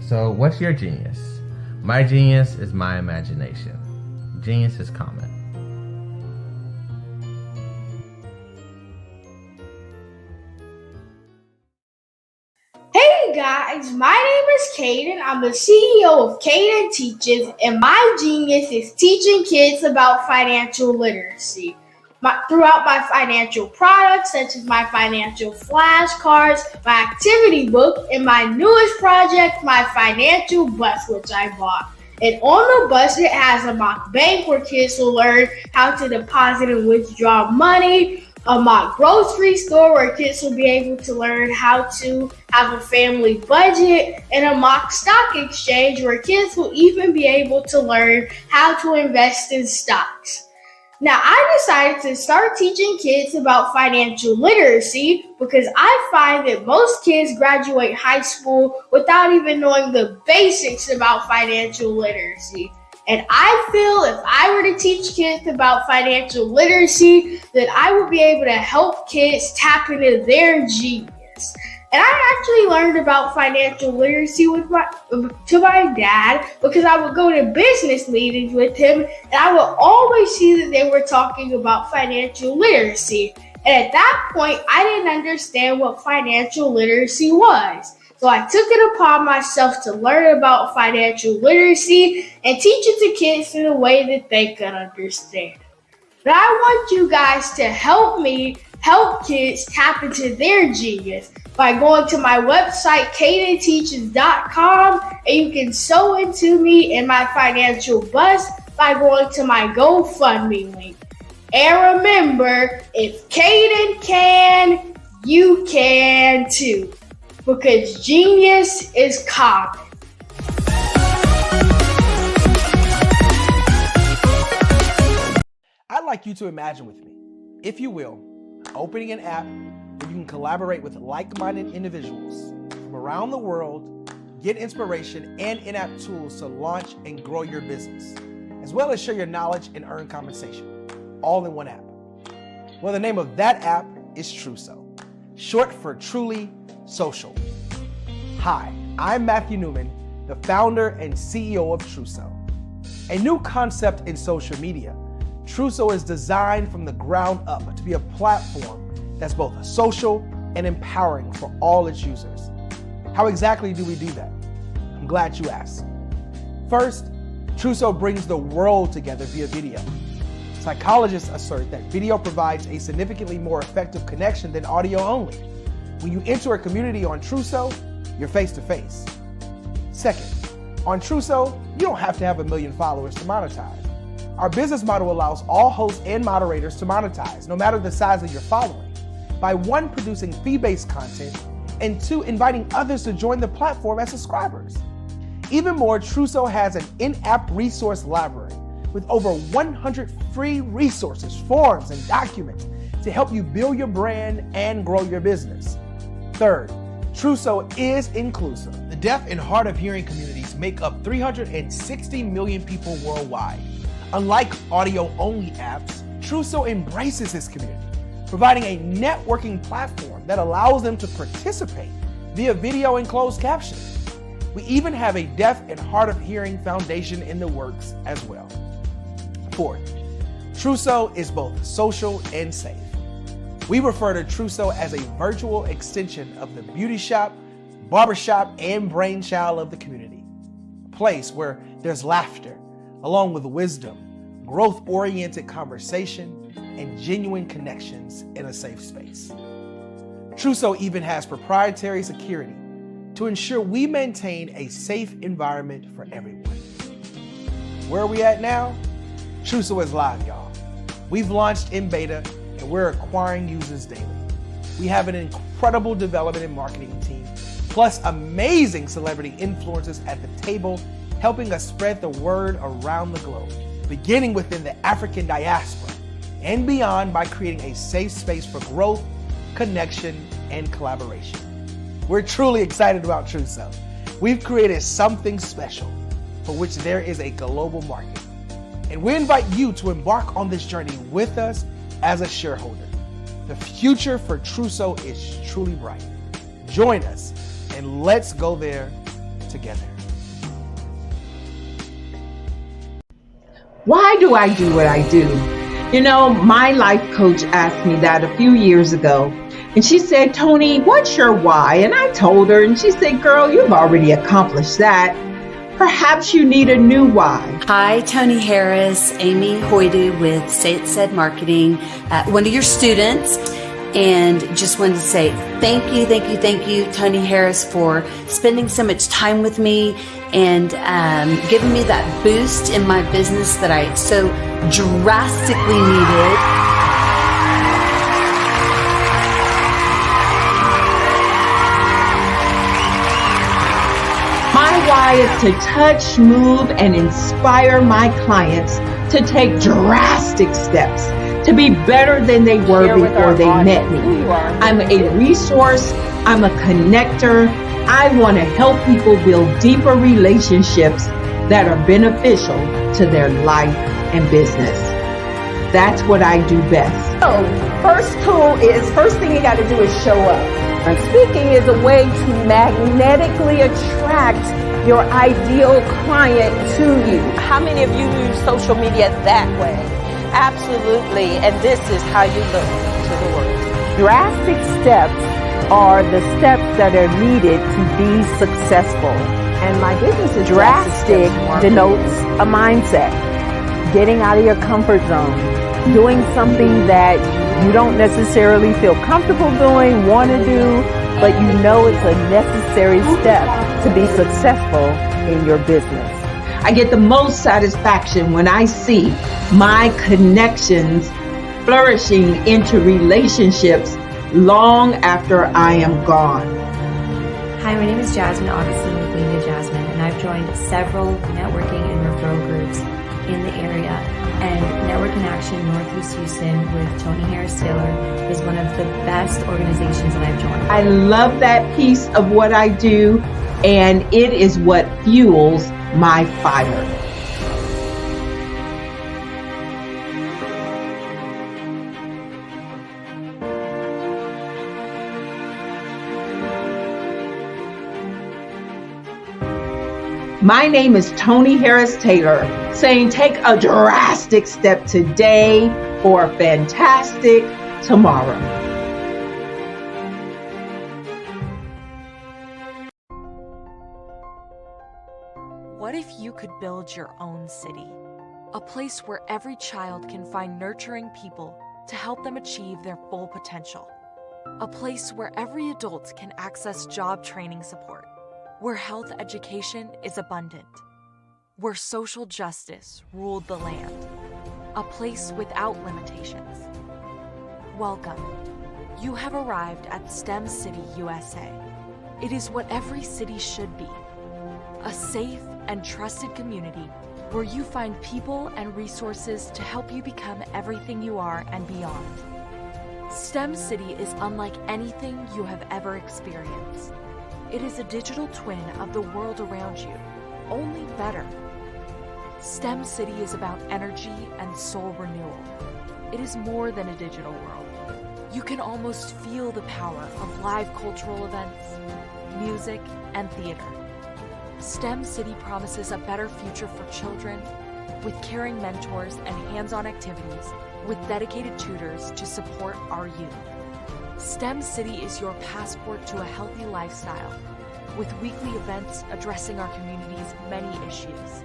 So what's your genius? My genius is my imagination. Genius is common. Hey guys, my name is Caden. I'm the CEO of Caden Teaches, and my genius is teaching kids about financial literacy. Throughout my financial products, such as my financial flashcards, my activity book, and my newest project, my financial bus, which I bought. And on the bus, it has a mock bank where kids will learn how to deposit and withdraw money, a mock grocery store where kids will be able to learn how to have a family budget, and a mock stock exchange where kids will even be able to learn how to invest in stocks. Now, I decided to start teaching kids about financial literacy because I find that most kids graduate high school without even knowing the basics about financial literacy. And I feel if I were to teach kids about financial literacy, that I would be able to help kids tap into their genius. And I actually learned about financial literacy to my dad because I would go to business meetings with him, and I would always see that they were talking about financial literacy. And at that point, I didn't understand what financial literacy was. So I took it upon myself to learn about financial literacy and teach it to kids in a way that they could understand. But I want you guys to help me help kids tap into their genius by going to my website, cadenteaches.com, and you can sew into me in my financial bust by going to my GoFundMe link. And remember, if Caden can, you can too. Because genius is common. I'd like you to imagine with me, if you will, opening an app where you can collaborate with like-minded individuals from around the world, get inspiration and in-app tools to launch and grow your business, as well as share your knowledge and earn compensation, all in one app. Well, the name of that app is Truso, short for Truly Social. Hi, I'm Matthew Newman, the founder and CEO of Truso. A new concept in social media, Truso is designed from the ground up to be a platform that's both social and empowering for all its users. How exactly do we do that? I'm glad you asked. First, Truso brings the world together via video. Psychologists assert that video provides a significantly more effective connection than audio only. When you enter a community on Truso, you're face-to-face. Second, on Truso, you don't have to have 1 million followers to monetize. Our business model allows all hosts and moderators to monetize, no matter the size of your following, by 1, producing fee-based content, and 2, inviting others to join the platform as subscribers. Even more, Truso has an in-app resource library with over 100 free resources, forms, and documents to help you build your brand and grow your business. Third, Truso is inclusive. The deaf and hard of hearing communities make up 360 million people worldwide. Unlike audio-only apps, Truso embraces this community, providing a networking platform that allows them to participate via video and closed captioning. We even have a deaf and hard of hearing foundation in the works as well. Fourth, Truso is both social and safe. We refer to Truso as a virtual extension of the beauty shop, barbershop, and brainchild of the community. A place where there's laughter, along with wisdom, growth-oriented conversation, and genuine connections in a safe space. Truso even has proprietary security to ensure we maintain a safe environment for everyone. Where are we at now? Truso is live, y'all. We've launched in beta, and we're acquiring users daily. We have an incredible development and marketing team, plus amazing celebrity influencers at the table, helping us spread the word around the globe, beginning within the African diaspora and beyond by creating a safe space for growth, connection, and collaboration. We're truly excited about Truso. We've created something special for which there is a global market. And we invite you to embark on this journey with us as a shareholder. The future for Truso is truly bright. Join us and let's go there together. Why do I do what I do? You know, my life coach asked me that a few years ago. And she said, Tony, what's your why? And I told her, and she said, girl, you've already accomplished that. Perhaps you need a new why. Hi, Tony Harris, Amy Hoydu with Say It Said Marketing, one of your students. And just wanted to say thank you, Tony Harris, for spending so much time with me and giving me that boost in my business that I so drastically needed. why is to touch, move, and inspire my clients to take drastic steps to be better than they were before they met me. I'm a resource. I'm a connector. I want to help people build deeper relationships that are beneficial to their life and business. That's what I do best. So, first thing you got to do is show up. And speaking is a way to magnetically attract your ideal client to you. How many of you use social media that way? Absolutely. And this is how you look to the world. Drastic steps are the steps that are needed to be successful. And my business is drastic denotes a mindset. Getting out of your comfort zone. Doing something that you don't necessarily feel comfortable doing, want to do, but you know it's a necessary step to be successful in your business. I get the most satisfaction when I see my connections flourishing into relationships long after I am gone. Hi, my name is Jasmine Augustine with Lean Jasmine, and I've joined several networking and referral groups in the area. And Network in Action Northeast Houston with Tony Harris Taylor is one of the best organizations that I've joined. I love that piece of what I do, and it is what fuels my fire. My name is Tony Harris Taylor, saying take a drastic step today for a fantastic tomorrow. What if you could build your own city? A place where every child can find nurturing people to help them achieve their full potential. A place where every adult can access job training support. Where health education is abundant, where social justice ruled the land, a place without limitations. Welcome. You have arrived at STEM City USA. It is what every city should be, a safe and trusted community where you find people and resources to help you become everything you are and beyond. STEM City is unlike anything you have ever experienced. It is a digital twin of the world around you, only better. STEM City is about energy and soul renewal. It is more than a digital world. You can almost feel the power of live cultural events, music, and theater. STEM City promises a better future for children with caring mentors and hands-on activities with dedicated tutors to support our youth. STEM City is your passport to a healthy lifestyle, with weekly events addressing our community's many issues.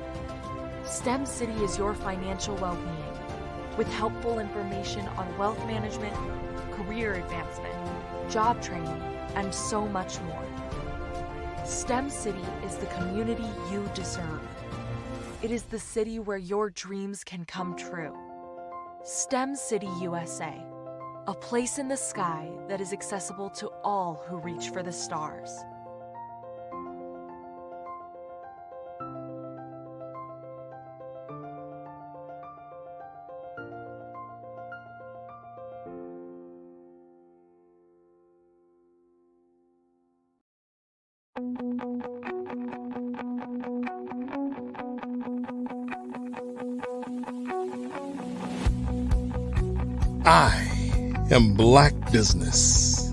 STEM City is your financial well-being, with helpful information on wealth management, career advancement, job training, and so much more. STEM City is the community you deserve. It is the city where your dreams can come true. STEM City USA. A place in the sky that is accessible to all who reach for the stars. I am Black Business.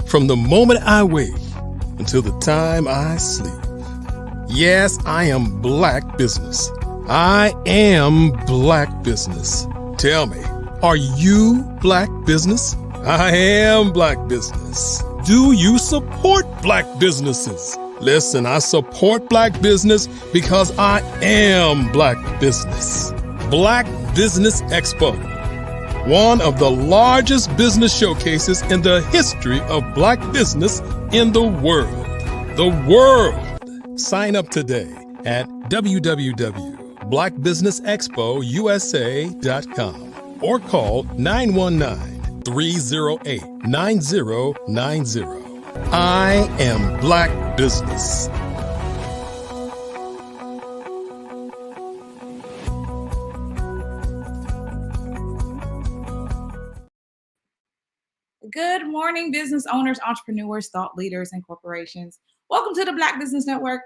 From the moment I wake until the time I sleep. Yes, I am Black Business. I am Black Business. Tell me, are you Black Business? I am Black Business. Do you support Black businesses? Listen, I support Black business because I am Black Business. Black Business Expo. One of the largest business showcases in the history of Black business in the world. The world! Sign up today at www.blackbusinessexpousa.com or call 919-308-9090. I am Black Business. Good morning, business owners, entrepreneurs, thought leaders, and corporations. Welcome to the Black Business Network.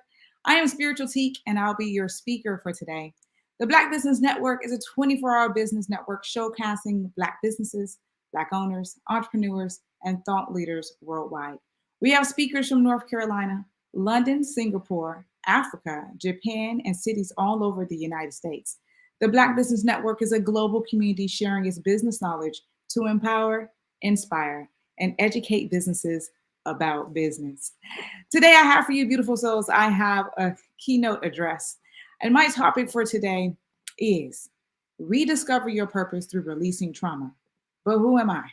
I am Spiritual Teak, and I'll be your speaker for today. The Black Business Network is a 24-hour business network showcasing Black businesses, Black owners, entrepreneurs, and thought leaders worldwide. We have speakers from North Carolina, London, Singapore, Africa, Japan, and cities all over the United States. The Black Business Network is a global community sharing its business knowledge to empower, inspire, and educate businesses about business. Today, I have for you, beautiful souls, I have a keynote address. And my topic for today is rediscover your purpose through releasing trauma. But who am I?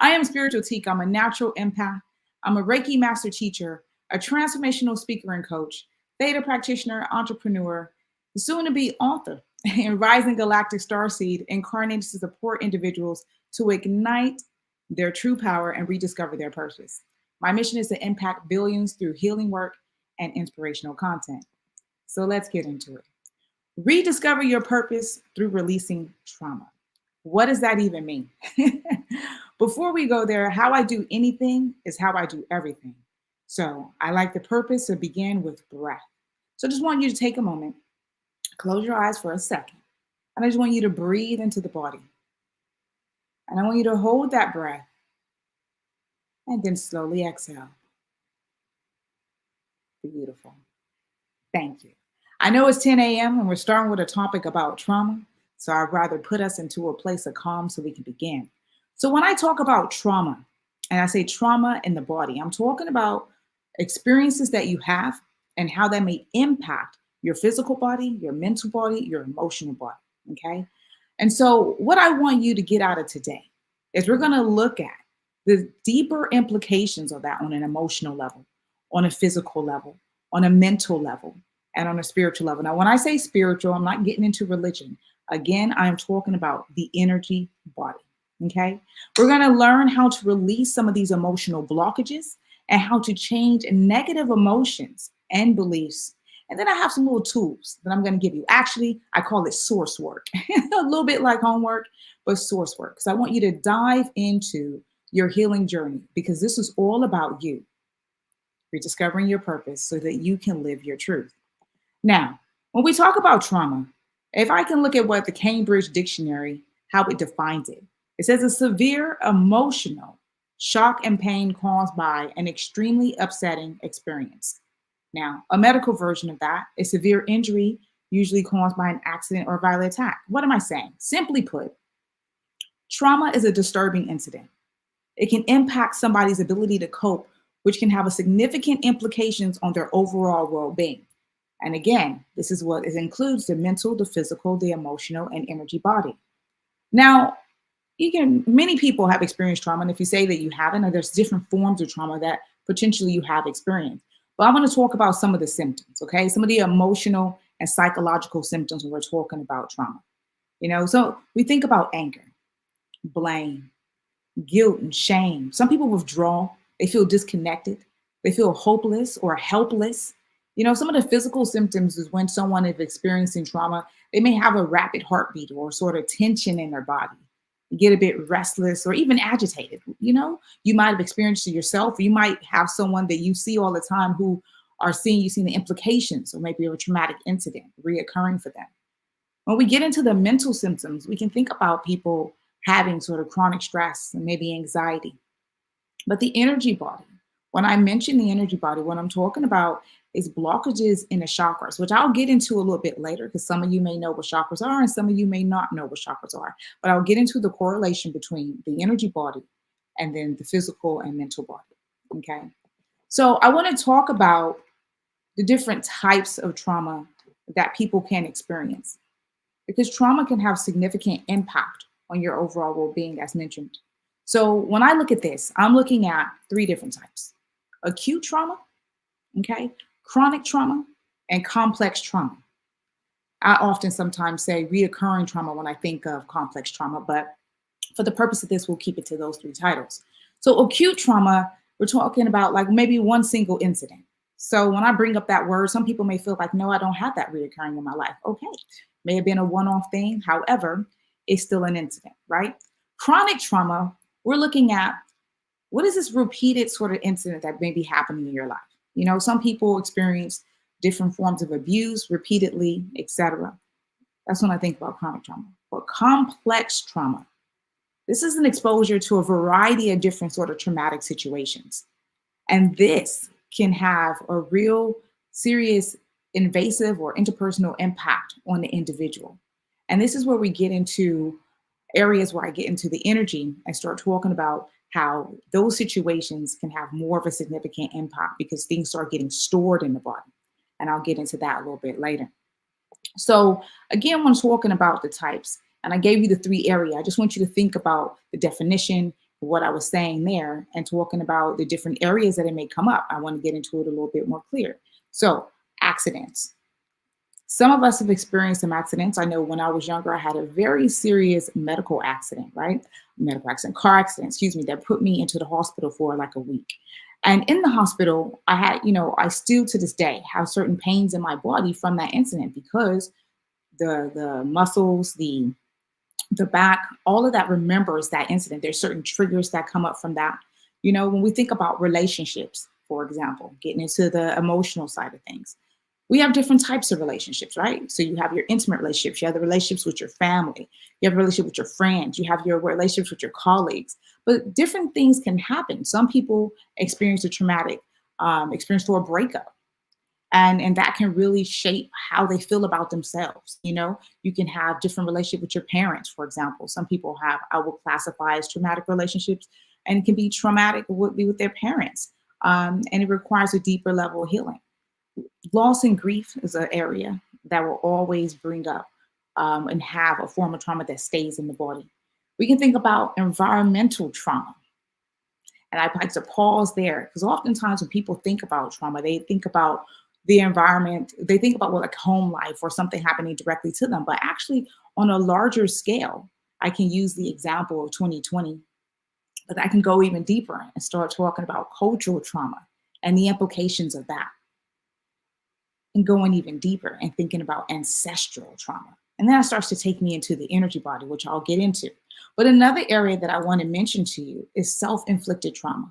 I am Spiritual Teak. I'm a natural empath. I'm a Reiki master teacher, a transformational speaker and coach, theta practitioner, entrepreneur, soon to be author, and rising galactic starseed incarnated to support individuals to ignite their true power and rediscover their purpose. My mission is to impact billions through healing work and inspirational content. So let's get into it. Rediscover your purpose through releasing trauma. What does that even mean? Before we go there, how I do anything is how I do everything. So I like the purpose to begin with breath. So I just want you to take a moment, close your eyes for a second, and I just want you to breathe into the body. And I want you to hold that breath and then slowly exhale. Beautiful. Thank you. I know it's 10 a.m. and we're starting with a topic about trauma, so I'd rather put us into a place of calm so we can begin. So when I talk about trauma, and I say trauma in the body, I'm talking about experiences that you have and how that may impact your physical body, your mental body, your emotional body, okay? And so what I want you to get out of today is we're going to look at the deeper implications of that on an emotional level, on a physical level, on a mental level, and on a spiritual level. Now, when I say spiritual, I'm not getting into religion. Again, I'm talking about the energy body, okay? We're going to learn how to release some of these emotional blockages and how to change negative emotions and beliefs. And then I have some little tools that I'm going to give you. Actually, I call it source work. A little bit like homework, but source work. Because I want you to dive into your healing journey, because this is all about you rediscovering your purpose so that you can live your truth. Now, when we talk about trauma, if I can look at what the Cambridge Dictionary, how it defines it, it says a severe emotional shock and pain caused by an extremely upsetting experience. Now, a medical version of that is severe injury, usually caused by an accident or violent attack. What am I saying? Simply put, trauma is a disturbing incident. It can impact somebody's ability to cope, which can have a significant implications on their overall well-being. And again, this is what it includes: the mental, the physical, the emotional, and energy body. Now, many people have experienced trauma, and if you say that you haven't, there's different forms of trauma that potentially you have experienced. But I want to talk about some of the symptoms, okay? Some of the emotional and psychological symptoms when we're talking about trauma. So we think about anger, blame, guilt, and shame. Some people withdraw. They feel disconnected. They feel hopeless or helpless. Some of the physical symptoms is when someone is experiencing trauma, they may have a rapid heartbeat or sort of tension in their body. You get a bit restless or even agitated. You might have experienced it yourself. Or you might have someone that you see all the time who are seeing the implications or maybe of a traumatic incident reoccurring for them. When we get into the mental symptoms, we can think about people having sort of chronic stress and maybe anxiety. But the energy body, when I mention the energy body, what I'm talking about is blockages in the chakras, which I'll get into a little bit later, because some of you may know what chakras are and some of you may not know what chakras are. But I'll get into the correlation between the energy body and then the physical and mental body, okay? So I want to talk about the different types of trauma that people can experience, because trauma can have significant impact on your overall well-being, as mentioned. So when I look at this, I'm looking at 3 different types: acute trauma, okay, chronic trauma, and complex trauma. I often sometimes say reoccurring trauma when I think of complex trauma, but for the purpose of this, we'll keep it to those 3 titles. So acute trauma, we're talking about like maybe one single incident. So when I bring up that word, some people may feel like, no, I don't have that reoccurring in my life. Okay, may have been a one-off thing. However, it's still an incident, right? Chronic trauma, we're looking at what is this repeated sort of incident that may be happening in your life. You know, some people experience different forms of abuse repeatedly, etc. That's when I think about chronic trauma. But complex trauma, this is an exposure to a variety of different sort of traumatic situations. And this can have a real serious invasive or interpersonal impact on the individual. And this is where we get into areas where I get into the energy and start talking about how those situations can have more of a significant impact because things start getting stored in the body. And I'll get into that a little bit later. So again, when talking about the types, and I gave you the 3 areas, I just want you to think about the definition, what I was saying there, and talking about the different areas that it may come up. I want to get into it a little bit more clear. So accidents. Some of us have experienced some accidents. I know when I was younger, I had a very serious medical accident, right? Car accident, excuse me, that put me into the hospital for like a week. And in the hospital, I had, I still to this day have certain pains in my body from that incident because the muscles, the back, all of that remembers that incident. There's certain triggers that come up from that. When we think about relationships, for example, getting into the emotional side of things, we have different types of relationships, right? So you have your intimate relationships, you have the relationships with your family, you have a relationship with your friends, you have your relationships with your colleagues, but different things can happen. Some people experience a traumatic experience for a breakup. And that can really shape how they feel about themselves. You can have different relationship with your parents, for example. Some people have, I will classify as traumatic relationships, and it can be traumatic would be with their parents. And it requires a deeper level of healing. Loss and grief is an area that will always bring up and have a form of trauma that stays in the body. We can think about environmental trauma. And I'd like to pause there because oftentimes when people think about trauma, they think about the environment, they think about like home life or something happening directly to them. But actually on a larger scale, I can use the example of 2020, but I can go even deeper and start talking about cultural trauma and the implications of that. And going even deeper and thinking about ancestral trauma. And that starts to take me into the energy body, which I'll get into. But another area that I want to mention to you is self-inflicted trauma.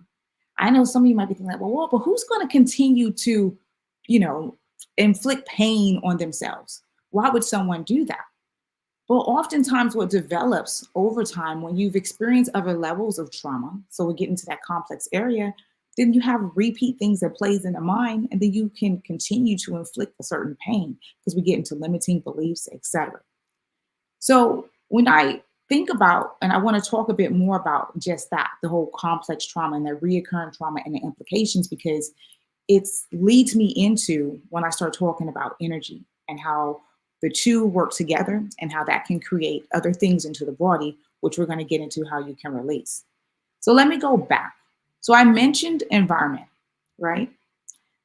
I know some of you might be thinking like, well, but who's going to continue to, inflict pain on themselves? Why would someone do that? Well, oftentimes what develops over time when you've experienced other levels of trauma, so we get into that complex area, then you have repeat things that plays in the mind, and then you can continue to inflict a certain pain because we get into limiting beliefs, etc. So when I think about, and I want to talk a bit more about just that, the whole complex trauma and the reoccurring trauma and the implications, because it leads me into when I start talking about energy and how the two work together and how that can create other things into the body, which we're going to get into how you can release. So let me go back. So I mentioned environment, right?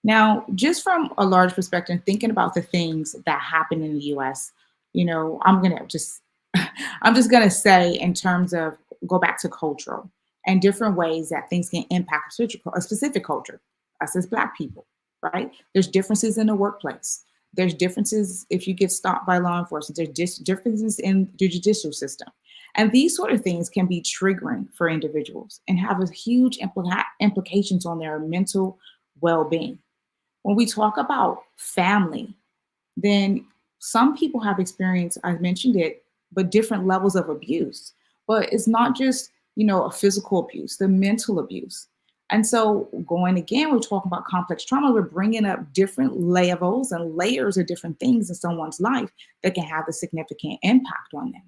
Now, just from a large perspective, thinking about the things that happen in the US, I'm just going to say in terms of go back to cultural and different ways that things can impact a specific culture, us as Black people, right? There's differences in the workplace. There's differences if you get stopped by law enforcement. There's differences in the judicial system. And these sort of things can be triggering for individuals and have a huge implications on their mental well-being. When we talk about family, then some people have experienced, I mentioned it, but different levels of abuse. But it's not just, a physical abuse, the mental abuse. And so going again, we're talking about complex trauma. We're bringing up different levels and layers of different things in someone's life that can have a significant impact on them.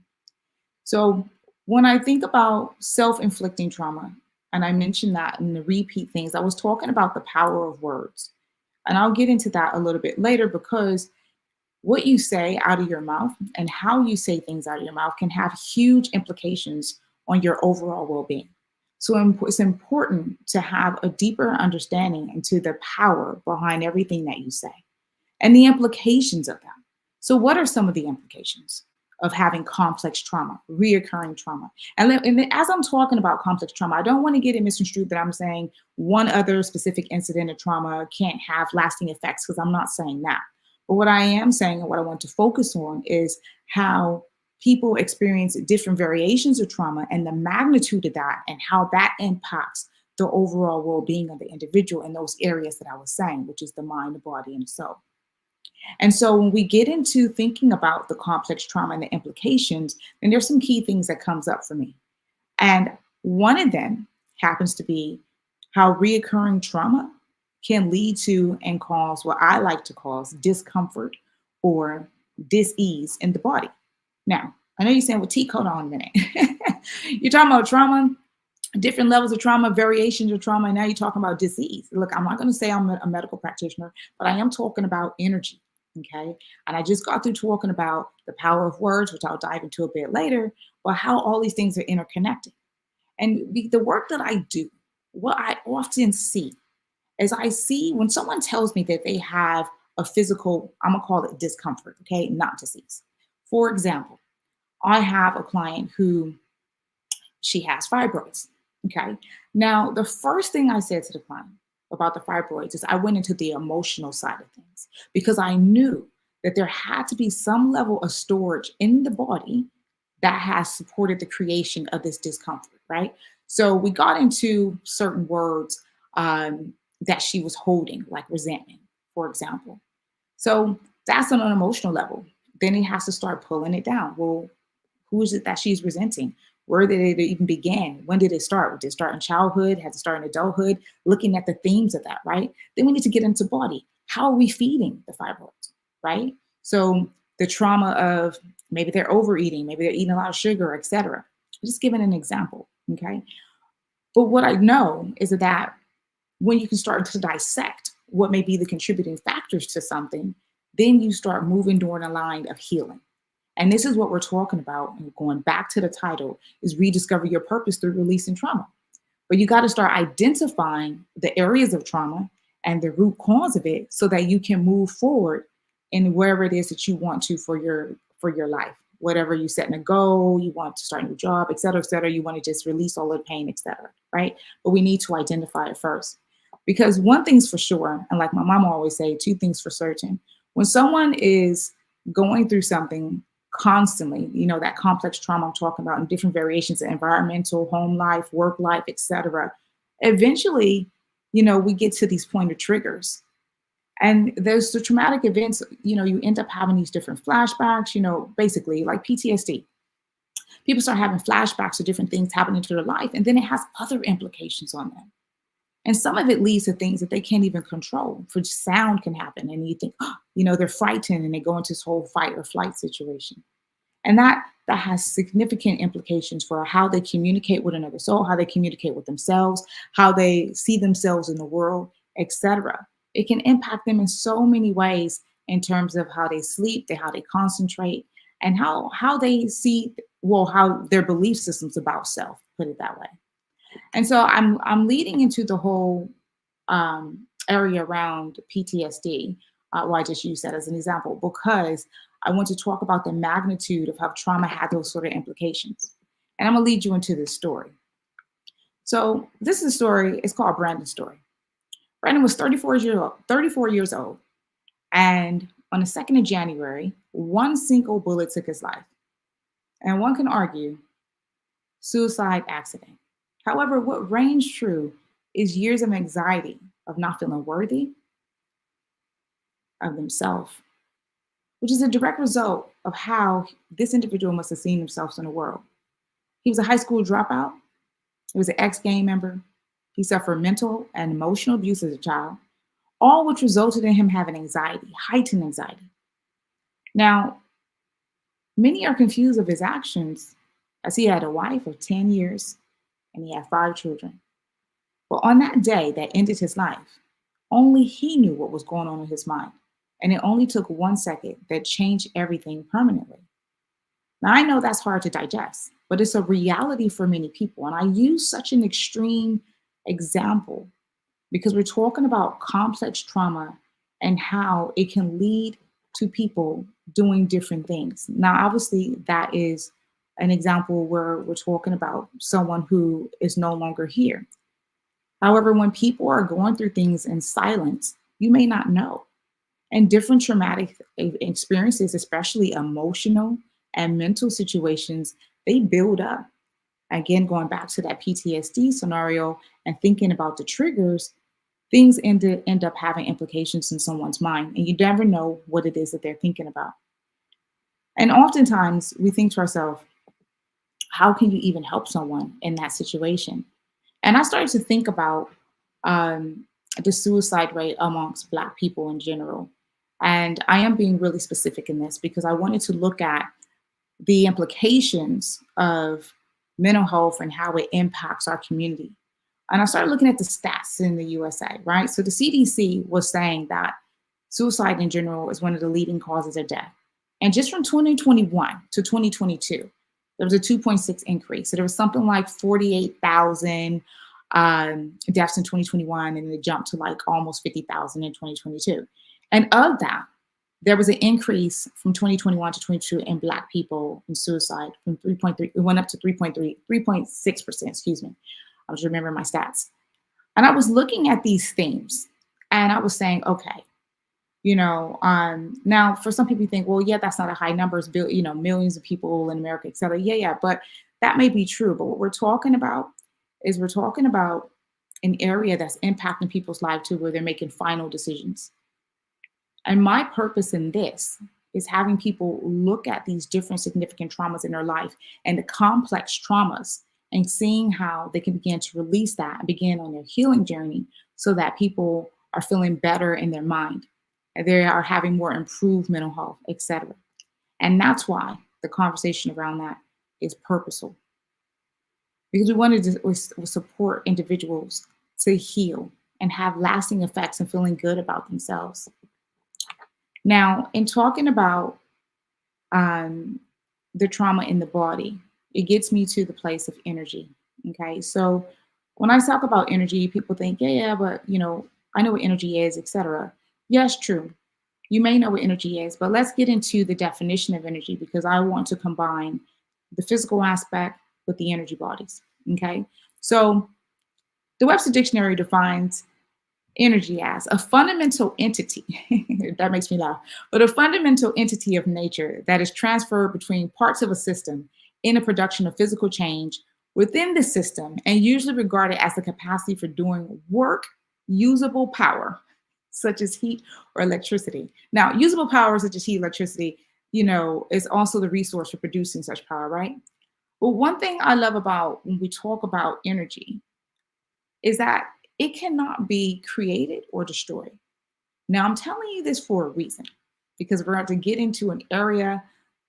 So when I think about self-inflicting trauma, and I mentioned that in the repeat things, I was talking about the power of words. And I'll get into that a little bit later because what you say out of your mouth and how you say things out of your mouth can have huge implications on your overall well-being. So it's important to have a deeper understanding into the power behind everything that you say and the implications of that. So what are some of the implications of having complex trauma, reoccurring trauma? And as I'm talking about complex trauma, I don't want to get it misconstrued that I'm saying one other specific incident of trauma can't have lasting effects, because I'm not saying that. But what I am saying and what I want to focus on is how people experience different variations of trauma and the magnitude of that and how that impacts the overall well-being of the individual in those areas that I was saying, which is the mind, the body, and the soul. And so when we get into thinking about the complex trauma and the implications, then there's some key things that comes up for me. And one of them happens to be how reoccurring trauma can lead to and cause what I like to call discomfort or dis-ease in the body. Now, I know you're saying, well, T, hold on a minute. You're talking about trauma, different levels of trauma, variations of trauma, and now you're talking about disease. Look, I'm not going to say I'm a medical practitioner, but I am talking about energy, okay? And I just got through talking about the power of words, which I'll dive into a bit later, but how all these things are interconnected. And the work that I do, what I often see is I see when someone tells me that they have a physical, I'm going to call it discomfort, okay, not disease. For example, I have a client who she has fibroids. Okay. Now, the first thing I said to the client about the fibroids is I went into the emotional side of things because I knew that there had to be some level of storage in the body that has supported the creation of this discomfort, right? So we got into certain words that she was holding, like resentment, for example. So that's on an emotional level. Then it has to start pulling it down. Well, who is it that she's resenting? Where did it even begin? When did it start? Did it start in childhood? Had to start in adulthood? Looking at the themes of that, right? Then we need to get into body. How are we feeding the fibroids, right? So the trauma of maybe they're overeating, maybe they're eating a lot of sugar, etc. Just giving an example, okay? But what I know is that when you can start to dissect what may be the contributing factors to something, then you start moving during a line of healing. And this is what we're talking about, and going back to the title, is rediscover your purpose through releasing trauma. But you got to start identifying the areas of trauma and the root cause of it so that you can move forward in wherever it is that you want to for your life. Whatever you set in a goal, you want to start a new job, et cetera, you want to just release all the pain, et cetera, right? But we need to identify it first. Because one thing's for sure, and like my mom always say, two things for certain. When someone is going through something constantly, you know, that complex trauma I'm talking about in different variations of environmental, home life, work life, etc. Eventually, you know, we get to these pointer triggers. And there's the traumatic events, you know, you end up having these different flashbacks, you know, basically like PTSD. People start having flashbacks of different things happening to their life, and then it has other implications on them. And some of it leads to things that they can't even control. For sound can happen, and you think, oh, you know, they're frightened, and they go into this whole fight or flight situation. And that has significant implications for how they communicate with another soul, how they communicate with themselves, how they see themselves in the world, etc. It can impact them in so many ways in terms of how they sleep, how they concentrate, and how they see, well, how their belief systems about self, put it that way. And so I'm leading into the whole area around PTSD. Well, I just use that as an example because I want to talk about the magnitude of how trauma had those sort of implications. And I'm gonna lead you into this story. So this is a story, it's called Brandon's story. Brandon was 34 years old. And on the 2nd of January, one single bullet took his life. And one can argue, suicide accident. However, what reigns true is years of anxiety, of not feeling worthy of themselves, which is a direct result of how this individual must have seen themselves in the world. He was a high school dropout. He was an ex-gang member. He suffered mental and emotional abuse as a child, all which resulted in him having anxiety, heightened anxiety. Now, many are confused of his actions as he had a wife of 10 years and he had 5 children. But on that day that ended his life, only he knew what was going on in his mind. And it only took 1 second that changed everything permanently. Now, I know that's hard to digest, but it's a reality for many people. And I use such an extreme example because we're talking about complex trauma and how it can lead to people doing different things. Now, obviously, that is an example where we're talking about someone who is no longer here. However, when people are going through things in silence, you may not know. And different traumatic experiences, especially emotional and mental situations, they build up. Again, going back to that PTSD scenario and thinking about the triggers, things end up having implications in someone's mind, and you never know what it is that they're thinking about. And oftentimes we think to ourselves, how can you even help someone in that situation? And I started to think about um, the suicide rate amongst Black people in general. And I am being really specific in this because I wanted to look at the implications of mental health and how it impacts our community. And I started looking at the stats in the USA, right? So the CDC was saying that suicide in general is one of the leading causes of death. And just from 2021 to 2022, there was a 2.6 increase. So there was something like 48,000 deaths in 2021, and it jumped to like almost 50,000 in 2022. And of that, there was an increase from 2021 to 22 in Black people in suicide from 3.3, it went up to 3.6%, excuse me. I was remembering my stats. And I was looking at these themes and I was saying, okay, now for some people you think, well, yeah, that's not a high number, it's millions of people in America, et cetera. Yeah, but that may be true. But what we're talking about is an area that's impacting people's lives too, where they're making final decisions. And my purpose in this is having people look at these different significant traumas in their life and the complex traumas and seeing how they can begin to release that and begin on their healing journey so that people are feeling better in their mind. They are having more improved mental health, etc. And that's why the conversation around that is purposeful. Because we wanted to support individuals to heal and have lasting effects and feeling good about themselves. Now, in talking about the trauma in the body, it gets me to the place of energy. Okay, so when I talk about energy, people think, yeah, but I know what energy is, etc. Yes, true. You may know what energy is, but let's get into the definition of energy because I want to combine the physical aspect with the energy bodies. Okay, so the Webster Dictionary defines energy as a fundamental entity. That makes me laugh, but a fundamental entity of nature that is transferred between parts of a system in a production of physical change within the system and usually regarded as the capacity for doing work, usable power, such as heat or electricity. Now, usable power such as heat, electricity, is also the resource for producing such power, right? But one thing I love about when we talk about energy is that it cannot be created or destroyed. Now, I'm telling you this for a reason, because we're going to get into an area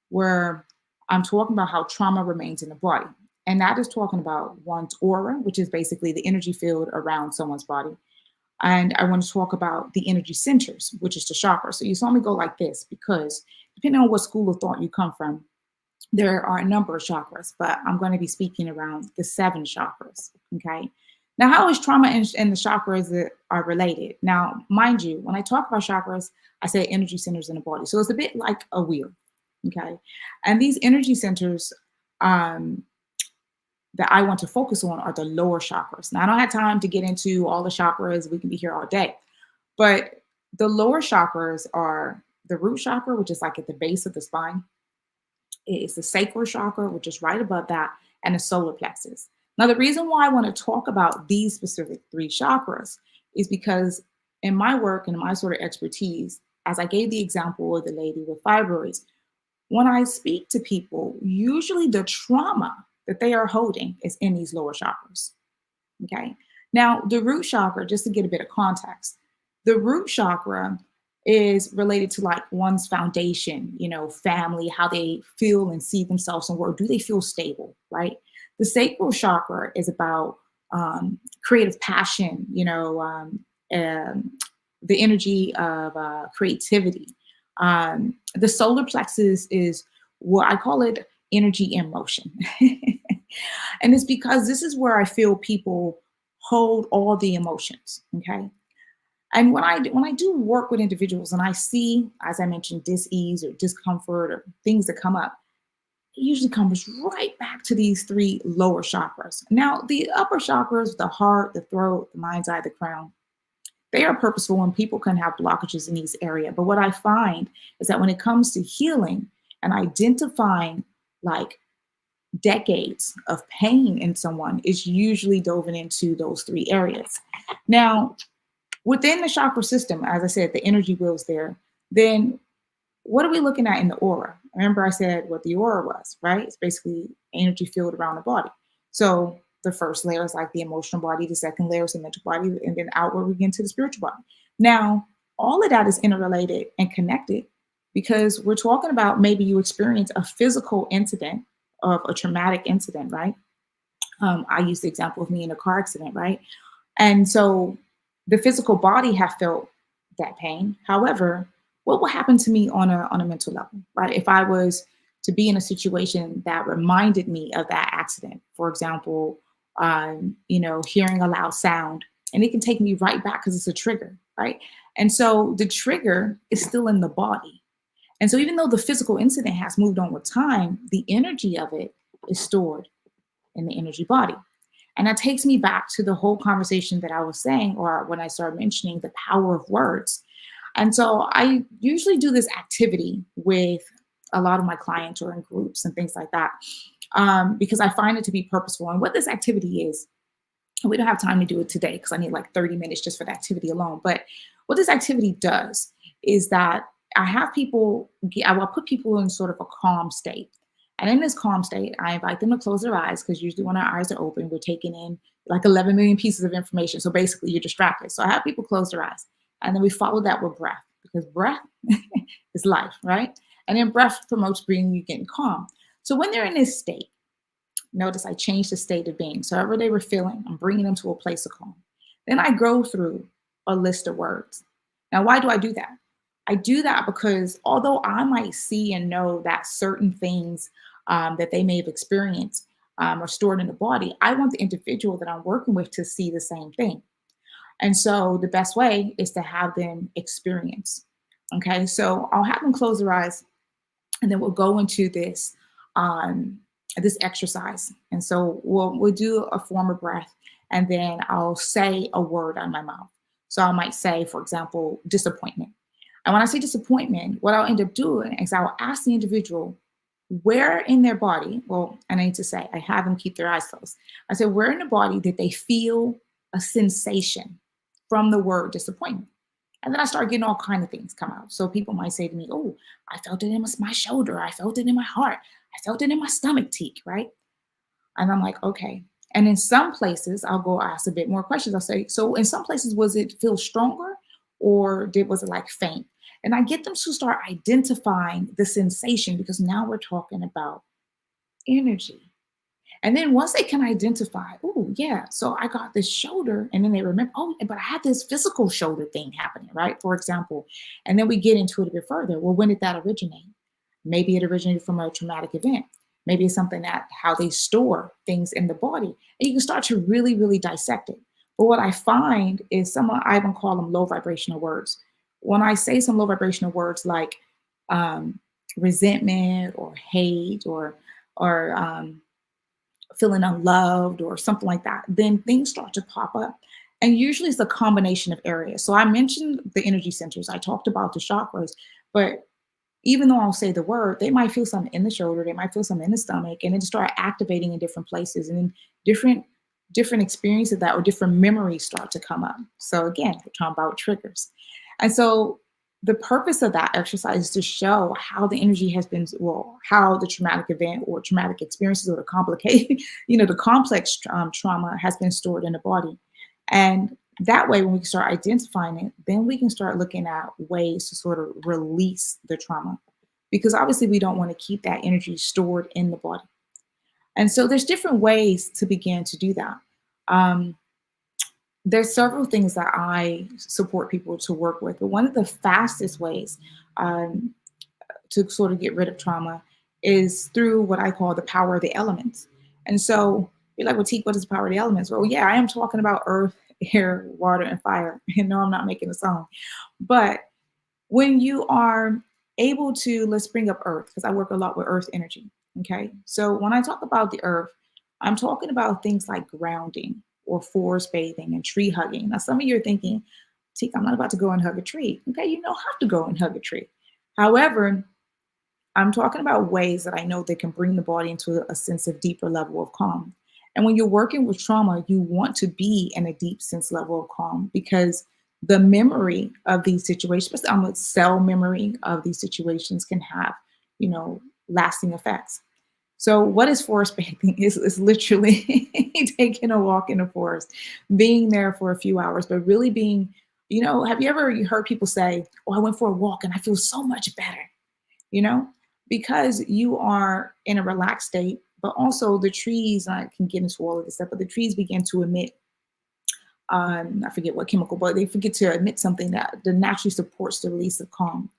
where I'm talking about how trauma remains in the body. And that is talking about one's aura, which is basically the energy field around someone's body. And I want to talk about the energy centers, which is the chakra. So you saw me go like this because depending on what school of thought you come from, there are a number of chakras, but I'm going to be speaking around the 7 chakras, okay? Now, how is trauma and the chakras that are related? Now, mind you, when I talk about chakras, I say energy centers in the body. So it's a bit like a wheel, okay? And these energy centers that I want to focus on are the lower chakras. Now, I don't have time to get into all the chakras. We can be here all day. But the lower chakras are the root chakra, which is like at the base of the spine. It's the sacral chakra, which is right above that, and the solar plexus. Now, the reason why I want to talk about these specific 3 chakras is because in my work and my sort of expertise, as I gave the example of the lady with fibroids, when I speak to people, usually the trauma that they are holding is in these lower chakras, okay? Now, the root chakra, just to get a bit of context, the root chakra is related to like one's foundation, family, how they feel and see themselves and work. Do they feel stable, right? The sacral chakra is about creative passion, the energy of creativity. The solar plexus is what I call it energy in motion. And it's because this is where I feel people hold all the emotions, okay? And when I do work with individuals and I see, as I mentioned, dis-ease or discomfort or things that come up, it usually comes right back to these 3 lower chakras. Now, the upper chakras, the heart, the throat, the mind's eye, the crown, they are purposeful and people can have blockages in these areas. But what I find is that when it comes to healing and identifying like decades of pain in someone is usually dove into those three areas. Now, within the chakra system, as I said, the energy wheels there, then what are we looking at in the aura? Remember I said what the aura was, right? It's basically energy field around the body. So the first layer is like the emotional body, the second layer is the mental body, and then outward we get into the spiritual body. Now, all of that is interrelated and connected because we're talking about maybe you experience a physical incident of a traumatic incident, right? I use the example of me in a car accident, right? And so the physical body have felt that pain. However, what will happen to me on a mental level, right? If I was to be in a situation that reminded me of that accident, for example, hearing a loud sound, and it can take me right back because it's a trigger, right? And so the trigger is still in the body. And so even though the physical incident has moved on with time, the energy of it is stored in the energy body. And that takes me back to the whole conversation that I was saying, or when I started mentioning the power of words. And so I usually do this activity with a lot of my clients or in groups and things like that, because I find it to be purposeful. And what this activity is, we don't have time to do it today because I need like 30 minutes just for the activity alone. But what this activity does is that I will put people in sort of a calm state. And in this calm state, I invite them to close their eyes because usually when our eyes are open, we're taking in like 11 million pieces of information. So basically you're distracted. So I have people close their eyes and then we follow that with breath because breath is life, right? And then breath promotes bringing you getting calm. So when they're in this state, notice I changed the state of being. So however they were feeling, I'm bringing them to a place of calm. Then I go through a list of words. Now, why do I do that? I do that because although I might see and know that certain things that they may have experienced are stored in the body, I want the individual that I'm working with to see the same thing. And so the best way is to have them experience. Okay, so I'll have them close their eyes and then we'll go into this exercise. And so we'll do a form of breath and then I'll say a word out of my mouth. So I might say, for example, disappointment. And when I say disappointment, what I'll end up doing is I'll ask the individual where in their body, well, and I need to say, I have them keep their eyes closed. I said, where in the body did they feel a sensation from the word disappointment? And then I start getting all kinds of things come out. So people might say to me, oh, I felt it in my shoulder. I felt it in my heart. I felt it in my stomach teak, right? And I'm like, okay. And in some places, I'll go ask a bit more questions. I'll say, so in some places, was it feel stronger or was it like faint? And I get them to start identifying the sensation because now we're talking about energy. And then once they can identify, oh, yeah, so I got this shoulder, and then they remember, oh, but I had this physical shoulder thing happening, right? For example, and then we get into it a bit further. Well, when did that originate? Maybe it originated from a traumatic event. Maybe it's something that how they store things in the body. And you can start to really, really dissect it. But what I find is I even call them low vibrational words. When I say some low vibrational words like resentment or hate or feeling unloved or something like that, then things start to pop up. And usually it's a combination of areas. So I mentioned the energy centers. I talked about the chakras, but even though I'll say the word, they might feel something in the shoulder, they might feel something in the stomach, and then start activating in different places. And then different experiences of that or different memories start to come up. So again, we're talking about triggers. And so the purpose of that exercise is to show how the energy has been, how the traumatic event or traumatic experiences or the complicated, the complex trauma has been stored in the body. And that way, when we start identifying it, then we can start looking at ways to sort of release the trauma, because obviously we don't want to keep that energy stored in the body. And so there's different ways to begin to do that. There's several things that I support people to work with, but one of the fastest ways to sort of get rid of trauma is through what I call the power of the elements. And so you're like, well, Teak, what is the power of the elements? Well, yeah, I am talking about earth, air, water, and fire. And no, I'm not making a song. But when you are able to, let's bring up earth, because I work a lot with earth energy. Okay. So when I talk about the earth, I'm talking about things like grounding or forest bathing and tree hugging. Now, some of you are thinking, Teak, I'm not about to go and hug a tree. Okay, you don't have to go and hug a tree. However, I'm talking about ways that I know that can bring the body into a sense of deeper level of calm. And when you're working with trauma, you want to be in a deep sense level of calm because the memory of these situations, especially cell memory of these situations, can have, lasting effects. So what is forest bathing? Is literally taking a walk in the forest, being there for a few hours, but really being, have you ever heard people say, oh, I went for a walk and I feel so much better, because you are in a relaxed state, but also the trees, I can get into all of this stuff, but the trees begin to emit, I forget what chemical, but they forget to emit something that naturally supports the release of calm.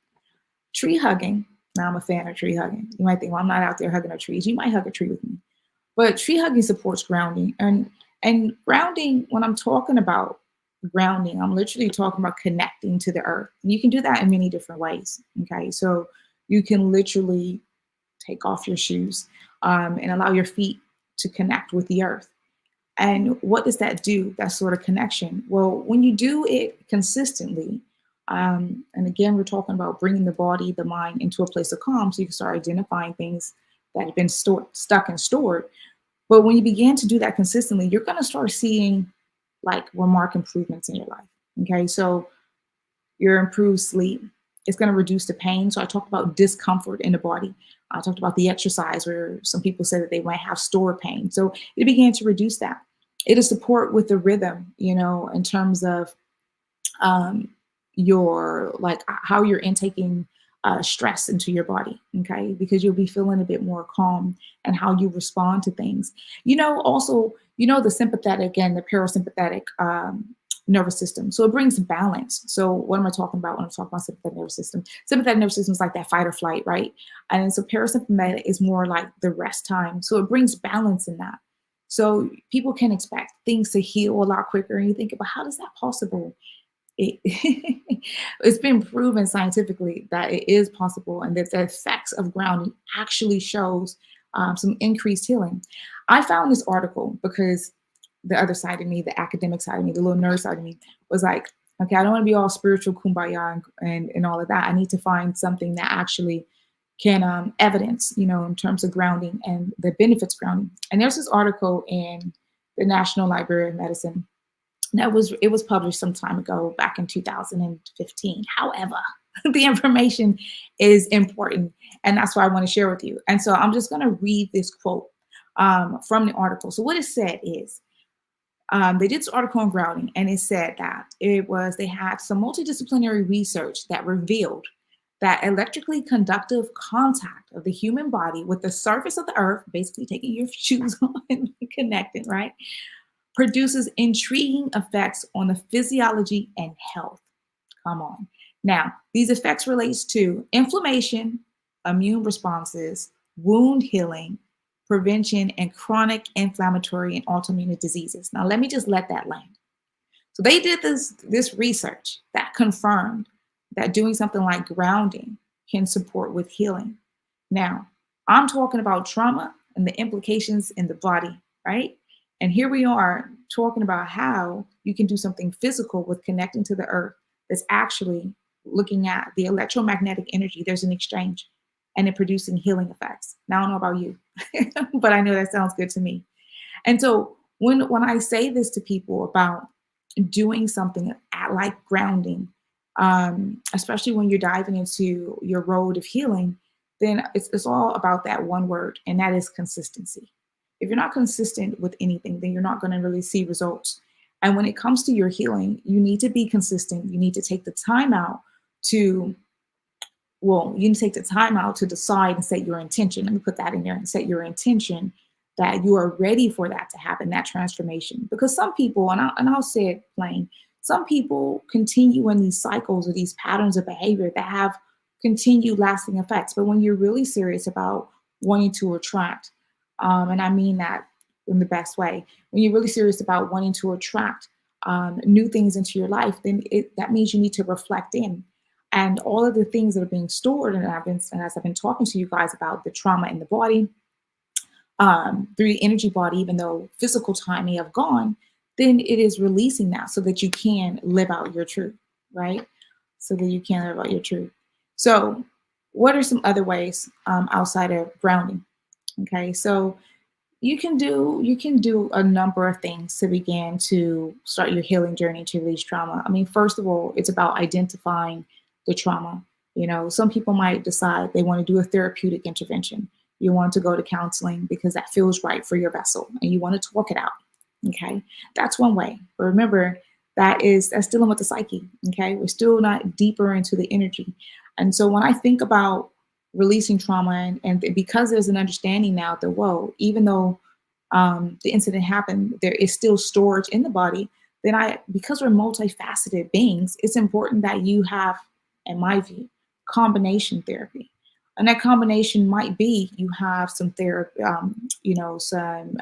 Tree hugging. Now I'm a fan of tree hugging. You might think, well, I'm not out there hugging no trees. You might hug a tree with me. But tree hugging supports grounding. And grounding, when I'm talking about grounding, I'm literally talking about connecting to the earth. And you can do that in many different ways. Okay. So you can literally take off your shoes and allow your feet to connect with the earth. And what does that do, that sort of connection? Well, when you do it consistently, and again, we're talking about bringing the body, the mind into a place of calm so you can start identifying things that have been stuck and stored. But when you begin to do that consistently, you're going to start seeing like remark improvements in your life. Okay, so your improved sleep, it's going to reduce the pain. So I talked about discomfort in the body. I talked about the exercise where some people say that they might have stored pain. So it began to reduce that. It'll support with the rhythm, in terms of your, like how you're intaking stress into your body. Okay. Because you'll be feeling a bit more calm and how you respond to things. Also, the sympathetic and the parasympathetic nervous system. So it brings balance. So what am I talking about when I'm talking about sympathetic nervous system? Sympathetic nervous system is like that fight or flight, right? And so parasympathetic is more like the rest time. So it brings balance in that. So people can expect things to heal a lot quicker. And you think about, how is that possible? It's been proven scientifically that it is possible, and that the effects of grounding actually shows some increased healing. I found this article because the other side of me, the academic side of me, the little nerd side of me was like, okay, I don't want to be all spiritual kumbaya and all of that. I need to find something that actually can evidence, in terms of grounding and the benefits of grounding. And there's this article in the National Library of Medicine. It was published some time ago, back in 2015. However, the information is important, and that's why I want to share with you. And so I'm just going to read this quote from the article. So what it said is, they did this article on grounding, and it said that they had some multidisciplinary research that revealed that electrically conductive contact of the human body with the surface of the earth, basically taking your shoes on and connecting, right, produces intriguing effects on the physiology and health. Come on. Now, these effects relates to inflammation, immune responses, wound healing, prevention, and chronic inflammatory and autoimmune diseases. Now, let me just let that land. So they did this research that confirmed that doing something like grounding can support with healing. Now, I'm talking about trauma and the implications in the body, right? And here we are talking about how you can do something physical with connecting to the earth that's actually looking at the electromagnetic energy. There's an exchange and it producing healing effects. Now, I don't know about you, but I know that sounds good to me. And so when I say this to people about doing something like grounding, especially when you're diving into your road of healing, then it's all about that one word, and that is consistency. If you're not consistent with anything, then you're not going to really see results. And when it comes to your healing, you need to be consistent. You need to take the time out to decide and set your intention. Let me put that in there and set your intention that you are ready for that to happen, that transformation. Because some people, and I'll say it plain, some people continue in these cycles or these patterns of behavior that have continued lasting effects. But when you're really serious about wanting to attract, and I mean that in the best way, when you're really serious about wanting to attract new things into your life, then that means you need to reflect in. And all of the things that are being stored, and as I've been talking to you guys about the trauma in the body, through the energy body, even though physical time may have gone, then it is releasing that so that you can live out your truth, right? So that you can live out your truth. So what are some other ways outside of grounding? Okay, so you can do a number of things to begin to start your healing journey to release trauma. I mean, first of all, it's about identifying the trauma. Some people might decide they want to do a therapeutic intervention. You want to go to counseling because that feels right for your vessel and you want to talk it out. Okay, that's one way. But remember, that's dealing with the psyche. Okay, we're still not deeper into the energy. And so when I think about releasing trauma, and because there's an understanding now that, whoa, even though the incident happened, there is still storage in the body, then because we're multifaceted beings, it's important that you have, in my view, combination therapy. And that combination might be you have some therapy, some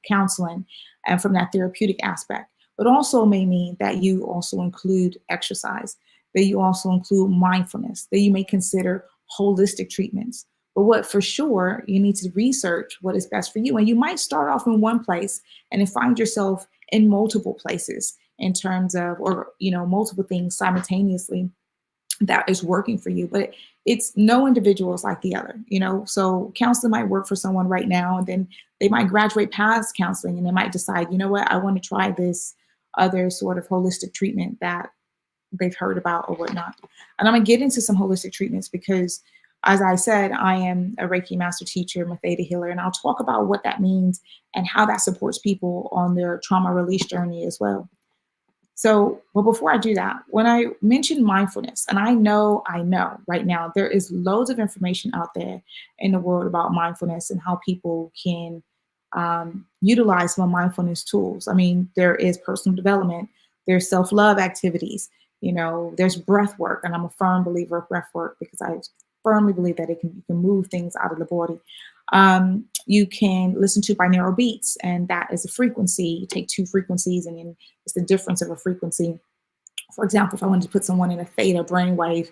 counseling, and from that therapeutic aspect, but also may mean that you also include exercise, that you also include mindfulness, that you may consider holistic treatments. But what for sure, you need to research what is best for you. And you might start off in one place and then find yourself in multiple places in terms of, or, multiple things simultaneously that is working for you. But it's no individual is like the other, So counseling might work for someone right now, and then they might graduate past counseling and they might decide, you know what, I want to try this other sort of holistic treatment that they've heard about or whatnot. And I'm gonna get into some holistic treatments because, as I said, I am a Reiki master teacher, I'm a theta healer, and I'll talk about what that means and how that supports people on their trauma release journey as well. So, well, before I do that, when I mention mindfulness, and I know right now there is loads of information out there in the world about mindfulness and how people can utilize some mindfulness tools. I mean, there is personal development, there's self-love activities, there's breath work, and I'm a firm believer of breath work because I firmly believe that you can move things out of the body. You can listen to binaural beats, and that is a frequency. You take two frequencies, and then it's the difference of a frequency. For example, if I wanted to put someone in a theta brainwave,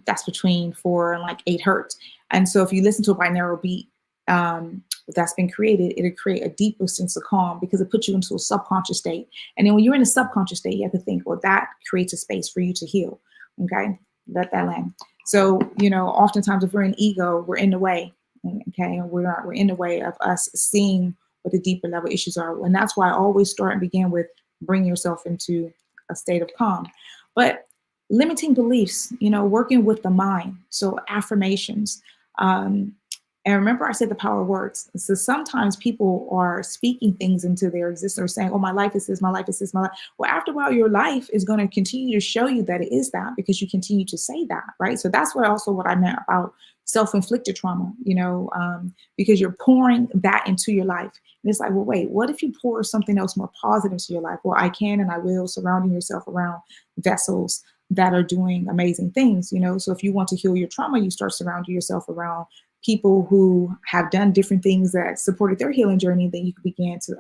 that's between 4 and 8 hertz. And so if you listen to a binaural beat that's been created, it'll create a deeper sense of calm because it puts you into a subconscious state. And then when you're in a subconscious state, you have to think, well, that creates a space for you to heal. Okay, let that land. So, oftentimes if we're in ego, we're in the way. Okay, and we're in the way of us seeing what the deeper level issues are. And that's why I always start and begin with bring yourself into a state of calm. But limiting beliefs, working with the mind. So affirmations. And remember, I said the power of words. So sometimes people are speaking things into their existence or saying, oh, my life is this, my life is this, my life. Well, after a while, your life is going to continue to show you that it is that because you continue to say that, right? So that's what I meant about self-inflicted trauma, because you're pouring that into your life. And it's like, well, wait, what if you pour something else more positive into your life? Well, I can and I will, surrounding yourself around vessels that are doing amazing things, So if you want to heal your trauma, you start surrounding yourself around people who have done different things that supported their healing journey. Then you can begin to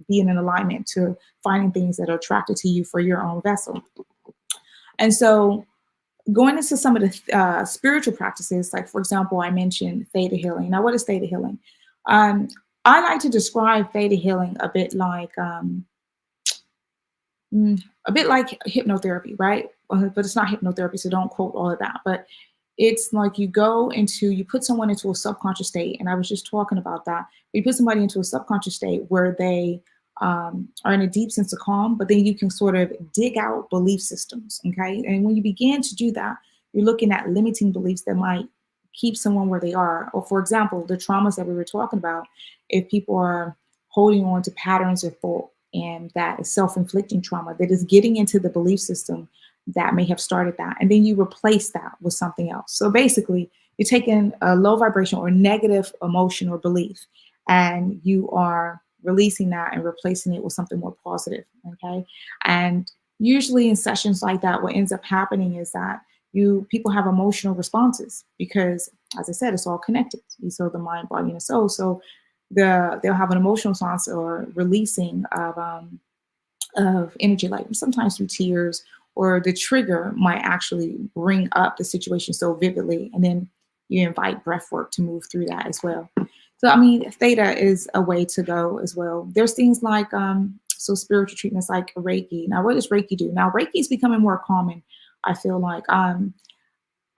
be in an alignment to finding things that are attracted to you for your own vessel. And so going into some of the spiritual practices, like, for example, I mentioned theta healing. Now, what is theta healing? I like to describe theta healing a bit like hypnotherapy, right? But it's not hypnotherapy, so don't quote all of that. But it's like you put someone into a subconscious state, and I was just talking about that. You put somebody into a subconscious state where they are in a deep sense of calm, but then you can sort of dig out belief systems, okay? And when you begin to do that, you're looking at limiting beliefs that might keep someone where they are. Or, for example, the traumas that we were talking about, if people are holding on to patterns of thought, and that is self-inflicting trauma, that is getting into the belief system that may have started that, and then you replace that with something else. So basically, you're taking a low vibration or negative emotion or belief, and you are releasing that and replacing it with something more positive, okay? And usually in sessions like that, what ends up happening is that people have emotional responses because, as I said, it's all connected. So the mind, body, and the soul. So they'll have an emotional response or releasing of energy, like sometimes through tears, or the trigger might actually bring up the situation so vividly, and then you invite breath work to move through that as well. So, I mean, theta is a way to go as well. There's things like, spiritual treatments like Reiki. Now, what does Reiki do? Now, Reiki is becoming more common, I feel like.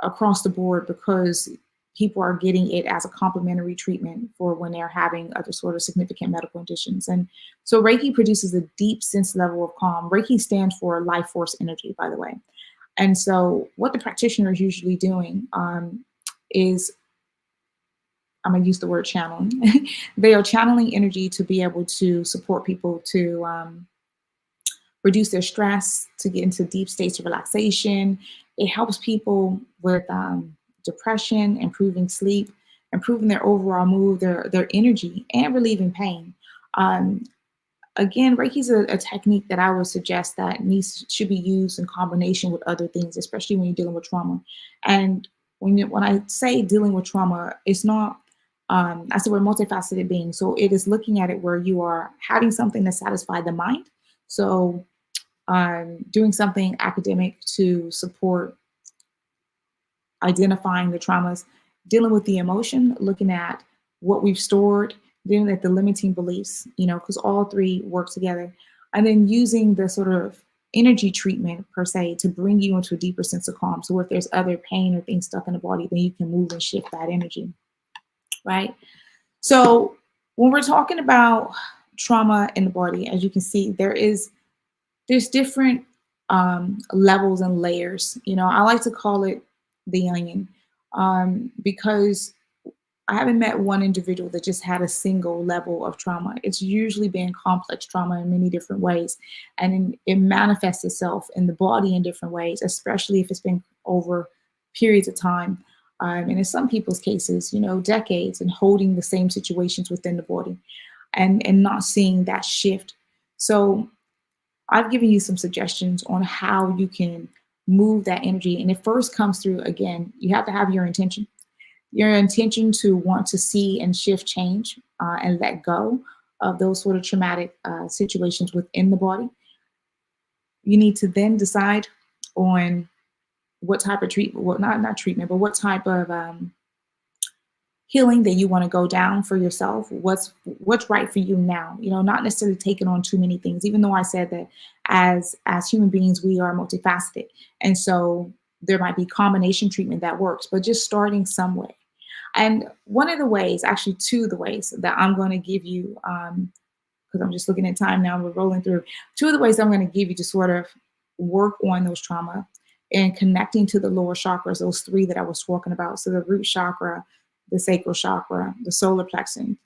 across the board because people are getting it as a complementary treatment for when they're having other sort of significant medical conditions. And so Reiki produces a deep sense level of calm. Reiki stands for life force energy, by the way. And so what the practitioner is usually doing is, I'm going to use the word channeling. They are channeling energy to be able to support people to reduce their stress, to get into deep states of relaxation. It helps people with depression, improving sleep, improving their overall mood, their energy, and relieving pain. Again, Reiki is a technique that I would suggest that should be used in combination with other things, especially when you're dealing with trauma. And when I say dealing with trauma, it's not, I said we're multifaceted beings. So it is looking at it where you are having something to satisfy the mind. So doing something academic to support identifying the traumas, dealing with the emotion, looking at what we've stored, dealing with the limiting beliefs, because all three work together. And then using the sort of energy treatment per se to bring you into a deeper sense of calm. So if there's other pain or things stuck in the body, then you can move and shift that energy, right? So when we're talking about trauma in the body, as you can see, there's different levels and layers. I like to call it the onion because I haven't met one individual that just had a single level of trauma. It's usually been complex trauma in many different ways, and it manifests itself in the body in different ways, especially if it's been over periods of time. And in some people's cases, decades, and holding the same situations within the body and not seeing that shift. So I've given you some suggestions on how you can move that energy. And it first comes through, again, you have to have your intention to want to see and shift change and let go of those sort of traumatic situations within the body. You need to then decide on what type of treatment, well, not treatment, but what type of healing that you want to go down for yourself. What's right for you now? Not necessarily taking on too many things, even though I said that as human beings, we are multifaceted. And so there might be combination treatment that works, but just starting some way. And one of the ways, actually two of the ways that I'm going to give you, because I'm just looking at time now, we're rolling through, two of the ways I'm going to give you to sort of work on those trauma and connecting to the lower chakras, those three that I was talking about. So the root chakra, the sacral chakra, the solar plexus,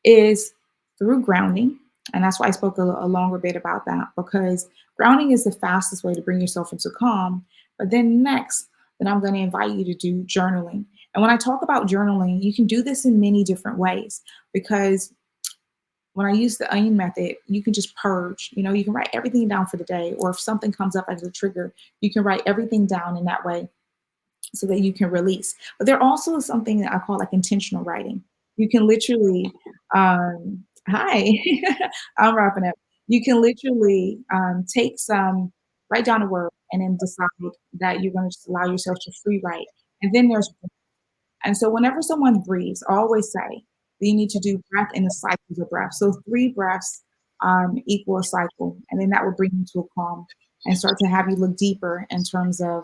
is through grounding. And that's why I spoke a longer bit about that, because grounding is the fastest way to bring yourself into calm. But then next, I'm going to invite you to do journaling. And when I talk about journaling, you can do this in many different ways, because when I use the onion method, you can just purge. You can write everything down for the day, or if something comes up as a trigger, you can write everything down in that way so that you can release. But there also is something that I call like intentional writing. You can literally, hi, I'm wrapping up. You can literally write down a word and then decide that you're going to just allow yourself to free write. And then and so whenever someone breathes, I always say that you need to do breath in the cycles of breath. So 3 breaths equal a cycle. And then that will bring you to a calm and start to have you look deeper in terms of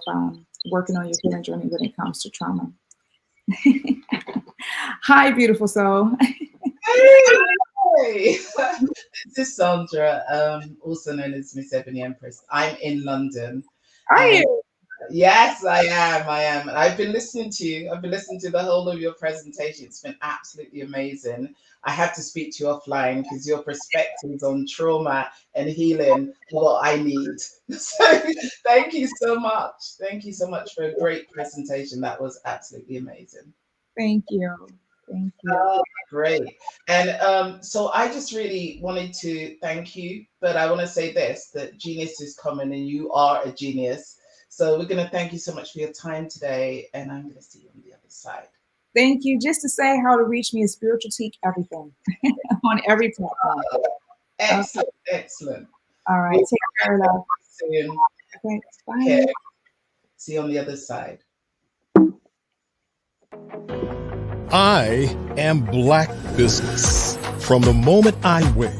working on your healing journey when it comes to trauma. Hi, beautiful soul. Hey. This is Sandra, also known as Miss Ebony Empress. I'm in London. Are you? Yes, I am. I've been listening to you. I've been listening to the whole of your presentation. It's been absolutely amazing. I have to speak to you offline because your perspectives on trauma and healing are what I need. So thank you so much. Thank you so much for a great presentation. That was absolutely amazing. Thank you. Thank you. Oh, great. And so I just really wanted to thank you, but I want to say this, that genius is common and you are a genius. So we're going to thank you so much for your time today, and I'm going to see you on the other side. Thank you. Just to say how to reach me is Spiritual Teak Everything on every platform. Excellent, excellent. All right. Take care, love. Soon. Okay, bye. Okay. See you on the other side. I am Black Business. From the moment I wake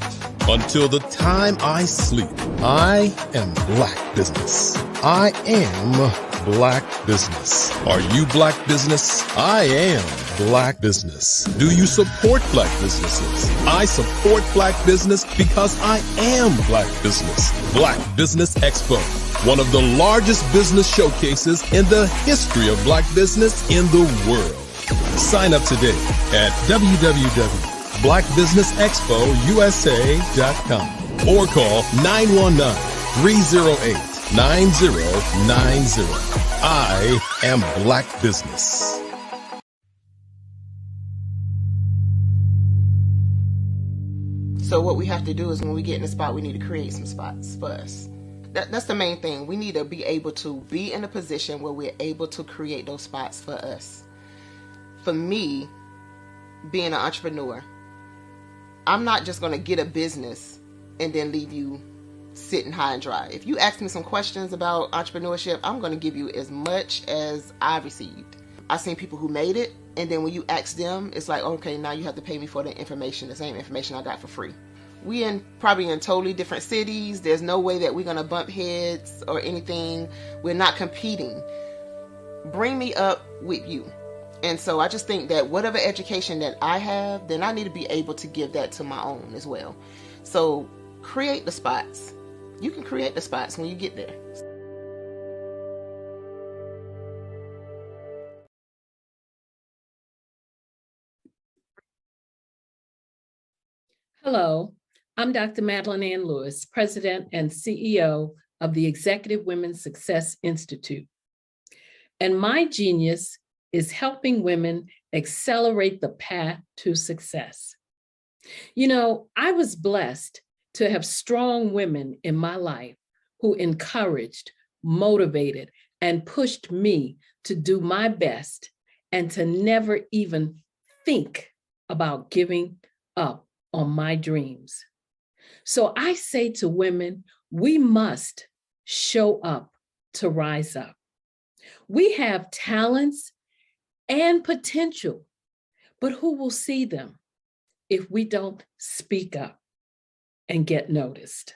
until the time I sleep, I am Black Business. I am Black Business. Are you Black Business? I am Black Business. Do you support Black businesses? I support Black business because I am Black Business. Black Business Expo, one of the largest business showcases in the history of Black business in the world. Sign up today at www.blackbusinessexpousa.com or call 919-308-9090. I am Black Business. So what we have to do is when we get in a spot, we need to create some spots for us. That's the main thing. We need to be able to be in a position where we're able to create those spots for us. For me, being an entrepreneur, I'm not just going to get a business and then leave you sitting high and dry. If you ask me some questions about entrepreneurship, I'm going to give you as much as I received. I've seen people who made it, and then when you ask them, it's like, okay, now you have to pay me for the information, the same information I got for free. We probably in totally different cities. There's no way that we're going to bump heads or anything. We're not competing. Bring me up with you. And so I just think that whatever education that I have, then I need to be able to give that to my own as well. So create the spots. You can create the spots when you get there. Hello, I'm Dr. Madeline Ann Lewis, President and CEO of the Executive Women's Success Institute. And my genius is helping women accelerate the path to success. You know, I was blessed to have strong women in my life who encouraged, motivated, and pushed me to do my best and to never even think about giving up on my dreams. So I say to women, we must show up to rise up. We have talents and potential, but who will see them if we don't speak up and get noticed?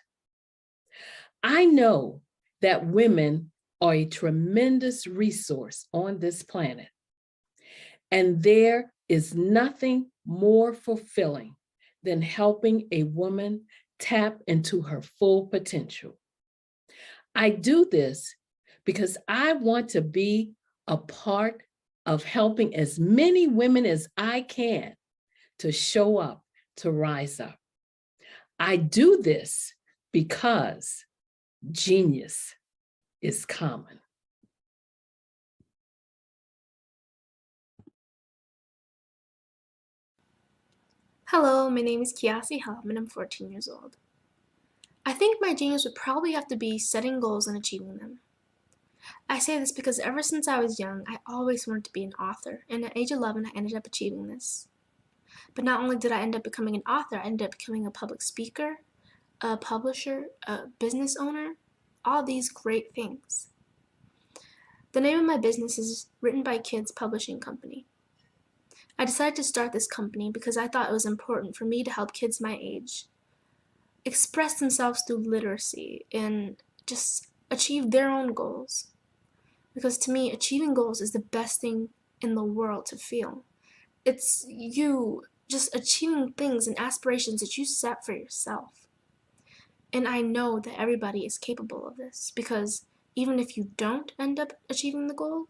I know that women are a tremendous resource on this planet, and there is nothing more fulfilling than helping a woman tap into her full potential. I do this because I want to be a part of helping as many women as I can to show up, to rise up. I do this because genius is common. Hello, my name is Kiasi Helm and I'm 14 years old. I think my genius would probably have to be setting goals and achieving them. I say this because ever since I was young, I always wanted to be an author, and at age 11, I ended up achieving this. But not only did I end up becoming an author, I ended up becoming a public speaker, a publisher, a business owner, all these great things. The name of my business is Written by Kids Publishing Company. I decided to start this company because I thought it was important for me to help kids my age express themselves through literacy and just achieve their own goals. Because to me, achieving goals is the best thing in the world to feel. It's you just achieving things and aspirations that you set for yourself. And I know that everybody is capable of this because even if you don't end up achieving the goal,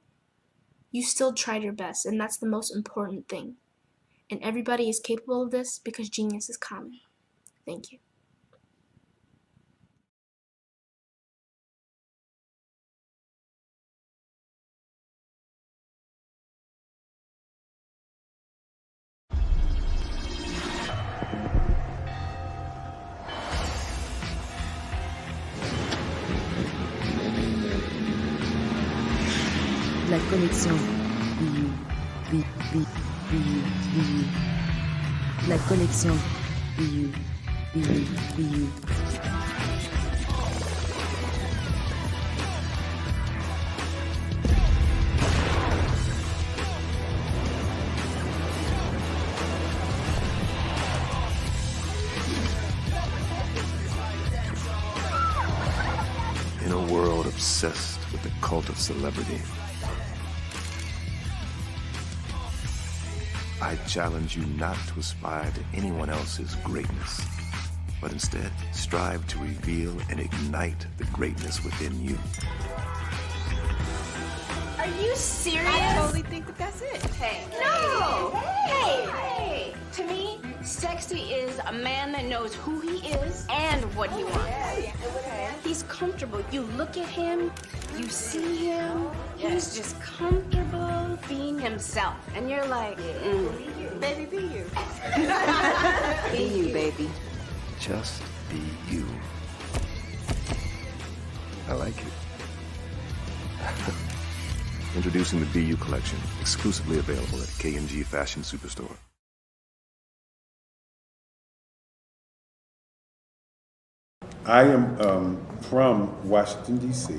you still tried your best, and that's the most important thing. And everybody is capable of this because genius is common. Thank you. La connexion. La connexion. In a world obsessed obsessed with the cult of celebrity. I challenge you not to aspire to anyone else's greatness, but instead strive to reveal and ignite the greatness within you. Are you serious? I totally think that that's it. Hey. No! Hey! To me, sexy is a man that knows who he is and what he wants. He's comfortable. You look at him, you see him, he's just comfortable being himself. And you're like, Baby, be you. be you, baby. Just be you. I like it. Introducing the Be You collection, exclusively available at K&G Fashion Superstore. I am from Washington, D.C.,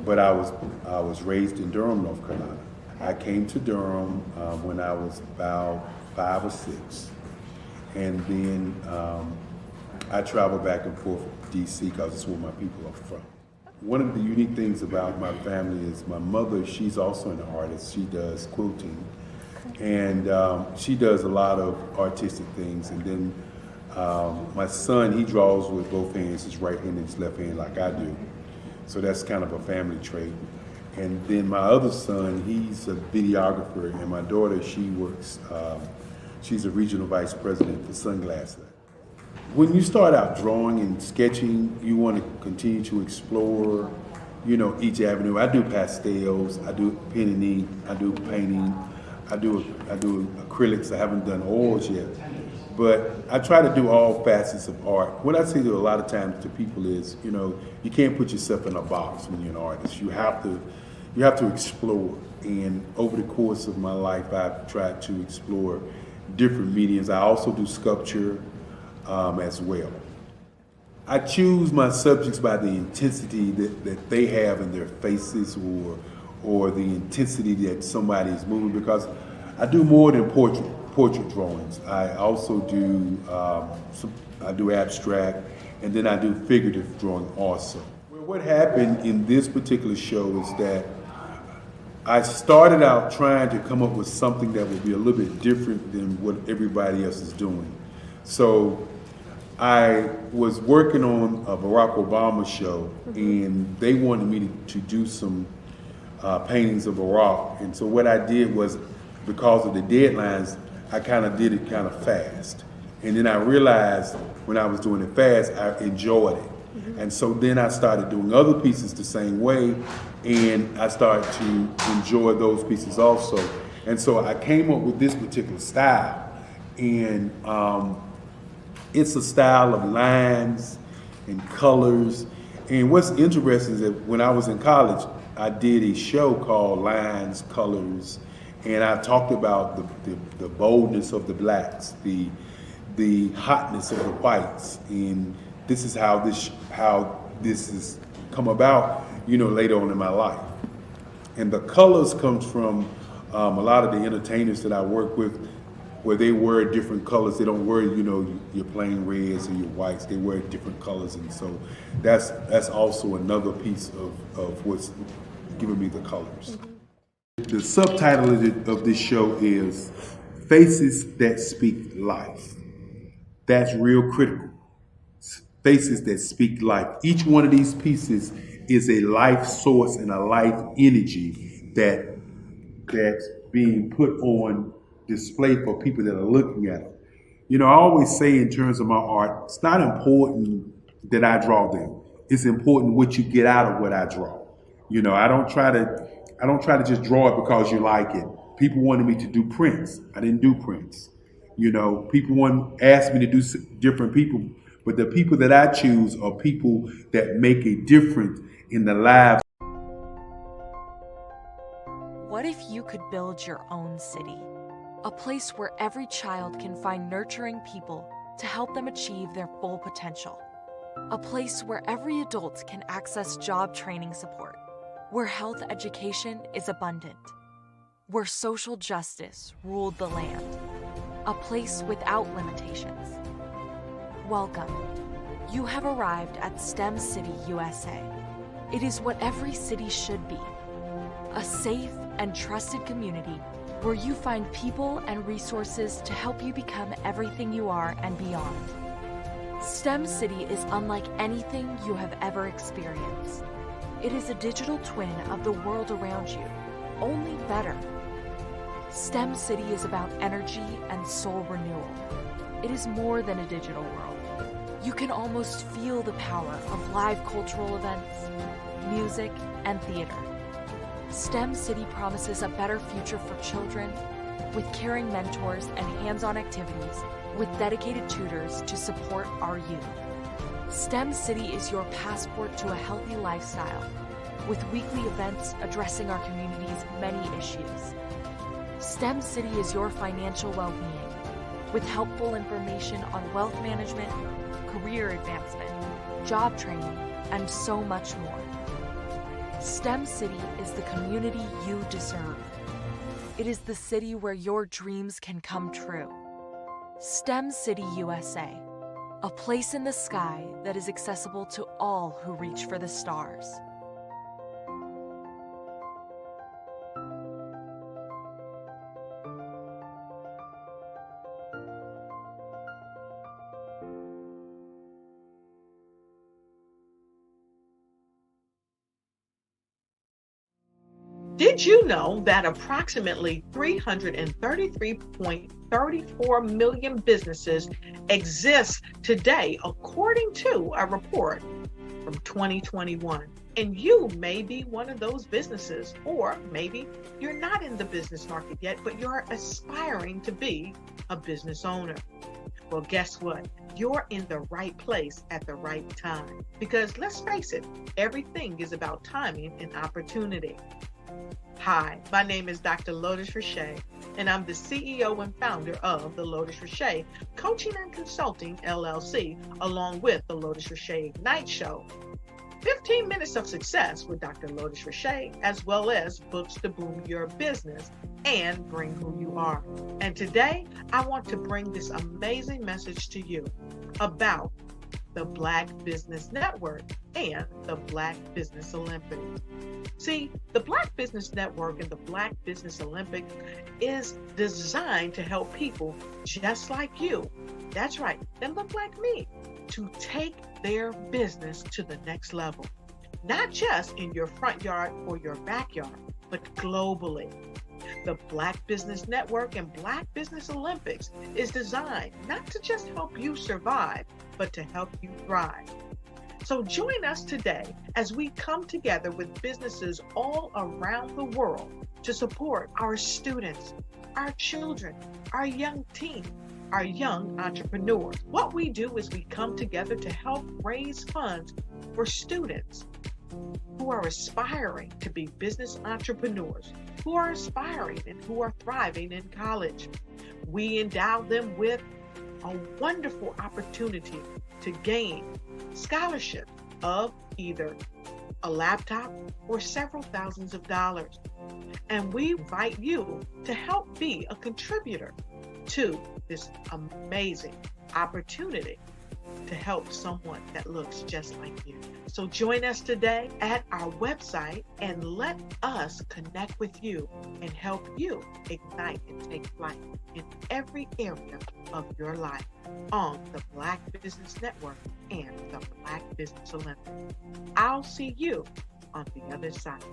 but I was raised in Durham, North Carolina. I came to Durham when I was about 5 or 6, and then I traveled back and forth to D.C. because it's where my people are from. One of the unique things about my family is my mother, she's also an artist. She does quilting, and she does a lot of artistic things. And then my son, he draws with both hands, his right hand and his left hand like I do. So that's kind of a family trait. And then my other son, he's a videographer, and my daughter, she works, she's a regional vice president for Sunglasses. When you start out drawing and sketching, you want to continue to explore, you know, each avenue. I do pastels, I do pen and ink, I do painting, I do acrylics. I haven't done oils yet, but I try to do all facets of art. What I say to a lot of times to people is, you know, you can't put yourself in a box when you're an artist. You have to explore. And over the course of my life, I've tried to explore different mediums. I also do sculpture as well. I choose my subjects by the intensity that they have in their faces, or the intensity that somebody is moving, because I do more than portrait drawings. I also do I do abstract, and then I do figurative drawing also. Well, what happened in this particular show is that I started out trying to come up with something that would be a little bit different than what everybody else is doing. So I was working on a Barack Obama show, and they wanted me to do some paintings of Barack. And so what I did was, because of the deadlines, I kind of did it kind of fast. And then I realized when I was doing it fast, I enjoyed it. And so then I started doing other pieces the same way, and I started to enjoy those pieces also. And so I came up with this particular style, and it's a style of lines and colors. And what's interesting is that when I was in college, I did a show called Lines, Colors, and I talked about the boldness of the blacks, the hotness of the whites, and this is how this has come about, you know, later on in my life. And the colors comes from a lot of the entertainers that I work with, where they wear different colors. They don't wear, you know, your plain reds or your whites. They wear different colors, and so that's also another piece of what's giving me the colors. The subtitle of this show is Faces That Speak Life. That's real critical. Faces that speak life. Each one of these pieces is a life source and a life energy that's being put on display for people that are looking at them. You know, I always say in terms of my art, it's not important that I draw them. It's important what you get out of what I draw. You know, I don't try to just draw it because you like it. People wanted me to do prints. I didn't do prints. You know, people asked me to do different people, but the people that I choose are people that make a difference in the lives. What if you could build your own city? A place where every child can find nurturing people to help them achieve their full potential. A place where every adult can access job training support. Where health education is abundant. Where social justice ruled the land. A place without limitations. Welcome. You have arrived at STEM City USA. It is what every city should be. A safe and trusted community where you find people and resources to help you become everything you are and beyond. STEM City is unlike anything you have ever experienced. It is a digital twin of the world around you, only better. STEM City is about energy and soul renewal. It is more than a digital world. You can almost feel the power of live cultural events, music, and theater. STEM City promises a better future for children with caring mentors and hands-on activities with dedicated tutors to support our youth. STEM City is your passport to a healthy lifestyle with weekly events addressing our community's many issues. STEM City is your financial well-being with helpful information on wealth management, career advancement, job training, and so much more. STEM City is the community you deserve. It is the city where your dreams can come true. STEM City USA, a place in the sky that is accessible to all who reach for the stars. Did you know that approximately 333.34 million businesses exist today, according to a report from 2021? And you may be one of those businesses, or maybe you're not in the business market yet, but you're aspiring to be a business owner. Well, guess what? You're in the right place at the right time. Because let's face it, everything is about timing and opportunity. Hi, my name is Dr. Lotus Richey, and I'm the CEO and founder of the Lotus Richey Coaching and Consulting LLC, along with the Lotus Richey Ignite Show. 15 minutes of success with Dr. Lotus Richey, as well as books to boom your business and bring who you are. And today, I want to bring this amazing message to you about the Black Business Network and the Black Business Olympics. See, the Black Business Network and the Black Business Olympics is designed to help people just like you, that's right, that look like me, to take their business to the next level. Not just in your front yard or your backyard, but globally. The Black Business Network and Black Business Olympics is designed not to just help you survive, but to help you thrive. So join us today as we come together with businesses all around the world to support our students, our children, our young teens, our young entrepreneurs. What we do is we come together to help raise funds for students who are aspiring to be business entrepreneurs, who are aspiring and who are thriving in college. We endow them with a wonderful opportunity to gain scholarships of either a laptop or several thousands of dollars. And we invite you to help be a contributor to this amazing opportunity to help someone that looks just like you. So join us today at our website and let us connect with you and help you ignite and take flight in every area of your life on the Black Business Network and the Black Business Olympics. I'll see you on the other side.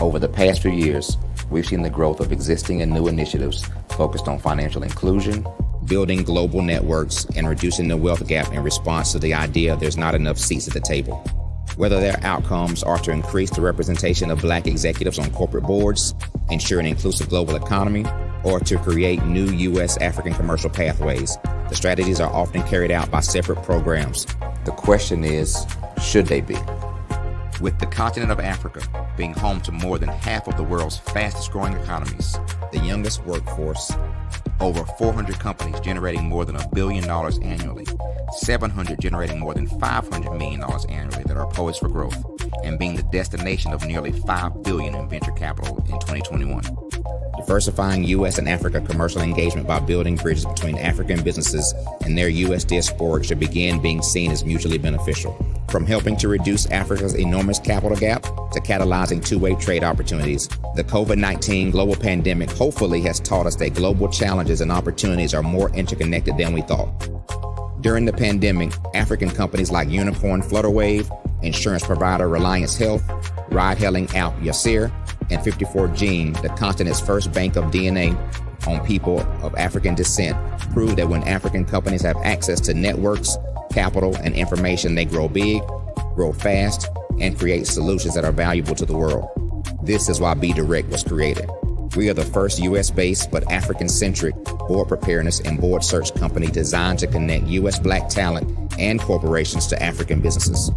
Over the past few years, we've seen the growth of existing and new initiatives focused on financial inclusion, building global networks, and reducing the wealth gap in response to the idea there's not enough seats at the table. Whether their outcomes are to increase the representation of Black executives on corporate boards, ensure an inclusive global economy, or to create new U.S. African commercial pathways, the strategies are often carried out by separate programs. The question is, should they be? With the continent of Africa being home to more than half of the world's fastest growing economies, the youngest workforce, over 400 companies generating more than $1 billion annually, 700 generating more than $500 million annually that are poised for growth, and being the destination of nearly $5 billion in venture capital in 2021. Diversifying U.S. and Africa commercial engagement by building bridges between African businesses and their U.S. diaspora should begin being seen as mutually beneficial. From helping to reduce Africa's enormous capital gap to catalyzing two-way trade opportunities, the COVID-19 global pandemic hopefully has taught us that global challenges and opportunities are more interconnected than we thought. During the pandemic, African companies like Unicorn Flutterwave, insurance provider Reliance Health, ride-hailing app Yasir, and 54Gene, the continent's first bank of DNA on people of African descent, proved that when African companies have access to networks, capital, and information, they grow big, grow fast, and create solutions that are valuable to the world. This is why Be Direct was created. We are the first U.S.-based but African-centric board preparedness and board search company designed to connect U.S. Black talent and corporations to African businesses.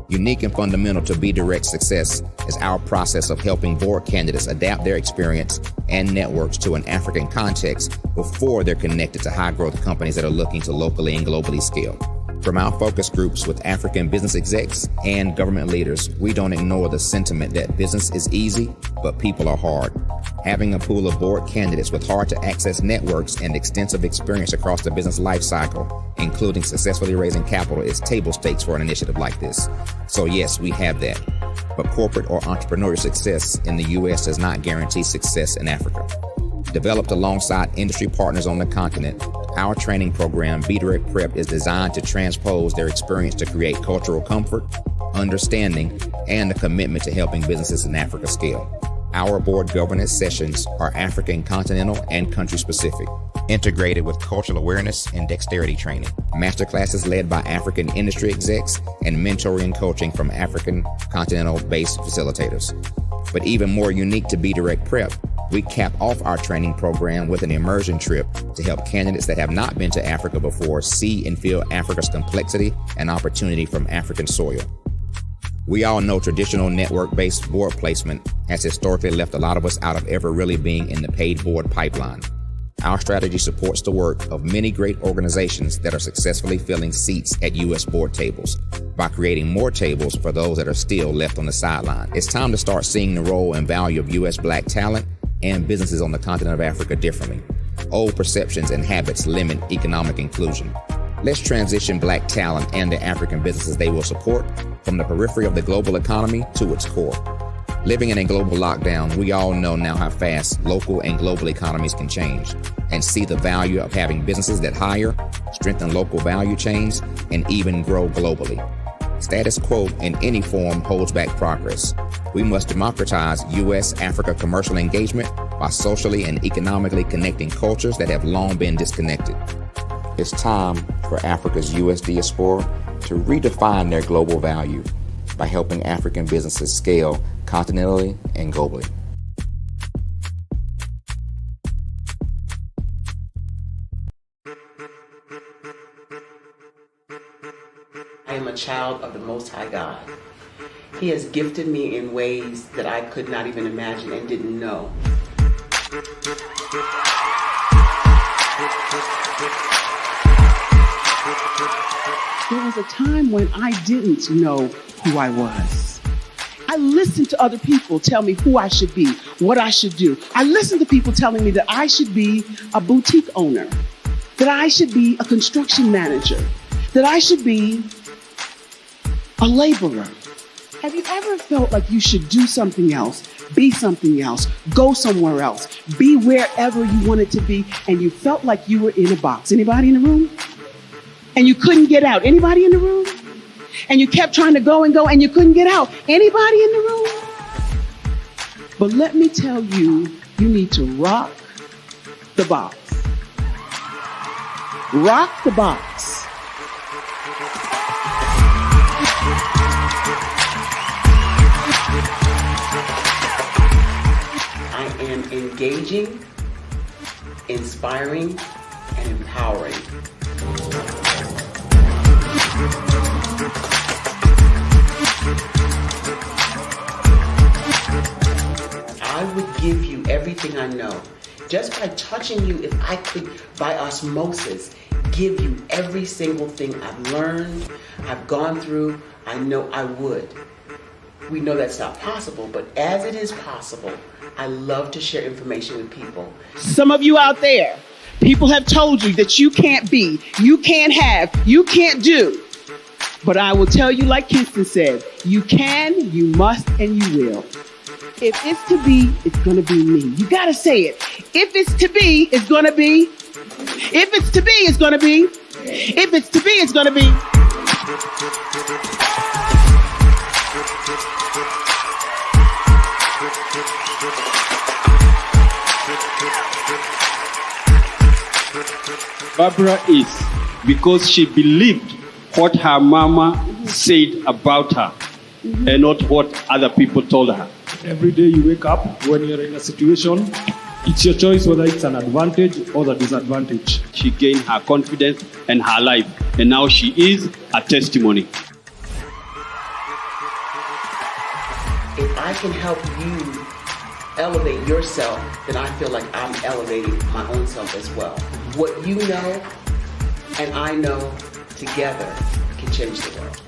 Unique and fundamental to Be Direct's success is our process of helping board candidates adapt their experience and networks to an African context before they're connected to high-growth companies that are looking to locally and globally scale. From our focus groups with African business execs and government leaders, we don't ignore the sentiment that business is easy, but people are hard. Having a pool of board candidates with hard-to-access networks and extensive experience across the business life cycle, including successfully raising capital, is table stakes for an initiative like this. So yes, we have that. But corporate or entrepreneurial success in the U.S. does not guarantee success in Africa. Developed alongside industry partners on the continent, our training program, Be Direct Prep, is designed to transpose their experience to create cultural comfort, understanding, and a commitment to helping businesses in Africa scale. Our board governance sessions are African, continental, and country-specific, integrated with cultural awareness and dexterity training, masterclasses led by African industry execs, and mentoring and coaching from African continental-based facilitators. But even more unique to Be Direct Prep, we cap off our training program with an immersion trip to help candidates that have not been to Africa before see and feel Africa's complexity and opportunity from African soil. We all know traditional network-based board placement has historically left a lot of us out of ever really being in the paid board pipeline. Our strategy supports the work of many great organizations that are successfully filling seats at U.S. board tables by creating more tables for those that are still left on the sideline. It's time to start seeing the role and value of U.S. Black talent and businesses on the continent of Africa differently. Old perceptions and habits limit economic inclusion. Let's transition Black talent and the African businesses they will support from the periphery of the global economy to its core. Living in a global lockdown, we all know now how fast local and global economies can change, and see the value of having businesses that hire, strengthen local value chains, and even grow globally. Status quo in any form holds back progress. We must democratize U.S.-Africa commercial engagement by socially and economically connecting cultures that have long been disconnected. It's time for Africa's U.S. diaspora to redefine their global value by helping African businesses scale continentally and globally. I am a child of the Most High God. He has gifted me in ways that I could not even imagine and didn't know. There was a time when I didn't know who I was. I listened to other people tell me who I should be, what I should do. I listened to people telling me that I should be a boutique owner, that I should be a construction manager, that I should be a laborer. Have you ever felt like you should do something else, be something else, go somewhere else, be wherever you wanted to be, and you felt like you were in a box? Anybody in the room? And you couldn't get out? Anybody in the room? And you kept trying to go and you couldn't get out? Anybody in the room? But let me tell you, you need to rock the box. Rock the box. I am engaging, inspiring, and empowering. I would give you everything I know. Just by touching you, if I could, by osmosis, give you every single thing I've learned, I've gone through, I know I would. We know that's not possible, but as it is possible, I love to share information with people. Some of you out there, people have told you that you can't be, you can't have, you can't do. But I will tell you, like Kingston said, you can, you must, and you will. If it's to be, it's going to be me. You got to say it. If it's to be, it's going to be. If it's to be, it's going to be. If it's to be, it's going to be. Barbara is because she believed what her mama said about her and not what other people told her. Every day you wake up, when you're in a situation, it's your choice whether it's an advantage or the disadvantage. She gained her confidence and her life, and now she is a testimony. If I can help you elevate yourself, then I feel like I'm elevating my own self as well. What you know and I know together can change the world.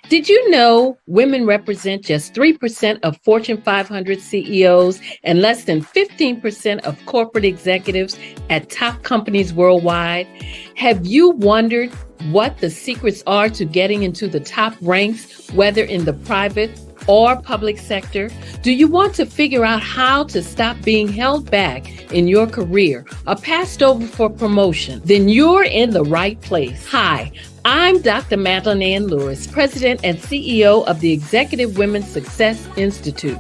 Did you know women represent just 3% of Fortune 500 CEOs and less than 15% of corporate executives at top companies worldwide? Have you wondered what the secrets are to getting into the top ranks, whether in the private or public sector? Do you want to figure out how to stop being held back in your career or passed over for promotion? Then you're in the right place. Hi, I'm Dr. Madeline Ann Lewis, President and CEO of the Executive Women's Success Institute.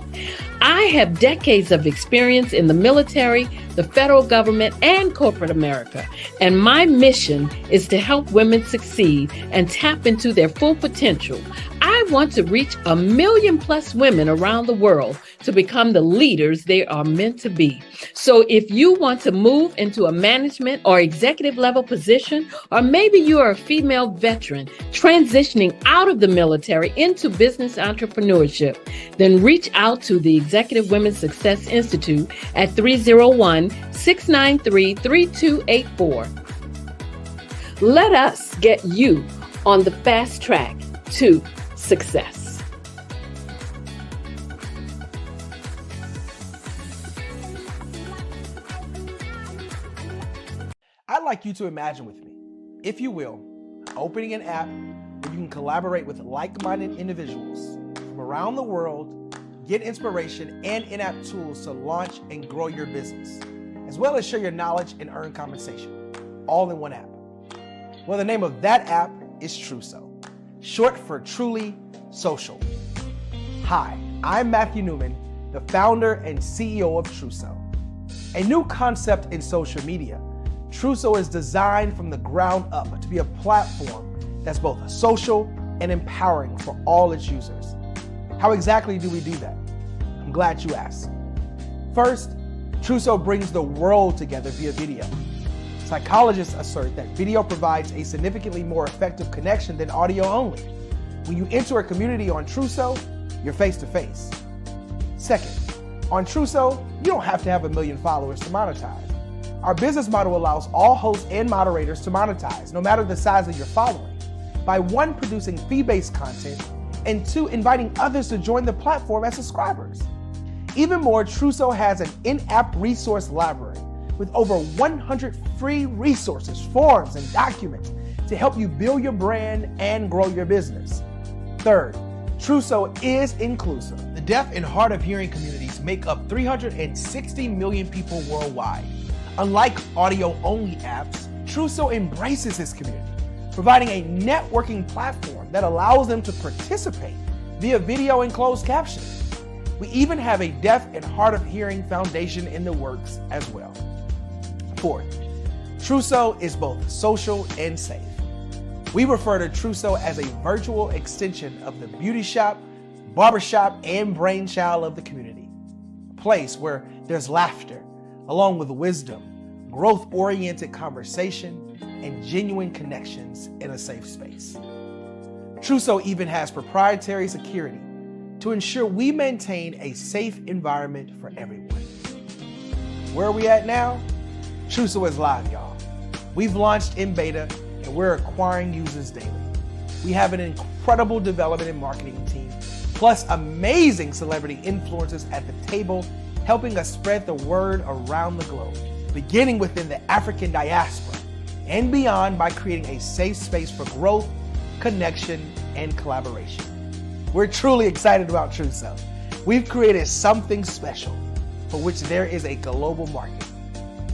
I have decades of experience in the military, the federal government, and corporate America. And my mission is to help women succeed and tap into their full potential. I want to reach 1 million plus women around the world to become the leaders they are meant to be. So if you want to move into a management or executive level position, or maybe you are a female veteran transitioning out of the military into business entrepreneurship, then reach out to the Executive Women's Success Institute at 301-693-3284. Let us get you on the fast track to success. I'd like you to imagine with me, if you will, opening an app where you can collaborate with like-minded individuals from around the world, get inspiration and in-app tools to launch and grow your business, as well as share your knowledge and earn compensation, all in one app. Well, the name of that app is Truso, short for Truly Social. Hi, I'm Matthew Newman, the founder and CEO of Truso. A new concept in social media, Truso is designed from the ground up to be a platform that's both social and empowering for all its users. How exactly do we do that? I'm glad you asked. First, Truso brings the world together via video. Psychologists assert that video provides a significantly more effective connection than audio only. When you enter a community on Truso, you're face to face. Second, on Truso, you don't have to have 1 million followers to monetize. Our business model allows all hosts and moderators to monetize, no matter the size of your following, by 1, producing fee-based content, and 2, inviting others to join the platform as subscribers. Even more, Truso has an in-app resource library with over 100 free resources, forms, and documents to help you build your brand and grow your business. Third, Truso is inclusive. The deaf and hard of hearing communities make up 360 million people worldwide. Unlike audio-only apps, Truso embraces this community, providing a networking platform that allows them to participate via video and closed captioning. We even have a deaf and hard of hearing foundation in the works as well. Fourth, Truso is both social and safe. We refer to Truso as a virtual extension of the beauty shop, barbershop, and brainchild of the community. A place where there's laughter, along with wisdom, growth-oriented conversation, and genuine connections in a safe space. Truso even has proprietary security to ensure we maintain a safe environment for everyone. Where are we at now? Truso is live, y'all. We've launched in beta and we're acquiring users daily. We have an incredible development and marketing team, plus amazing celebrity influencers at the table, helping us spread the word around the globe, beginning within the African diaspora and beyond by creating a safe space for growth, connection, and collaboration. We're truly excited about Truso. We've created something special for which there is a global market.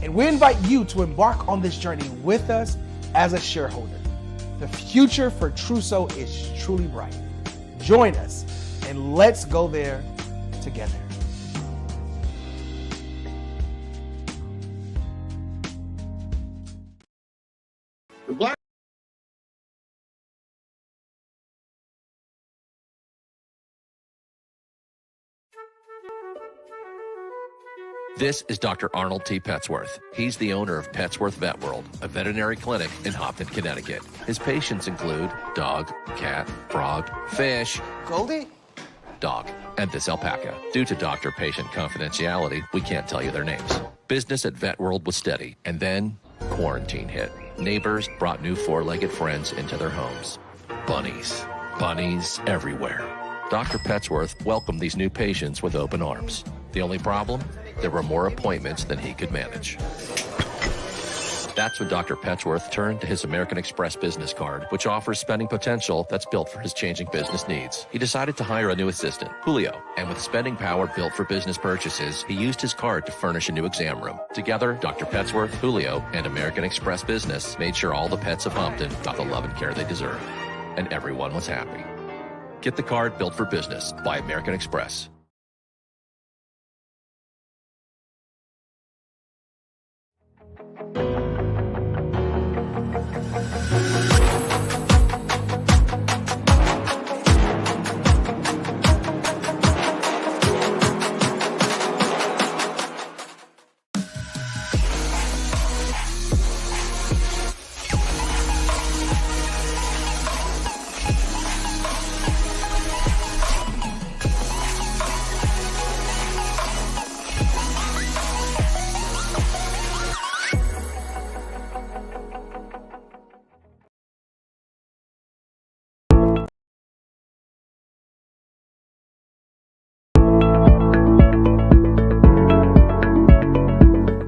And we invite you to embark on this journey with us as a shareholder. The future for Truso is truly bright. Join us and let's go there together. The Black This is Dr. Arnold T. Petsworth. He's the owner of Petsworth Vet World, a veterinary clinic in Hopton, Connecticut. His patients include dog, cat, frog, fish, Goldie, dog, and this alpaca. Due to doctor-patient confidentiality, we can't tell you their names. Business at Vet World was steady, and then quarantine hit. Neighbors brought new four-legged friends into their homes. Bunnies. Bunnies everywhere. Dr. Petsworth welcomed these new patients with open arms. The only problem? There were more appointments than he could manage. That's when Dr. Petsworth turned to his American Express business card, which offers spending potential that's built for his changing business needs. He decided to hire a new assistant, Julio, and with spending power built for business purchases, he used his card to furnish a new exam room. Together, Dr. Petsworth, Julio, and American Express Business made sure all the pets of Hopton got the love and care they deserve. And everyone was happy. Get the card built for business by American Express.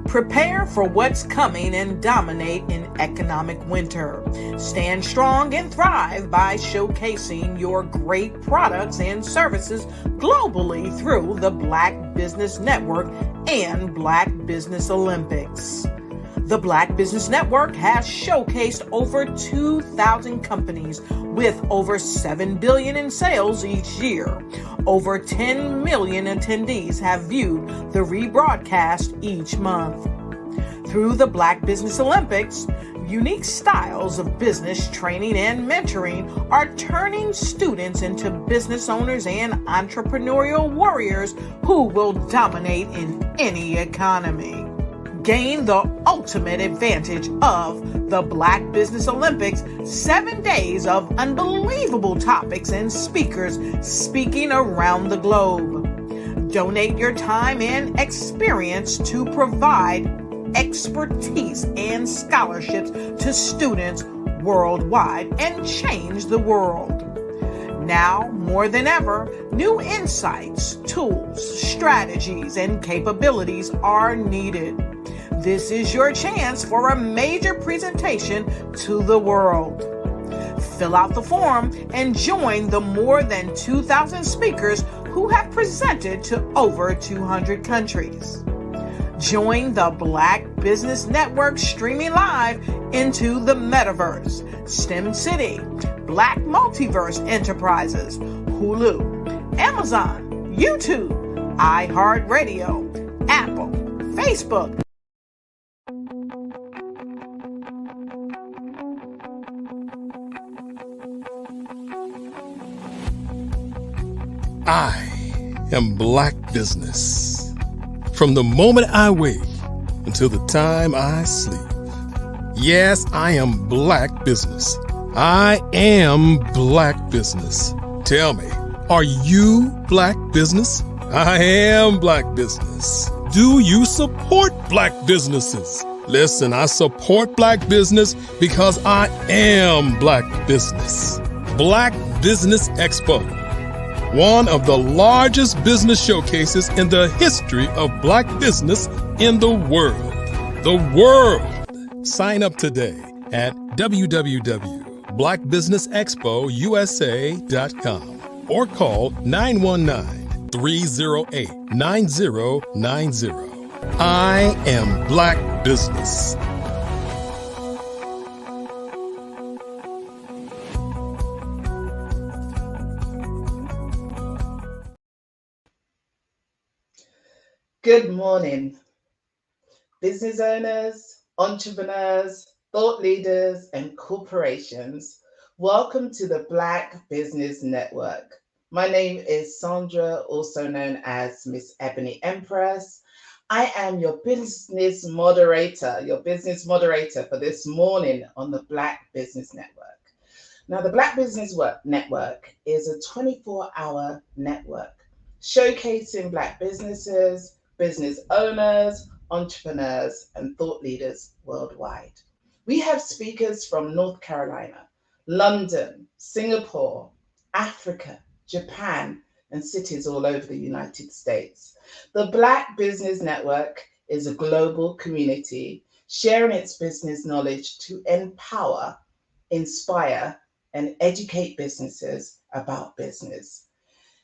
Prepare for what's coming and dominate in economic winter. Stand strong and thrive by showcasing your great products and services globally through the Black Business Network and Black Business Olympics. The Black Business Network has showcased over 2,000 companies with over $7 billion in sales each year. Over 10 million attendees have viewed the rebroadcast each month. Through the Black Business Olympics, unique styles of business training and mentoring are turning students into business owners and entrepreneurial warriors who will dominate in any economy. Gain the ultimate advantage of the Black Business Olympics, 7 days of unbelievable topics and speakers speaking around the globe. Donate your time and experience to provide expertise and scholarships to students worldwide and change the world. Now, more than ever, new insights, tools, strategies, and capabilities are needed. This is your chance for a major presentation to the world. Fill out the form and join the more than 2,000 speakers who have presented to over 200 countries. Join the Black Business Network streaming live into the Metaverse, STEM City, Black Multiverse Enterprises, Hulu, Amazon, YouTube, iHeartRadio, Apple, Facebook. I am Black Business. From the moment I wake until the time I sleep. Yes, I am Black Business. I am Black Business. Tell me, are you Black Business? I am Black Business. Do you support Black businesses? Listen, I support Black business because I am Black business. Black Business Expo, one of the largest business showcases in the history of Black business in the world. The world! Sign up today at www.blackbusinessexpousa.com or call 919-308-9090. I am Black business. Good morning, business owners, entrepreneurs, thought leaders, and corporations. Welcome to the Black Business Network. My name is Sandra, also known as Miss Ebony Empress. I am your business moderator for this morning on the Black Business Network. Now, the Black Business Network is a 24-hour network showcasing Black businesses, business owners, entrepreneurs, and thought leaders worldwide. We have speakers from North Carolina, London, Singapore, Africa, Japan, and cities all over the United States. The Black Business Network is a global community sharing its business knowledge to empower, inspire, and educate businesses about business.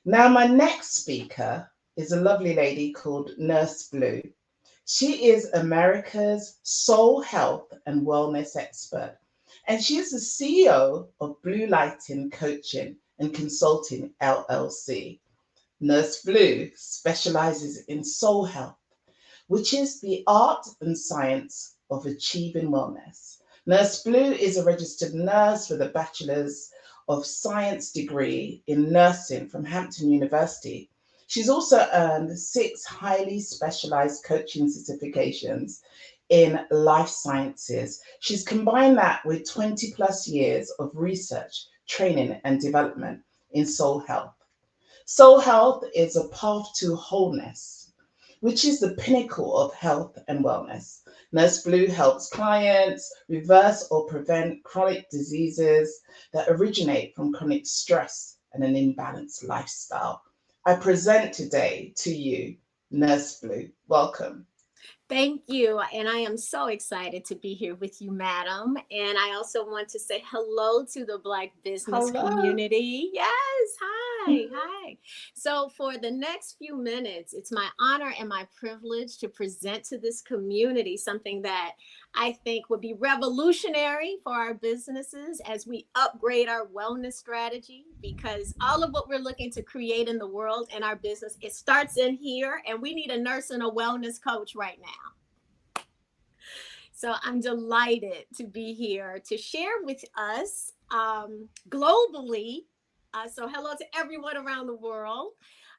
Now, my next speaker is a lovely lady called Nurse Blue. She is America's soul health and wellness expert, and she is the CEO of Blue Lighting Coaching and Consulting LLC. Nurse Blue specializes in soul health, which is the art and science of achieving wellness. Nurse Blue is a registered nurse with a Bachelor's of Science degree in nursing from Hampton University. She's also earned 6 highly specialized coaching certifications in life sciences. She's combined that with 20 plus years of research, training, and development in soul health. Soul health is a path to wholeness, which is the pinnacle of health and wellness. Nurse Blue helps clients reverse or prevent chronic diseases that originate from chronic stress and an imbalanced lifestyle. I present today to you, Nurse Blue. Welcome. Thank you. And I am so excited to be here with you, madam. And I also want to say hello to the Black business community. Yes. Hi. So for the next few minutes, it's my honor and my privilege to present to this community something that I think would be revolutionary for our businesses as we upgrade our wellness strategy, because all of what we're looking to create in the world and our business, it starts in here, and we need a nurse and a wellness coach right now. So I'm delighted to be here to share with us globally. So hello to everyone around the world.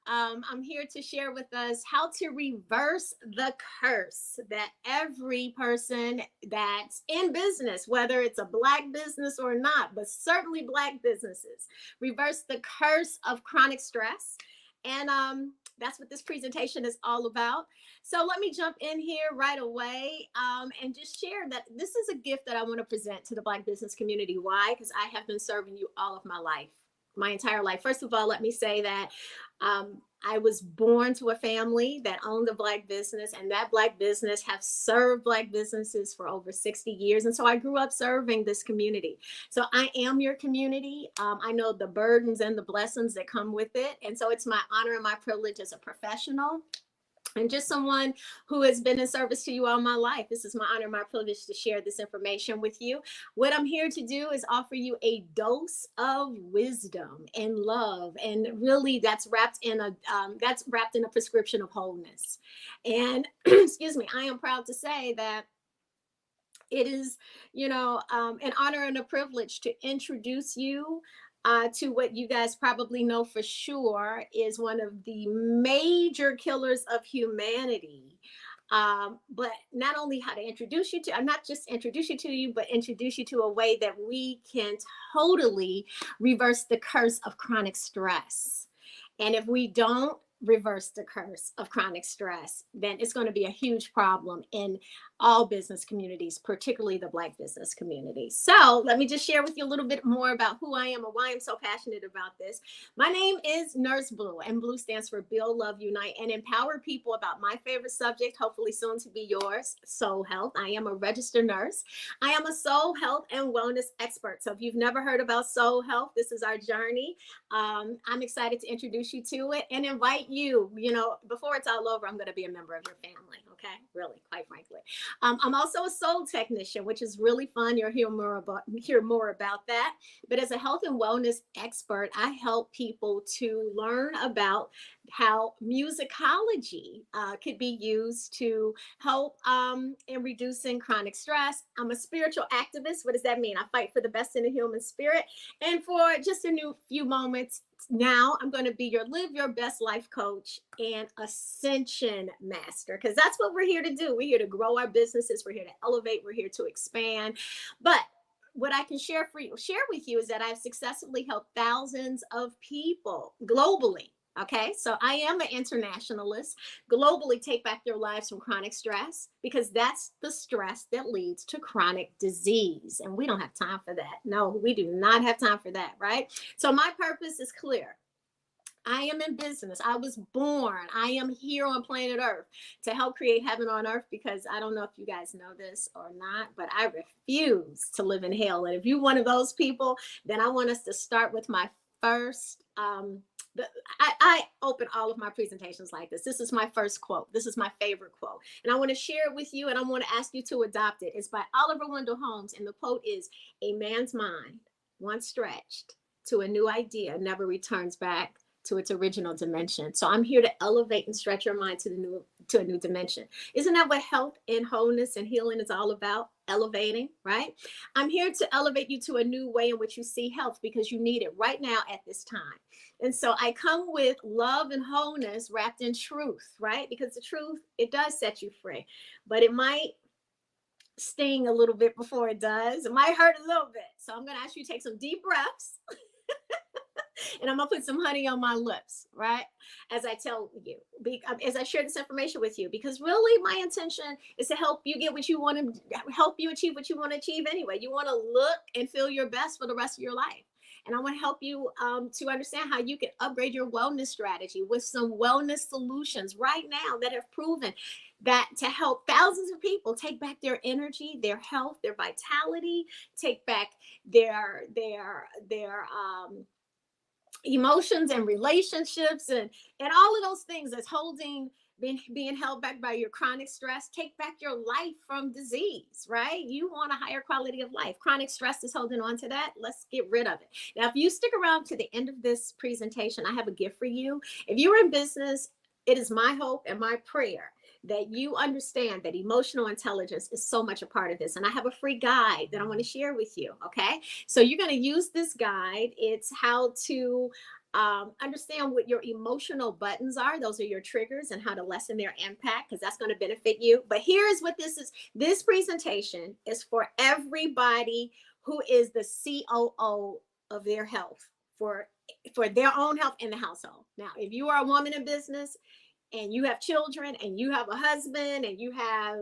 I'm here to share with us how to reverse the curse that every person that's in business, whether it's a Black business or not, but certainly Black businesses, reverse the curse of chronic stress. And that's what this presentation is all about. So let me jump in here right away and just share that this is a gift that I want to present to the Black business community. Why? Because I have been serving you all of my life, my entire life. First of all, let me say that I was born to a family that owned a Black business, and that Black business have served Black businesses for over 60 years. And so I grew up serving this community. So I am your community. I know the burdens and the blessings that come with it. And so it's my honor and my privilege as a professional and just someone who has been in service to you all my life. This is my honor, my privilege to share this information with you. What I'm here to do is offer you a dose of wisdom and love, and really that's wrapped in a prescription of wholeness. And excuse me, I am proud to say that it is, an honor and a privilege to introduce you to what you guys probably know for sure is one of the major killers of humanity. But not only how to introduce you to, I'm not just introduce you to you, but introduce you to a way that we can totally reverse the curse of chronic stress. And if we don't, reverse the curse of chronic stress, then it's going to be a huge problem in all business communities, particularly the Black business community. So let me just share with you a little bit more about who I am and why I'm so passionate about this. My name is Nurse Blue, and Blue stands for Build, Love, Unite, and empower people about my favorite subject, hopefully soon to be yours, soul health. I am a registered nurse. I am a soul health and wellness expert. So if you've never heard about soul health, this is our journey. I'm excited to introduce you to it and invite you, before it's all over, I'm going to be a member of your family. Okay. Really, quite frankly. I'm also a soul technician, which is really fun. You'll hear more about that. But as a health and wellness expert, I help people to learn about how musicology could be used to help in reducing chronic stress. I'm a spiritual activist. What does that mean? I fight for the best in the human spirit. And for just a few moments now, I'm going to be your live your best life coach and ascension master, because that's what we're here to do. We're here to grow our businesses. We're here to elevate. We're here to expand. But what I can share with you is that I've successfully helped thousands of people globally. Okay, so I am an internationalist. Globally, take back their lives from chronic stress, because that's the stress that leads to chronic disease. And we don't have time for that. No, we do not have time for that, right? So my purpose is clear. I am in business. I was born. I am here on planet Earth to help create heaven on earth, because I don't know if you guys know this or not, but I refuse to live in hell. And if you're one of those people, then I want us to start with my first I open all of my presentations like this. This is my first quote. This is my favorite quote. And I want to share it with you, and I want to ask you to adopt it. It's by Oliver Wendell Holmes. And the quote is, "A man's mind, once stretched to a new idea, never returns back to its original dimension." So I'm here to elevate and stretch your mind to a new dimension. Isn't that what health and wholeness and healing is all about? Elevating, right? I'm here to elevate you to a new way in which you see health, because you need it right now at this time. And so I come with love and wholeness wrapped in truth, right? Because the truth, it does set you free, but it might sting a little bit before it does. It might hurt a little bit. So I'm going to ask you to take some deep breaths. And I'm going to put some honey on my lips, right? As I tell you, as I share this information with you, because really my intention is to help you get what you want to, help you achieve what you want to achieve anyway. You want to look and feel your best for the rest of your life. And I want to help you to understand how you can upgrade your wellness strategy with some wellness solutions right now that have proven that to help thousands of people take back their energy, their health, their vitality, take back their emotions and relationships and all of those things that's being held back by your chronic stress. Take back your life from disease, right? You want a higher quality of life. Chronic stress is holding on to that. Let's get rid of it. Now, if you stick around to the end of this presentation, I have a gift for you. If you're in business, it is my hope and my prayer that you understand that emotional intelligence is so much a part of this. And I have a free guide that I want to share with you. Okay. So you're going to use this guide. It's how to understand what your emotional buttons are. Those are your triggers, and how to lessen their impact, because that's going to benefit you. But here's what this is. This presentation is for everybody who is the COO of their health, for their own health in the household. Now, if you are a woman in business, and you have children, and you have a husband, and you have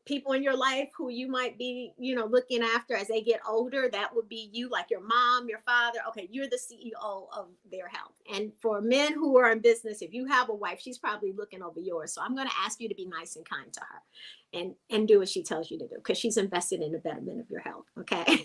people in your life who you might be, looking after as they get older, that would be you, like your mom, your father. Okay, you're the CEO of their health. And for men who are in business, if you have a wife, she's probably looking over yours. So I'm going to ask you to be nice and kind to her, and do what she tells you to do, because she's invested in the betterment of your health. Okay.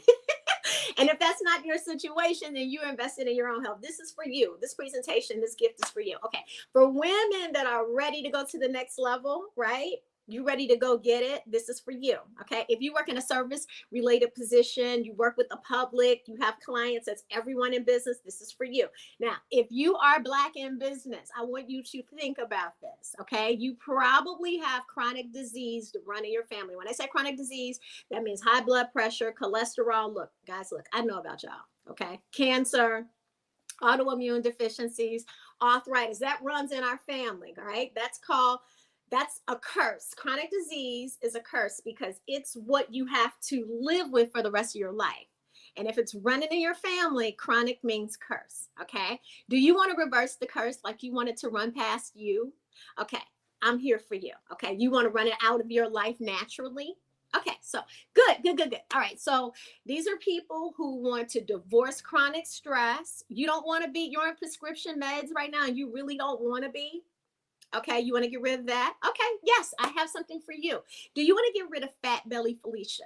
And if that's not your situation, then you're invested in your own health. This is for you. This presentation, this gift is for you. Okay. For women that are ready to go to the next level, right? You ready to go get it? This is for you. Okay. If you work in a service related position, you work with the public, you have clients, that's everyone in business, this is for you. Now, if you are Black in business, I want you to think about this. Okay. You probably have chronic disease to run in your family. When I say chronic disease, that means high blood pressure, cholesterol. Look, guys, I know about y'all. Okay. Cancer, autoimmune deficiencies, arthritis, that runs in our family. All right. That's a curse. Chronic disease is a curse, because it's what you have to live with for the rest of your life. And if it's running in your family, chronic means curse. Okay. Do you want to reverse the curse like you want it to run past you? Okay. I'm here for you. Okay. You want to run it out of your life naturally? Okay. So good. All right. So these are people who want to divorce chronic stress. You don't want to be, you're on prescription meds right now, and you really don't want to be. Okay, you want to get rid of that? Okay, yes, I have something for you. Do you want to get rid of Fat Belly Felicia?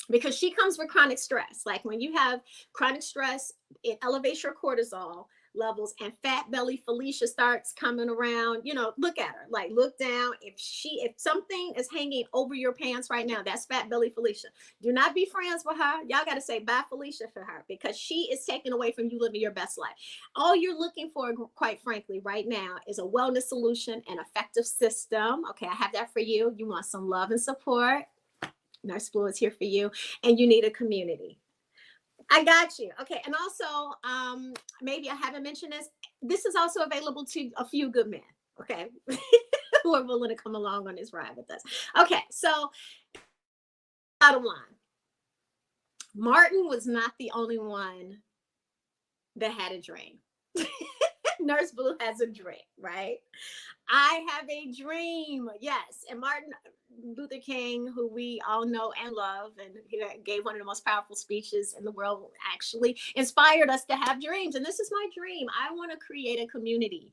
Because she comes with chronic stress. Like when you have chronic stress, it elevates your cortisol levels, and Fat Belly Felicia starts coming around. You know, look at her, like look down. If something is hanging over your pants right now, that's Fat Belly Felicia. Do not be friends with her. Y'all got to say bye Felicia for her, because she is taking away from you living your best life. All you're looking for, quite frankly, right now is a wellness solution, an effective system. Okay, I have that for you. You want some love and support. Nurse Blue is here for you, and you need a community. I got you. Okay. And also, maybe I haven't mentioned this. This is also available to a few good men. Okay. Who are willing to come along on this ride with us. Okay. So bottom line, Martin was not the only one that had a dream. Nurse Blue has a dream, right? I have a dream. Yes. And Martin Luther King, who we all know and love, and he gave one of the most powerful speeches in the world, actually inspired us to have dreams. And this is my dream. I want to create a community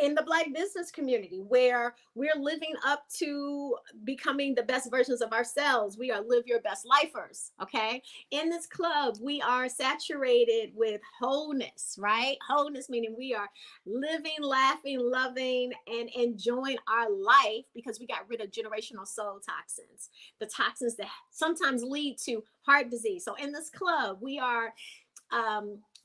in the Black business community where we're living up to becoming the best versions of ourselves. We are live your best lifers. Okay. In this club, we are saturated with wholeness, right? Wholeness meaning we are living, laughing, loving, and enjoying our life, because we got rid of generational soul toxins, the toxins that sometimes lead to heart disease. So in this club, we are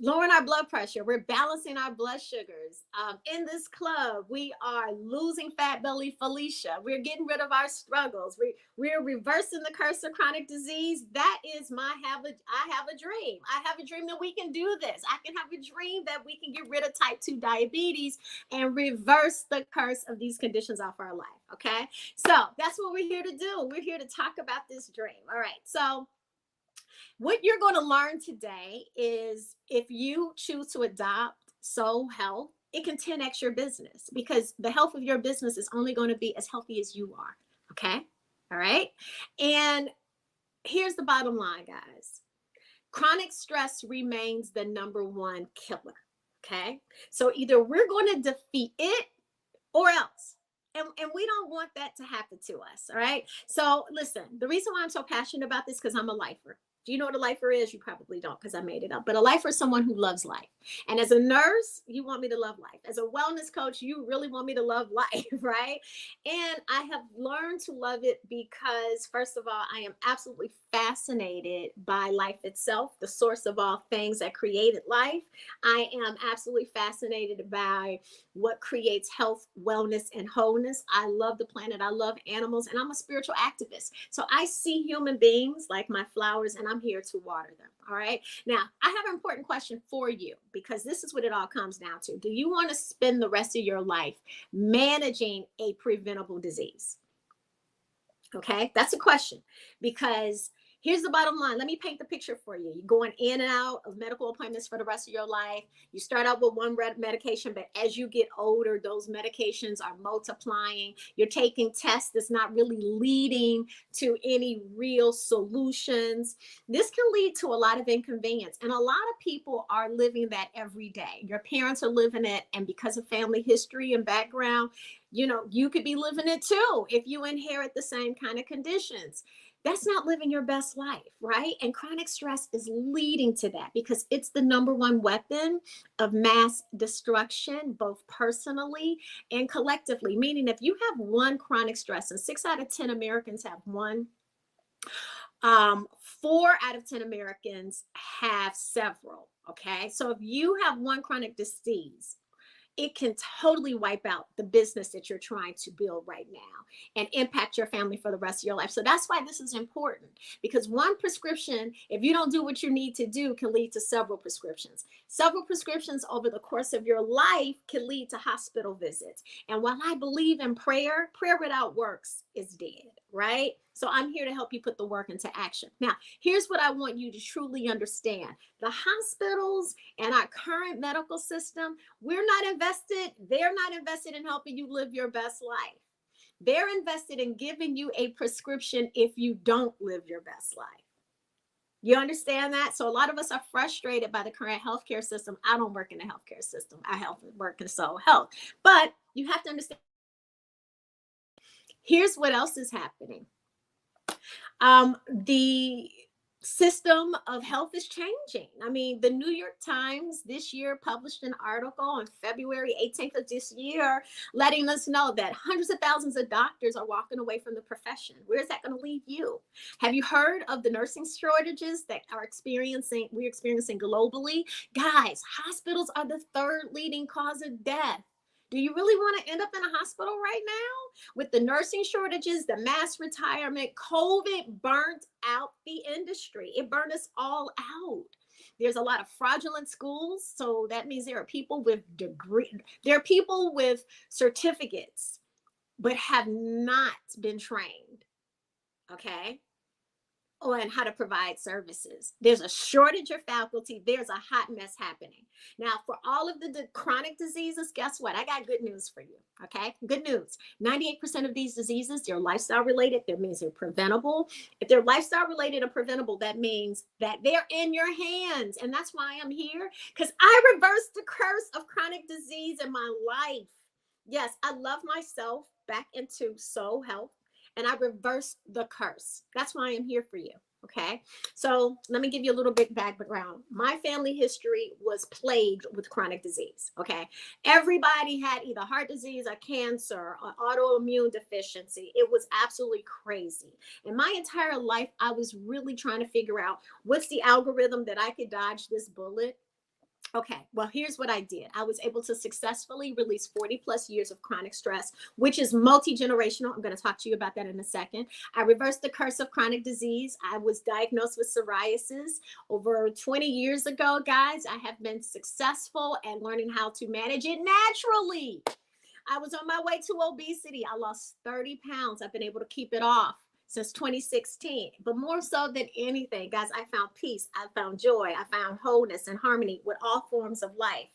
lowering our blood pressure. We're balancing our blood sugars. In this club, we are losing Fat Belly Felicia. We're getting rid of our struggles. We're reversing the curse of chronic disease. That is I have a dream. I have a dream that we can do this. I can have a dream that we can get rid of type 2 diabetes and reverse the curse of these conditions off our life. Okay. So that's what we're here to do. We're here to talk about this dream. All right. So what you're going to learn today is, if you choose to adopt Soul Health, it can 10x your business, because the health of your business is only going to be as healthy as you are. Okay. All right. And here's the bottom line, guys. Chronic stress remains the #1 killer. Okay. So either we're going to defeat it or else. And we don't want that to happen to us. All right. So listen, the reason why I'm so passionate about this, because I'm a lifer. Do you know what a lifer is? You probably don't, because I made it up. But a lifer is someone who loves life. And as a nurse, you want me to love life. As a wellness coach, you really want me to love life, right? And I have learned to love it because, first of all, I am absolutely fascinated by life itself, the source of all things that created life. I am absolutely fascinated by what creates health, wellness, and wholeness. I love the planet. I love animals, and I'm a spiritual activist. So I see human beings like my flowers, and I'm here to water them. All right. Now, I have an important question for you, because this is what it all comes down to. Do you want to spend the rest of your life managing a preventable disease? Okay. That's a question, because here's the bottom line. Let me paint the picture for you. You're going in and out of medical appointments for the rest of your life. You start out with one medication, but as you get older, those medications are multiplying. You're taking tests that's not really leading to any real solutions. This can lead to a lot of inconvenience. And a lot of people are living that every day. Your parents are living it. And because of family history and background, you could be living it too if you inherit the same kind of conditions. That's not living your best life, right? And chronic stress is leading to that, because it's the #1 weapon of mass destruction, both personally and collectively. Meaning, if you have one chronic stress, and 6 out of 10 Americans have one, 4 out of 10 Americans have several. Okay. So if you have one chronic disease, it can totally wipe out the business that you're trying to build right now and impact your family for the rest of your life. So that's why this is important, because one prescription, if you don't do what you need to do, can lead to several prescriptions. Several prescriptions over the course of your life can lead to hospital visits. And while I believe in prayer, prayer without works is dead, right? So I'm here to help you put the work into action. Now, here's what I want you to truly understand. The hospitals and our current medical system, they're not invested in helping you live your best life. They're invested in giving you a prescription if you don't live your best life. You understand that? So a lot of us are frustrated by the current healthcare system. I don't work in the healthcare system. I work in soul health. But you have to understand, here's what else is happening. The system of health is changing. I mean, the New York Times this year published an article on February 18th of this year, letting us know that hundreds of thousands of doctors are walking away from the profession. Where's that going to leave you? Have you heard of the nursing shortages that we're experiencing globally? Guys, hospitals are the third leading cause of death. Do you really want to end up in a hospital right now? With the nursing shortages, the mass retirement, COVID burnt out the industry. It burned us all out. There's a lot of fraudulent schools. So that means there are people with certificates, but have not been trained. Okay. On how to provide services. There's a shortage of faculty. There's a hot mess happening. Now, for all of the chronic diseases, guess what? I got good news for you, okay? Good news. 98% of these diseases, they're lifestyle related. That means they're preventable. If they're lifestyle related or preventable, that means that they're in your hands. And that's why I'm here, because I reversed the curse of chronic disease in my life. Yes, I love myself back into soul health. And I reversed the curse. That's why I'm here for you. Okay. So let me give you a little bit background. My family history was plagued with chronic disease. Okay. Everybody had either heart disease or cancer or autoimmune deficiency. It was absolutely crazy. And my entire life, I was really trying to figure out what's the algorithm that I could dodge this bullet. Okay, well, here's what I did. I was able to successfully release 40 plus years of chronic stress, which is multi-generational. I'm going to talk to you about that in a second. I reversed the curse of chronic disease. I was diagnosed with psoriasis over 20 years ago, guys. I have been successful at learning how to manage it naturally. I was on my way to obesity. I lost 30 pounds. I've been able to keep it off since 2016. But more so than anything, guys, I found peace, I found joy, I found wholeness and harmony with all forms of life.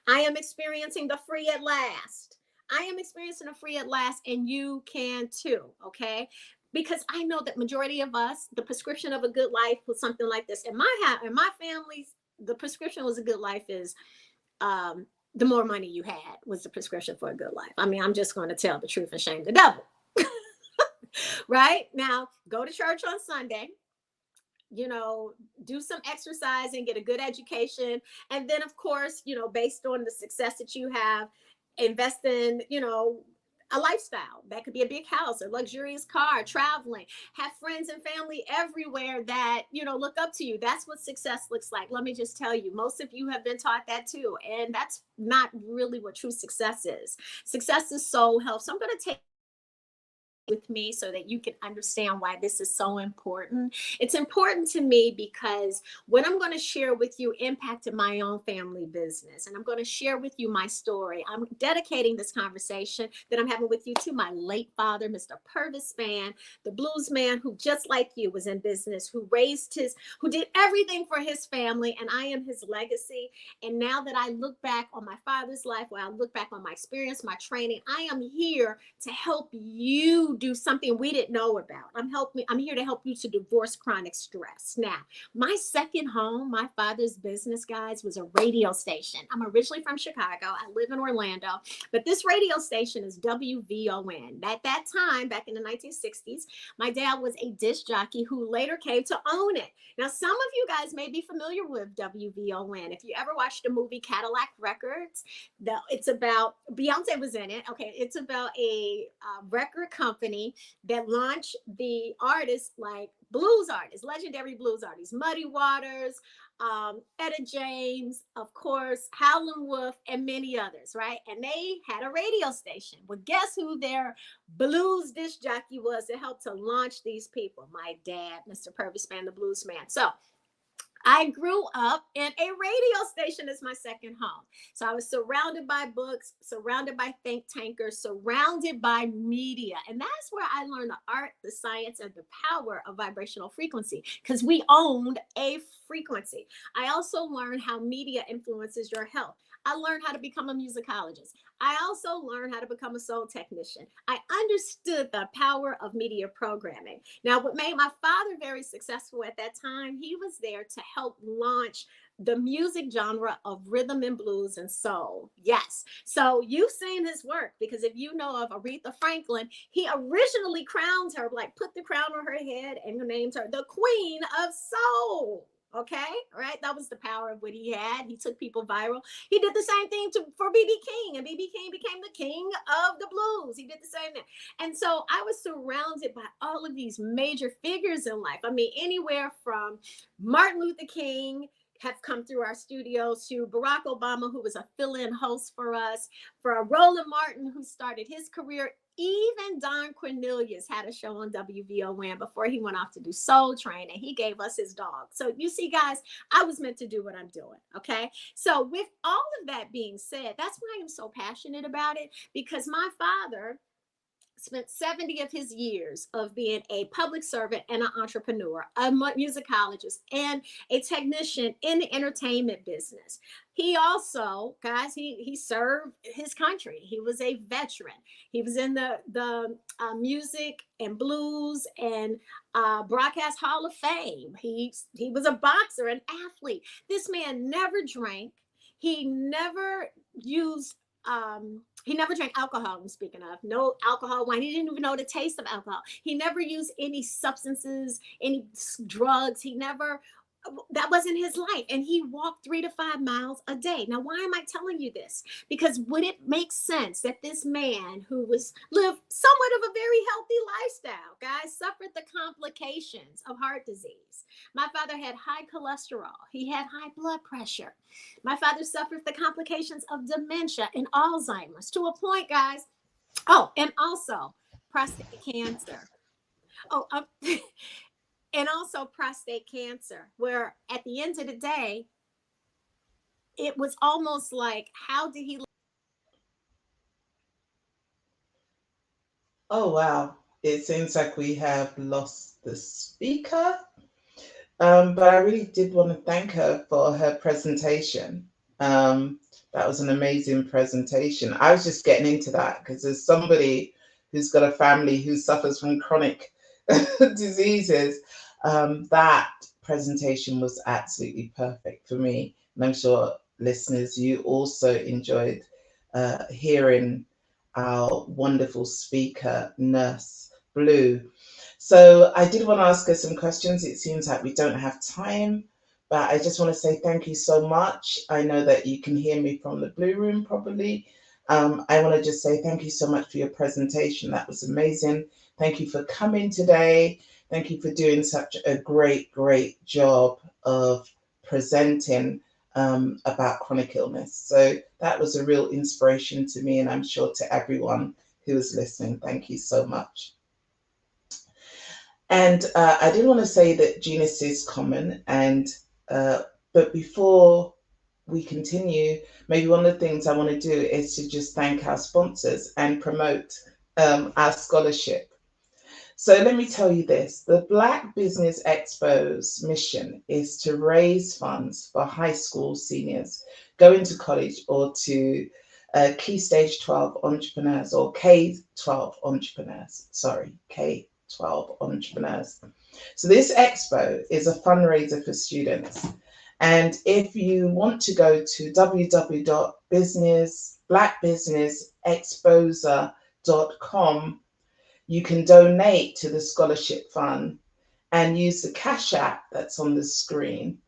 I am experiencing the free at last. I am experiencing the free at last, and you can too, okay? Because I know that majority of us, the prescription of a good life was something like this. In my family's, the prescription was a good life is the more money you had was the prescription for a good life. I mean, I'm just going to tell the truth and shame the devil. Right now, go to church on Sunday, do some exercise and get a good education. And then, of course, based on the success that you have, invest in, a lifestyle. That could be a big house, a luxurious car, traveling, have friends and family everywhere that, look up to you. That's what success looks like. Let me just tell you, most of you have been taught that too. And that's not really what true success is. Success is soul health. So I'm going to take with me so that you can understand why this is so important. It's important to me because what I'm going to share with you impacted my own family business, and I'm going to share with you my story. I'm dedicating this conversation that I'm having with you to my late father, Mr. Purvis Spann, the blues man who, just like you, was in business, who did everything for his family, and I am his legacy. And now that I look back on my father's life, when I look back on my experience, my training, I am here to help you do something we didn't know about. I'm here to help you to divorce chronic stress. Now, my second home, my father's business, guys, was a radio station. I'm originally from Chicago. I live in Orlando, but this radio station is WVON. At that time, back in the 1960s, my dad was a disc jockey who later came to own it. Now, some of you guys may be familiar with WVON. If you ever watched the movie Cadillac Records, it's about, Beyonce was in it. Okay, it's about a record company that launched the artists like blues artists, legendary blues artists, Muddy Waters, Etta James, of course, Howlin' Wolf, and many others, right? And they had a radio station. Well, guess who their blues disc jockey was that helped to launch these people? My dad, Mr. Purvis Spann, the blues man. So I grew up in a radio station as my second home. So I was surrounded by books, surrounded by think tankers, surrounded by media. And that's where I learned the art, the science, and the power of vibrational frequency because we owned a frequency. I also learned how media influences your health. I learned how to become a musicologist. I also learned how to become a soul technician. I understood the power of media programming. Now, what made my father very successful at that time, he was there to help launch the music genre of rhythm and blues and soul. Yes. So you've seen his work because if you know of Aretha Franklin, he originally crowned her, like put the crown on her head and named her the Queen of Soul. Okay, right? That was the power of what he had. He took people viral. He did the same thing for B.B. King, and B.B. King became the king of the blues. He did the same thing. And so I was surrounded by all of these major figures in life. I mean, anywhere from Martin Luther King have come through our studios to Barack Obama, who was a fill-in host for us, for Roland Martin, who started his career. Even Don Cornelius had a show on WVON before he went off to do Soul Train, and he gave us his dog. So you see, guys, I was meant to do what I'm doing, okay? So with all of that being said, that's why I'm so passionate about it, because my father spent 70 of his years of being a public servant and an entrepreneur, a musicologist, and a technician in the entertainment business. He also, guys, he served his country. He was a veteran. He was in the music and blues and broadcast hall of fame. He was a boxer, an athlete. This man never drank. He never used he never drank alcohol. I'm speaking of no alcohol wine. He didn't even know the taste of alcohol. He never used any substances, any drugs. He never, that wasn't his life. And he walked 3 to 5 miles a day. Now, why am I telling you this? Because would it make sense that this man who lived somewhat of a very healthy lifestyle, guys, suffered the complications of heart disease? My father had high cholesterol. He had high blood pressure. My father suffered the complications of dementia and Alzheimer's to a point, guys. Oh, and also prostate cancer. Oh, and also prostate cancer, where at the end of the day, it was almost like, how did he? Oh, wow. It seems like we have lost the speaker. But I really did want to thank her for her presentation. That was an amazing presentation. I was just getting into that because as somebody who's got a family who suffers from chronic diseases, that presentation was absolutely perfect for me. And I'm sure listeners, you also enjoyed hearing our wonderful speaker, Nurse Blue. So I did want to ask her some questions. It seems like we don't have time, but I just want to say thank you so much. I know that you can hear me from the Blue Room probably. I want to just say thank you so much for your presentation. That was amazing. Thank you for coming today. Thank you for doing such a great, great job of presenting about chronic illness. So that was a real inspiration to me, and I'm sure to everyone who is listening. Thank you so much. And I did want to say that genius is common, and but before we continue, maybe one of the things I want to do is to just thank our sponsors and promote our scholarship. So let me tell you this, the Black Business Expo's mission is to raise funds for high school seniors going to college or to key stage 12 entrepreneurs or K-12 entrepreneurs, sorry, K-12 entrepreneurs. So this expo is a fundraiser for students. And if you want to go to www.blackbusinessexposer.com, you can donate to the scholarship fund and use the Cash App that's on the screen.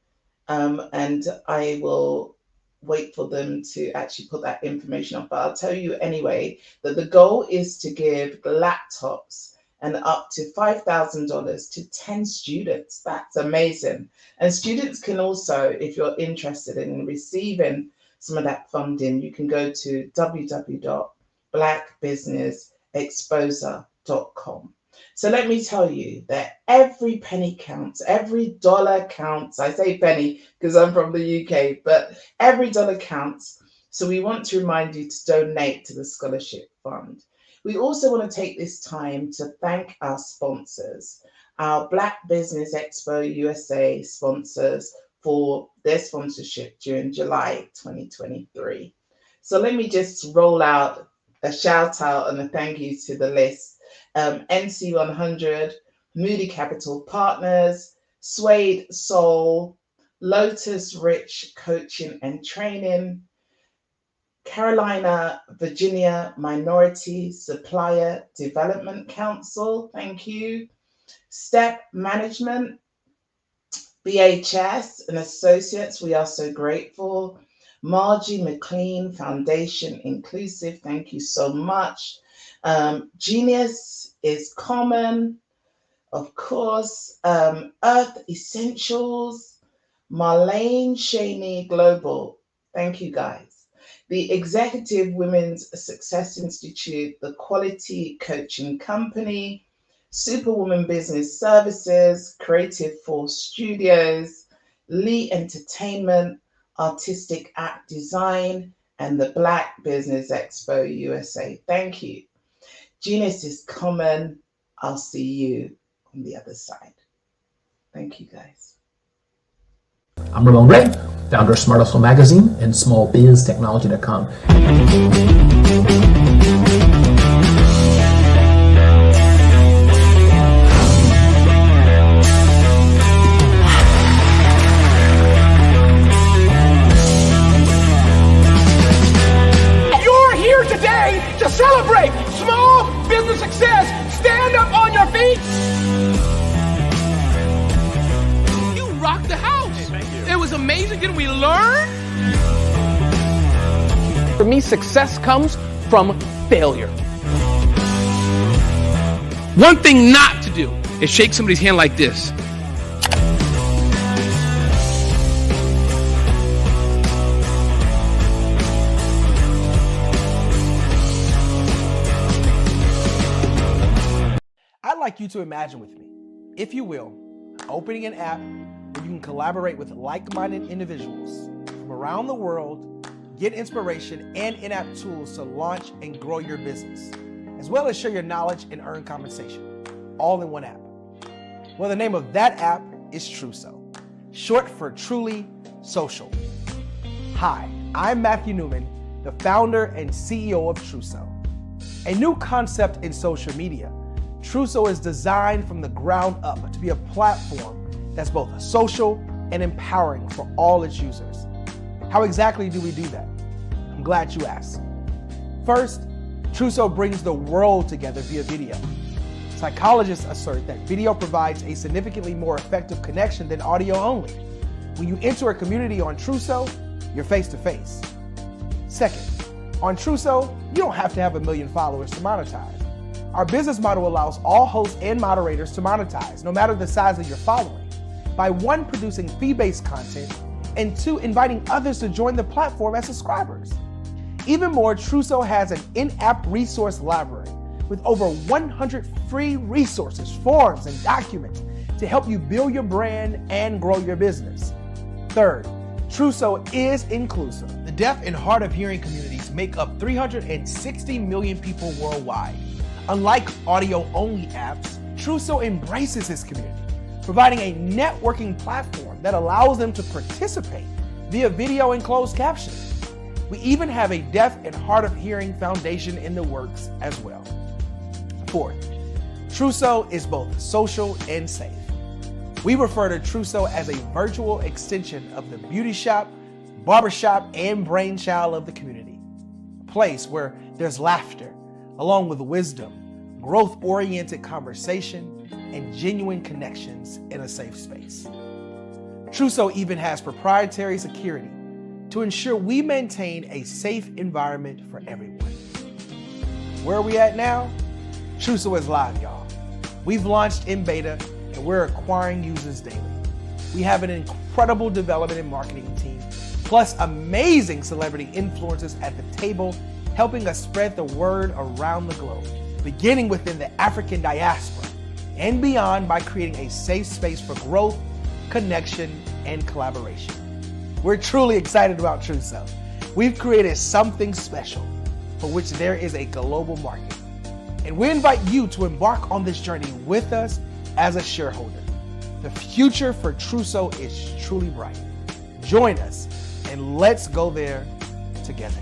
And I will wait for them to actually put that information up. But I'll tell you anyway that the goal is to give laptops and up to $5,000 to 10 students. That's amazing. And students can also, if you're interested in receiving some of that funding, you can go to www.blackbusinessexposer.com. So let me tell you that every penny counts, every dollar counts. I say penny because I'm from the UK, but every dollar counts. So we want to remind you to donate to the Scholarship Fund. We also want to take this time to thank our sponsors, our Black Business Expo USA sponsors, for their sponsorship during July 2023. So let me just roll out a shout out and a thank you to the list. NC100, Moody Capital Partners, Suede Soul, Lotus Rich Coaching and Training, Carolina, Virginia Minority Supplier Development Council, thank you, Step Management, BHS and Associates, we are so grateful, Margie McLean Foundation Inclusive, thank you so much. Genius is Common, of course, Earth Essentials, Marlene Shaney Global, thank you guys. The Executive Women's Success Institute, the Quality Coaching Company, Superwoman Business Services, Creative Force Studios, Lee Entertainment, Artistic App Design, and the Black Business Expo USA. Thank you. Genius is Common. I'll see you on the other side. Thank you, guys. I'm Ramon Gray, founder of Smart Hustle Magazine and smallbiztechnology.com. You're here today to celebrate small business success. Stand up on your feet. You rocked the house. Hey, thank you. It was amazing. Didn't we learn? For me, success comes from failure. One thing not to do is shake somebody's hand like this. I'd like you to imagine with me, if you will, opening an app where you can collaborate with like-minded individuals from around the world, get inspiration and in-app tools to launch and grow your business, as well as share your knowledge and earn compensation, all in one app. Well, the name of that app is Truso, short for Truly Social. Hi, I'm Matthew Newman, the founder and CEO of Truso. A new concept in social media, Truso is designed from the ground up to be a platform that's both social and empowering for all its users. How exactly do we do that? I'm glad you asked. First, Truso brings the world together via video. Psychologists assert that video provides a significantly more effective connection than audio only. When you enter a community on Truso, you're face to face. Second, on Truso, you don't have to have 1 million followers to monetize. Our business model allows all hosts and moderators to monetize, no matter the size of your following, by 1, producing fee-based content, and 2, inviting others to join the platform as subscribers. Even more, Truso has an in-app resource library with over 100 free resources, forms, and documents to help you build your brand and grow your business. Third, Truso is inclusive. The deaf and hard of hearing communities make up 360 million people worldwide. Unlike audio-only apps, Truso embraces its community, providing a networking platform that allows them to participate via video and closed captioning. We even have a deaf and hard of hearing foundation in the works as well. Fourth, Truso is both social and safe. We refer to Truso as a virtual extension of the beauty shop, barbershop, and brainchild of the community. A place where there's laughter, along with wisdom, growth-oriented conversation, and genuine connections in a safe space. Truso even has proprietary security to ensure we maintain a safe environment for everyone. Where are we at now? Truso is live, y'all. We've launched in beta and we're acquiring users daily. We have an incredible development and marketing team, plus amazing celebrity influencers at the table, helping us spread the word around the globe, beginning within the African diaspora, and beyond by creating a safe space for growth, connection, and collaboration. We're truly excited about Truso. We've created something special for which there is a global market. And we invite you to embark on this journey with us as a shareholder. The future for Truso is truly bright. Join us and let's go there together.